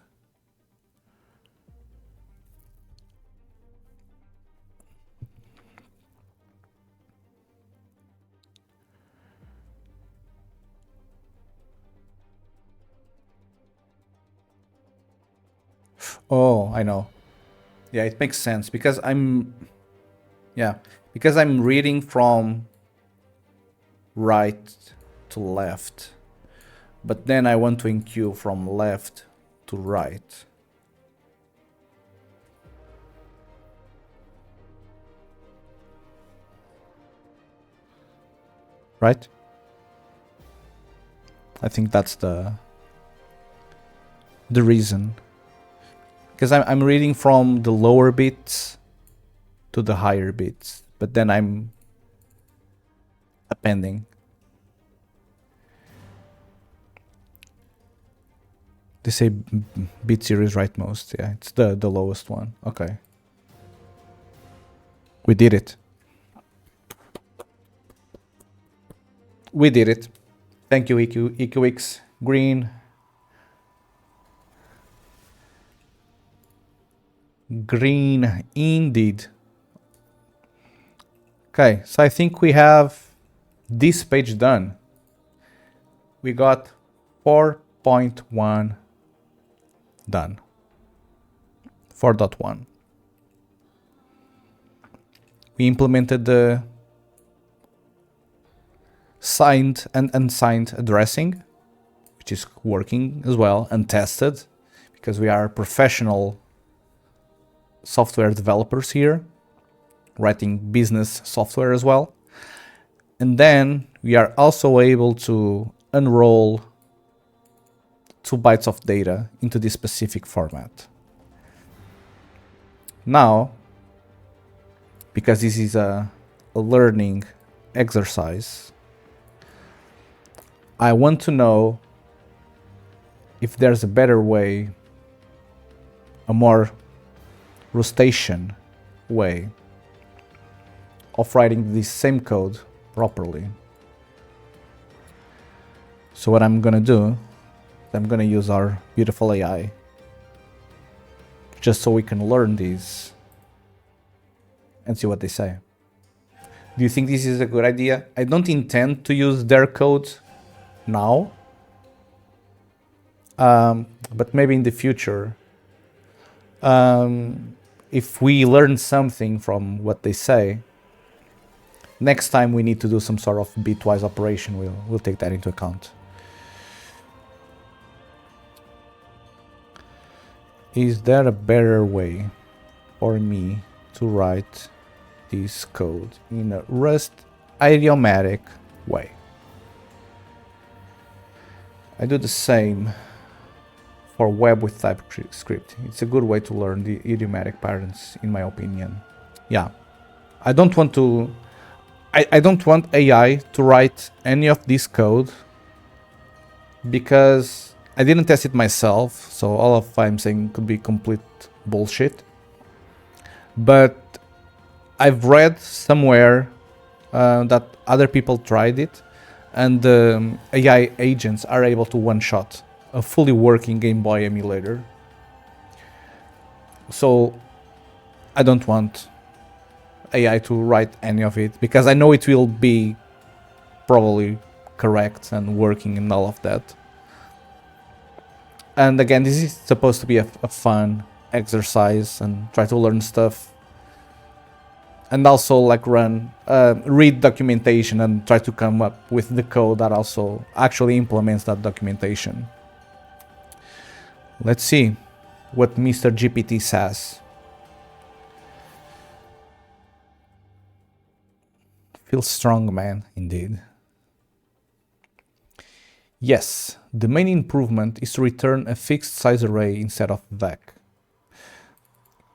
Oh, I know. Yeah, it makes sense because because I'm reading from right to left, but then I want to enqueue from left to right. Right? I think that's the reason. Because I'm reading from the lower bits to the higher bits, but then I'm appending. They say bit series rightmost. Yeah, it's the lowest one. Okay. We did it. We did it. Thank you, EQX. Green. Green, indeed. Okay, so I think we have this page done. We got 4.1 done. 4.1. We implemented the signed and unsigned addressing, which is working as well, and tested, because we are professional software developers here, writing business software as well. And then we are also able to unroll 2 bytes of data into this specific format. Now, because this is a learning exercise, I want to know if there's a better way, a more Rustacean way of writing this same code properly. So what I'm gonna do, I'm gonna use our beautiful AI just so we can learn these and see what they say. Do you think this is a good idea? I don't intend to use their code now, but maybe in the future, if we learn something from what they say, next time we need to do some sort of bitwise operation, we'll take that into account. Is there a better way for me to write this code in a Rust idiomatic way? I do the same for web with TypeScript. It's a good way to learn the idiomatic patterns, in my opinion. Yeah, I don't want to. I don't want AI to write any of this code because I didn't test it myself, so all of I'm saying could be complete bullshit. But I've read somewhere that other people tried it, and AI agents are able to one-shot a fully working Game Boy emulator. So I don't want AI to write any of it because I know it will be probably correct and working and all of that. And again, this is supposed to be a fun exercise and try to learn stuff. And also like read documentation and try to come up with the code that also actually implements that documentation. Let's see what Mr. GPT says. Feels strong, man, indeed. Yes, the main improvement is to return a fixed size array instead of vec.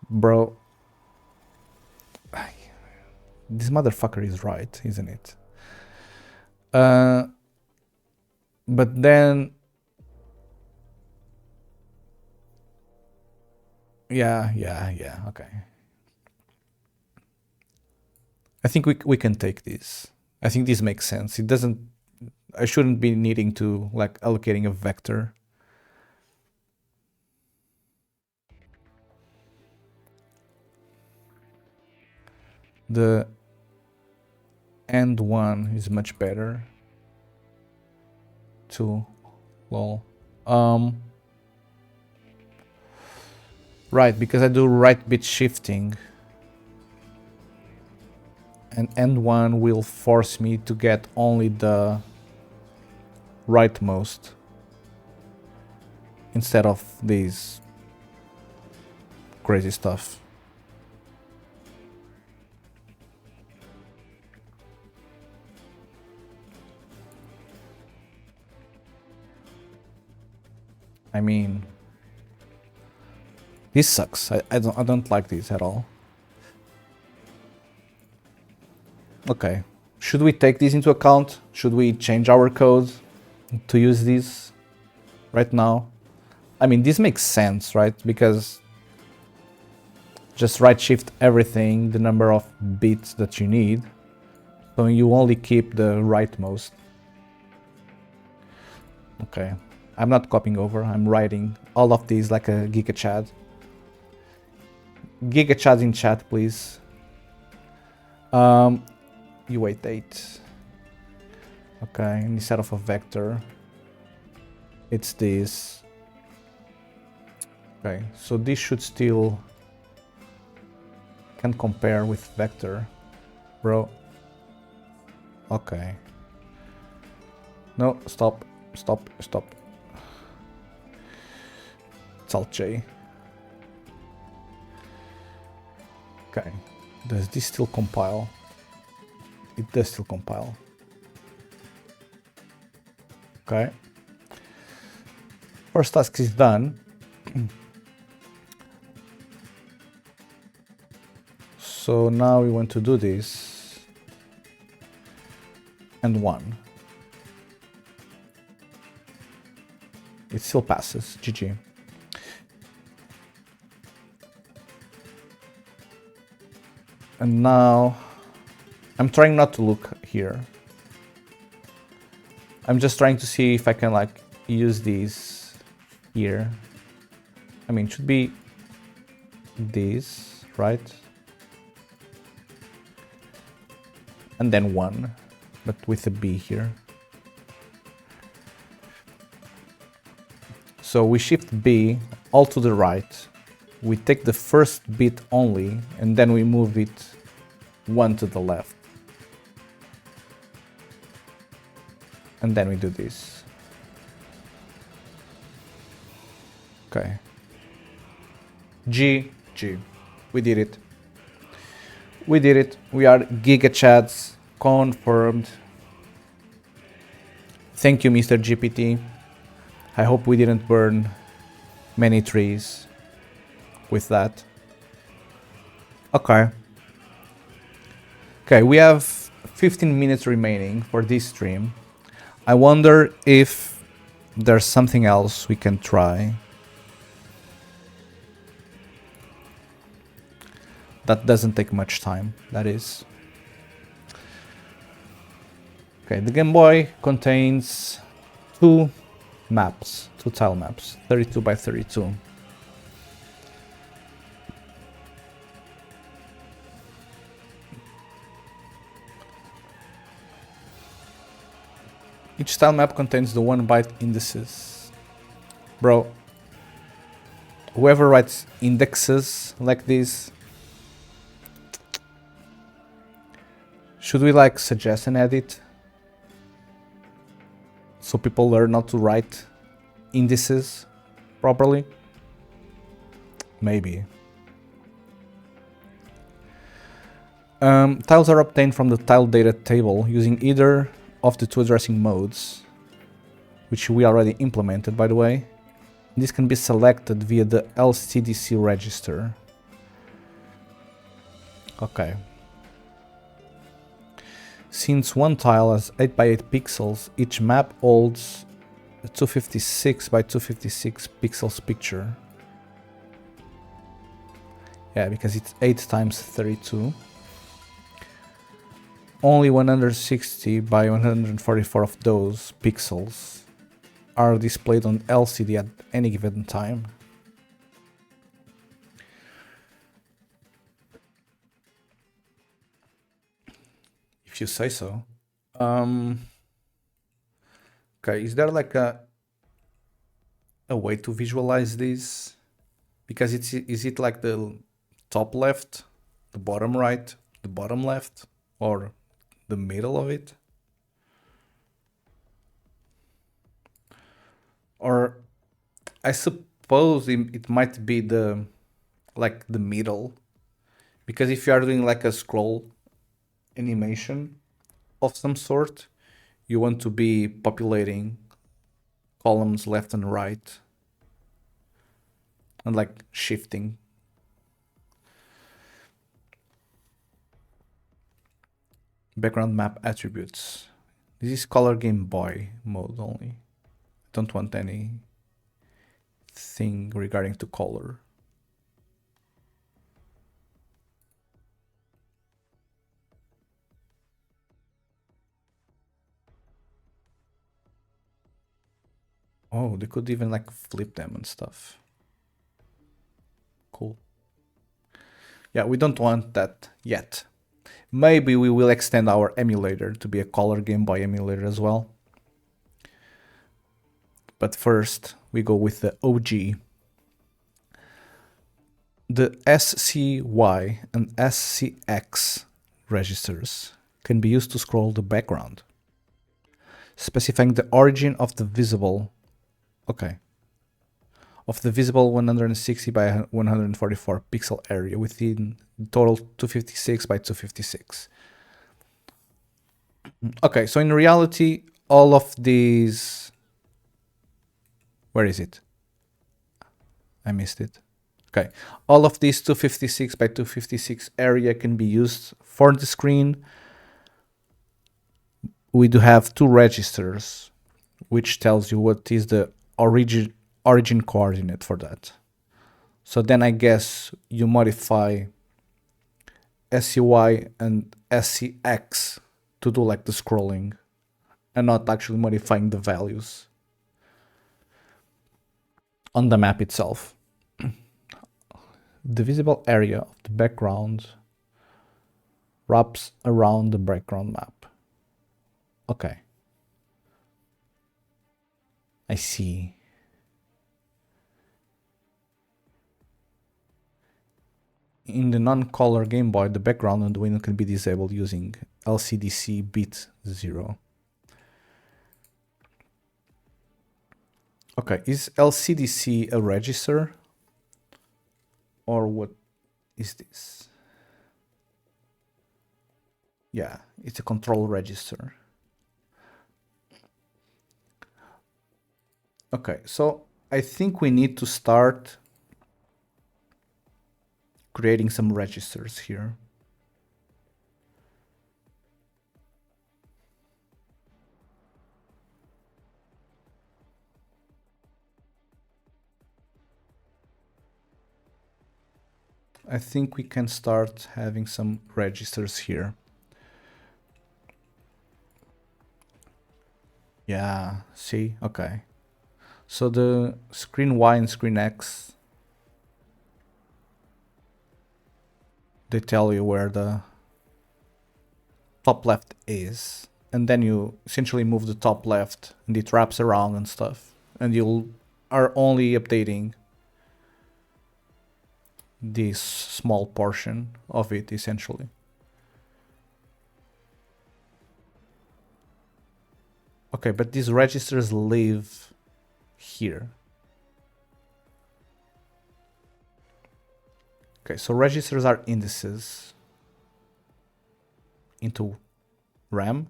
Bro, this motherfucker is right, isn't it? But then, yeah, okay. I think we can take this. I think this makes sense. It doesn't. I shouldn't be needing to like allocating a vector. The end one is much better. Two, lol. Right, because I do right bit shifting. And end one will force me to get only the rightmost instead of these crazy stuff. I mean, this sucks. I don't like this at all. Okay, should we take this into account? Should we change our code to use this right now? I mean, this makes sense, right? Because just right shift everything, the number of bits that you need, so you only keep the rightmost. Okay, I'm not copying over, I'm writing all of these like a GigaChad. GigaChad in chat, please. You wait 8. Okay, instead of a vector, it's this. Okay, so this should still can compare with vector, bro. Okay. No, stop. It's Alt J. Okay, does this still compile? It does still compile. Okay. First task is done. So now we want to do this. And 1. It still passes. GG. And now I'm trying not to look here. I'm just trying to see if I can like use these here. I mean, it should be this, right? And then 1, but with a B here. So we shift B all to the right. We take the first bit only, and then we move it 1 to the left. and then we do this. Okay. G. We did it. We did it. We are GigaChats confirmed. Thank you, Mr. GPT. I hope we didn't burn many trees with that. Okay. Okay, we have 15 minutes remaining for this stream. I wonder if there's something else we can try. That doesn't take much time, that is. Okay, the Game Boy contains two tile maps, 32 by 32. Each tile map contains the 1 byte indices. Bro, whoever writes indexes like this, should we like suggest an edit? So people learn how to write indices properly? Maybe. Tiles are obtained from the tile data table using either of the two addressing modes, which we already implemented, by the way. This can be selected via the LCDC register. Okay. Since one tile has 8 by 8 pixels, each map holds a 256 by 256 pixels picture. Yeah, because it's 8 times 32. Only 160 by 144 of those pixels are displayed on LCD at any given time. If you say so. Okay, is there like a way to visualize this? Because is it like the top left, the bottom right, the bottom left, or the middle of it? Or I suppose it might be the middle, because if you are doing like a scroll animation of some sort, you want to be populating columns left and right and like shifting. Background map attributes. This is color Game Boy mode only. I don't want anything regarding to color. Oh, they could even like flip them and stuff. Cool. Yeah, we don't want that yet. Maybe we will extend our emulator to be a color Game Boy emulator as well. But first, we go with the OG. The SCY and SCX registers can be used to scroll the background, specifying the origin of the visible, of the visible 160 by 144 pixel area within total 256 by 256. Okay, so in reality, all of these... Where is it? I missed it. Okay, all of these 256 by 256 area can be used for the screen. We do have two registers, which tells you what is the origin coordinate for that. So then I guess you modify SCY and SCX to do like the scrolling and not actually modifying the values on the map itself. The visible area of the background wraps around the background map. Okay. I see. In the non-color Game Boy, the background on the window can be disabled using LCDC bit 0. Okay, is LCDC a register? Or what is this? Yeah, it's a control register. Okay, so I think we need to start creating some registers here. I think we can start having some registers here. Yeah, see, okay. So the screen Y and screen X, they tell you where the top left is. And then you essentially move the top left and it wraps around and stuff. And you are only updating this small portion of it, essentially. Okay, but these registers live here. Okay, so registers are indices into RAM.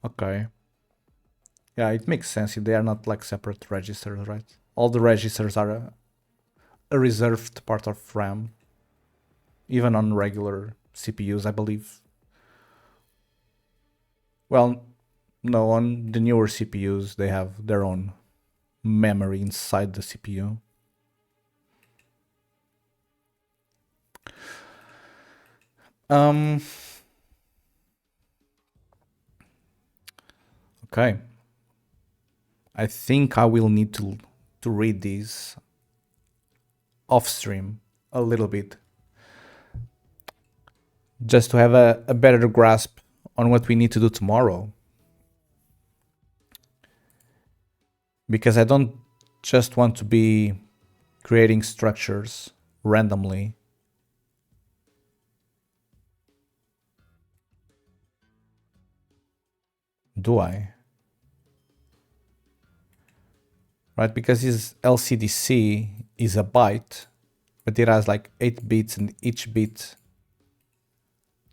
Okay. Yeah, it makes sense if they are not like separate registers, right? All the registers are a reserved part of RAM, even on regular CPUs, I believe. Well, no, on the newer CPUs, they have their own memory inside the CPU. Okay. I think I will need to read these off stream a little bit, just to have a better grasp on what we need to do tomorrow. Because I don't just want to be creating structures randomly. Do I? Right, because this LCDC is a byte, but it has like 8 bits and each bit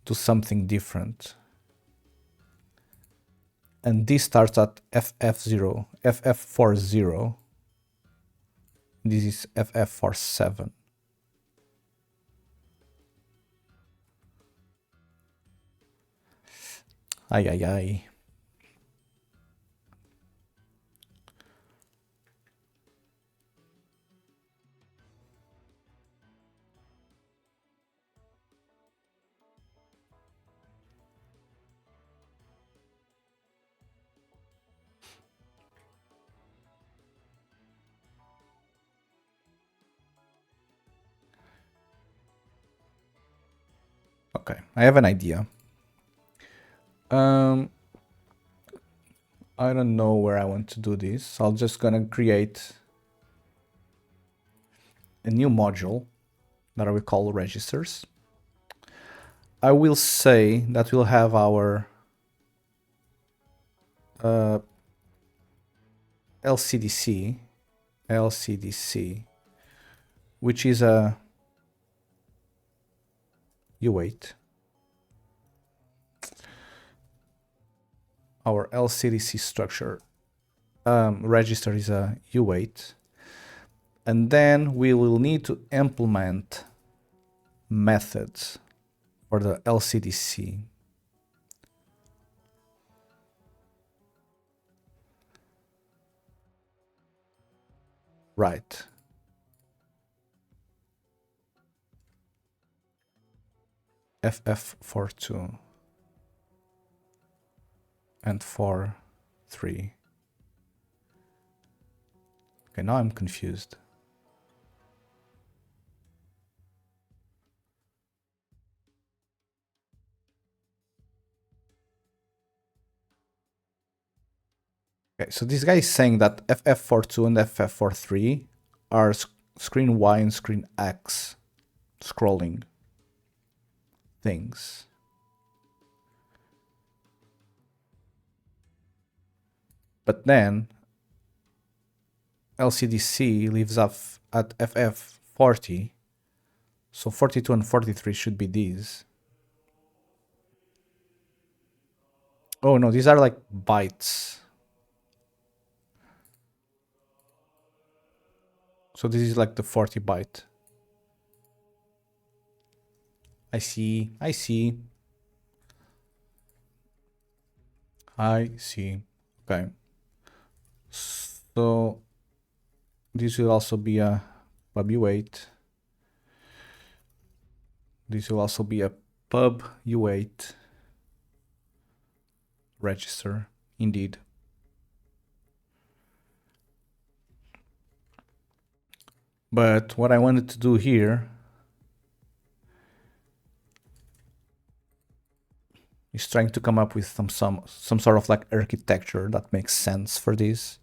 do something different. And this starts at FF0, FF40. This is FF47. Ay, ay, ay. Okay, I have an idea. I don't know where I want to do this. So I'm just gonna create a new module that I will call registers. I will say that we'll have our LCDC, which is a, you wait, our LCDC structure register is a U8, and then we will need to implement methods for the LCDC. Right. FF42 and 43. Okay, now I'm confused. Okay, so this guy is saying that FF42 and FF43 are screen Y and screen X scrolling things. But then LCDC leaves off at FF40. So 42 and 43 should be these. Oh no, these are like bytes. So this is like the 40 byte. I see. Okay. So this will also be a pub U8. This will also be a pub U8 register, indeed. But what I wanted to do here is trying to come up with some sort of like architecture that makes sense for this.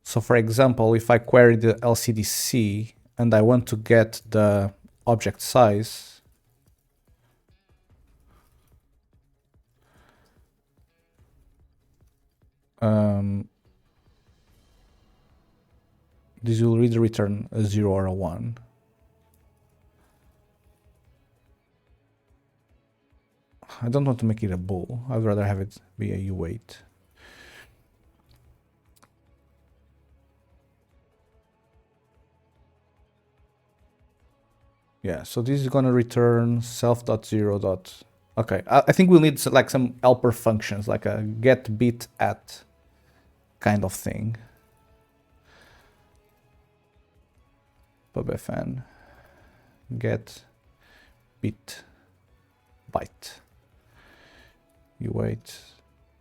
So for example, if I query the LCDC and I want to get the object size, this will either return a 0 or a 1. I don't want to make it a bool. I'd rather have it be a U8. Yeah, so this is gonna return self.0. Okay, I think we'll need like some helper functions, like a get bit at kind of thing. pubfn get bit byte U8,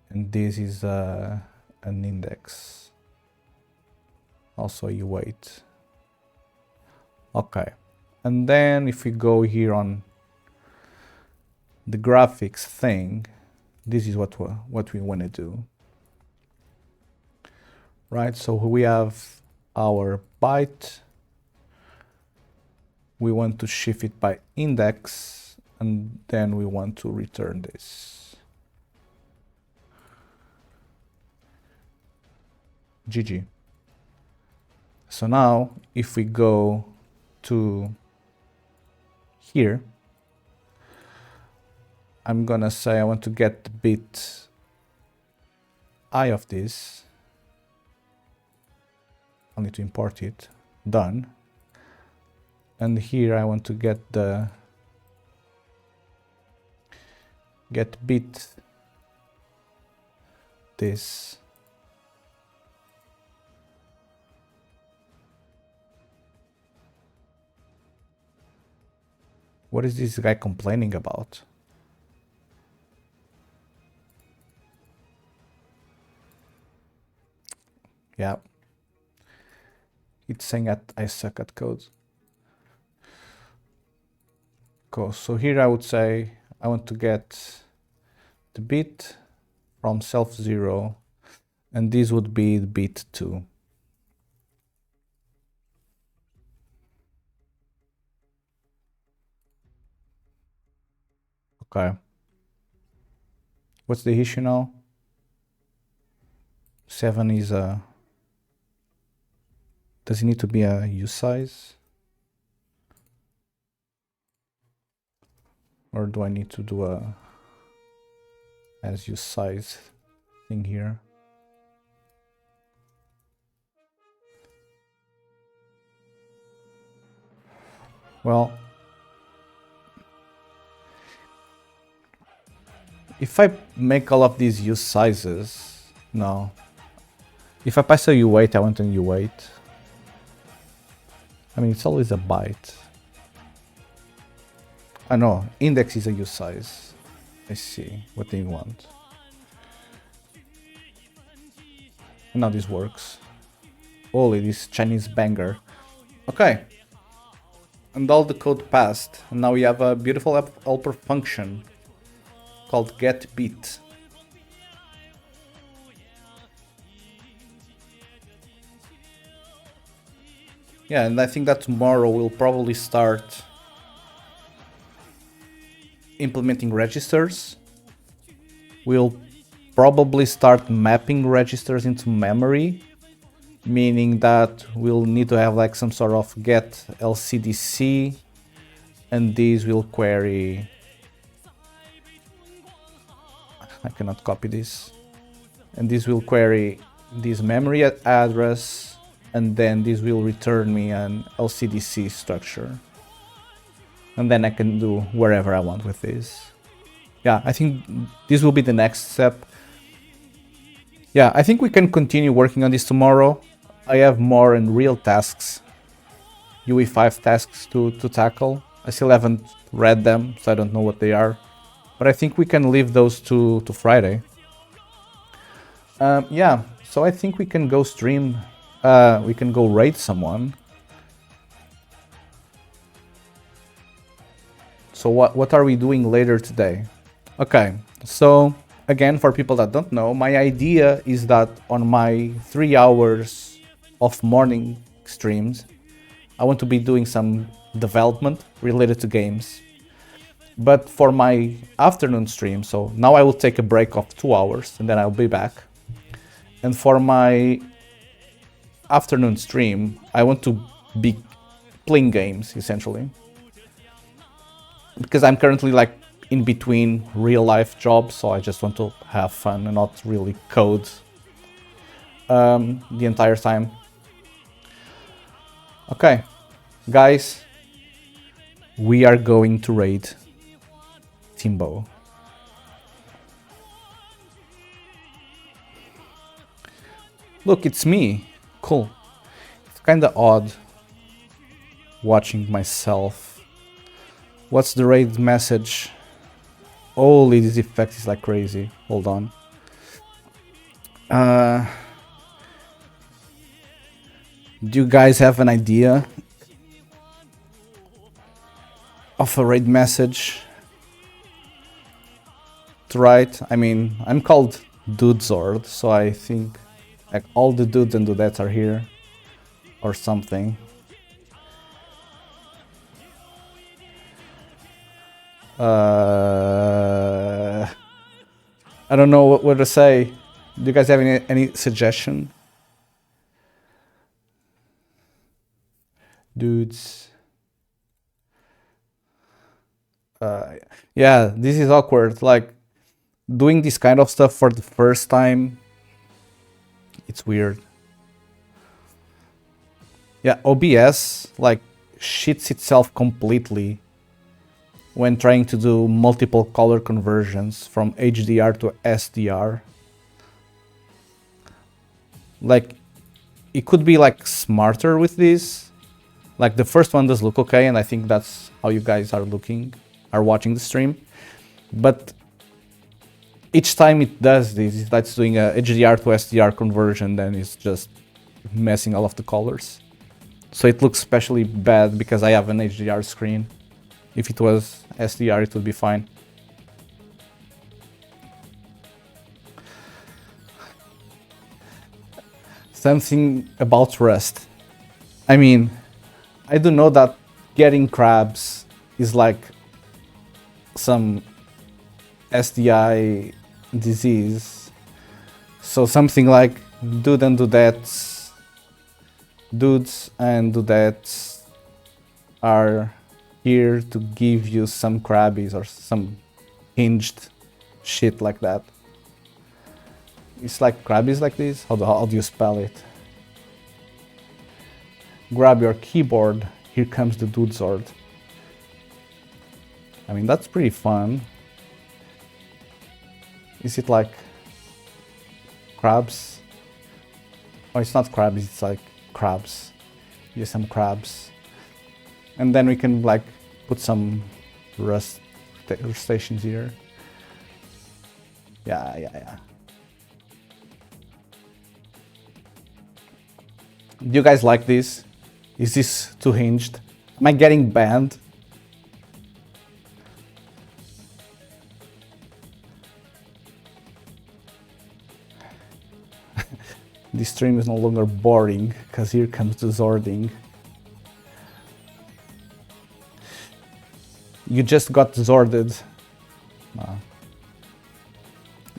and this is an index, also U8. Okay, and then if we go here on the graphics thing, this is what we want to do, right? So we have our byte, we want to shift it by index, and then we want to return this. GG. So now if we go to here, I'm gonna say I want to get the bit I of this. I'll need to import it. Done. And here I want to get the get bit this. What is this guy complaining about? Yeah. It's saying that I suck at code. Cool. So here I would say I want to get the bit from self 0, and this would be the bit 2. Okay. What's the issue now? 7 is a... Does it need to be a U size? Or do I need to do a as U size thing here? Well, if I make all of these U sizes, no. If I pass a U8, I want a U8. I mean, it's always a byte. I know, index is a U size. I see, what do you want? And now this works. Holy, this Chinese banger. Okay. And all the code passed. And now we have a beautiful helper function called getBit. Yeah, and I think that tomorrow we'll probably start implementing registers. We'll probably start mapping registers into memory, meaning that we'll need to have like some sort of get LCDC, and these will query. I cannot copy this. And this will query this memory address, and then this will return me an LCDC structure. And then I can do wherever I want with this. Yeah, I think this will be the next step. Yeah, I think we can continue working on this tomorrow. I have more and real tasks, UE5 tasks to tackle. I still haven't read them, so I don't know what they are. But I think we can leave those to Friday. Yeah, so I think we can go stream. We can go raid someone. So what are we doing later today? Okay, so again, for people that don't know, my idea is that on my 3 hours of morning streams, I want to be doing some development related to games. But for my afternoon stream, so now I will take a break of 2 hours and then I'll be back. And for my afternoon stream, I want to be playing games, essentially. Because I'm currently like in between real life jobs, so I just want to have fun and not really code the entire time. Okay, guys, we are going to raid Timbo. Look, it's me. Cool. It's kinda odd watching myself. What's the raid message? Holy, this effect is like crazy. Hold on. Do you guys have an idea of a raid message to write? I mean, I'm called Dudezord, so I think like all the dudes and dudettes are here or something. I don't know what to say. Do you guys have any suggestion? Dudes. Yeah, this is awkward. Like, doing this kind of stuff for the first time, it's weird. Yeah, OBS, like, shits itself completely when trying to do multiple color conversions from HDR to SDR. Like, it could be like smarter with this. Like, the first one does look okay, and I think that's how you guys are watching the stream. But each time it does this, it starts doing a HDR to SDR conversion, then it's just messing all of the colors. So it looks especially bad because I have an HDR screen. If it was SDR, it would be fine. Something about Rust. I mean, I do know that getting crabs is like some SDI disease. So something like dude and dudettes, dudes and dudettes are here to give you some crabbies or some hinged shit like that. It's like crabbies like this. How do you spell it? Grab your keyboard. Here comes the Dudezord. I mean, that's pretty fun. Is it like crabs? Oh, it's not crabs, it's like crabs. Use some crabs. And then we can like put some Rust stations here. Yeah. Do you guys like this? Is this too hinged? Am I getting banned? This stream is no longer boring, because here comes the Zording. You just got Zorded.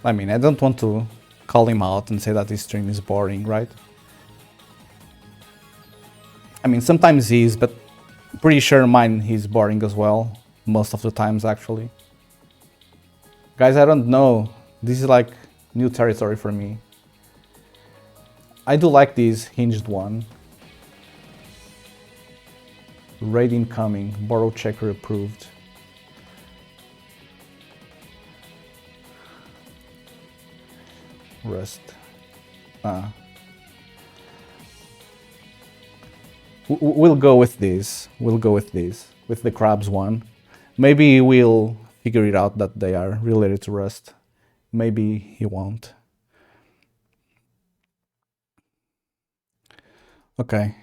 I mean, I don't want to call him out and say that his stream is boring, right? I mean, sometimes he is, but pretty sure mine he's boring as well. Most of the times, actually. Guys, I don't know. This is like new territory for me. I do like this hinged one. Raid incoming. Borrow checker approved. Rest. We'll go with this. We'll go with this. With the crabs one. Maybe we'll figure it out that they are related to Rust. Maybe he won't. Okay.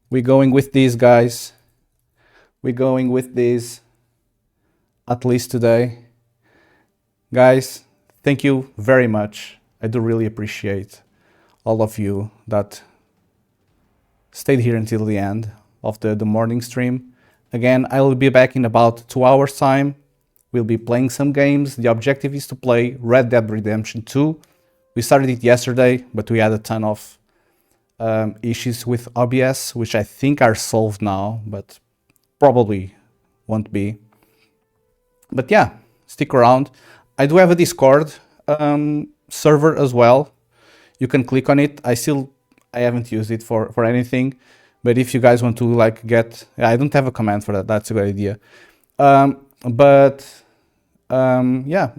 We're going with these, guys. We're going with these. At least today. Guys, thank you very much. I do really appreciate all of you that stayed here until the end of the morning stream. Again, I will be back in about 2 hours time. We'll be playing some games. The objective is to play Red Dead Redemption 2. We started it yesterday, but we had a ton of issues with OBS, which I think are solved now, but probably won't be. But yeah, stick around. I do have a Discord server as well. You can click on it. I haven't used it for anything, but if you guys want to like get, I don't have a command for that. That's a good idea. Yeah,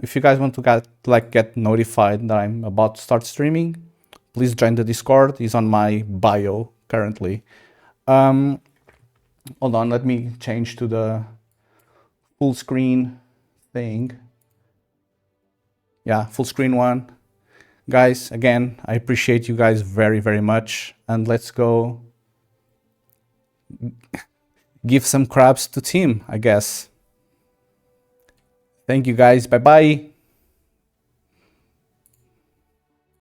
if you guys want to get notified that I'm about to start streaming, please join the Discord. It's on my bio currently. Hold on, let me change to the full screen thing. Yeah, full screen one. Guys, again, I appreciate you guys very, very much. And let's go give some crabs to Tim, I guess. Thank you guys. Bye-bye.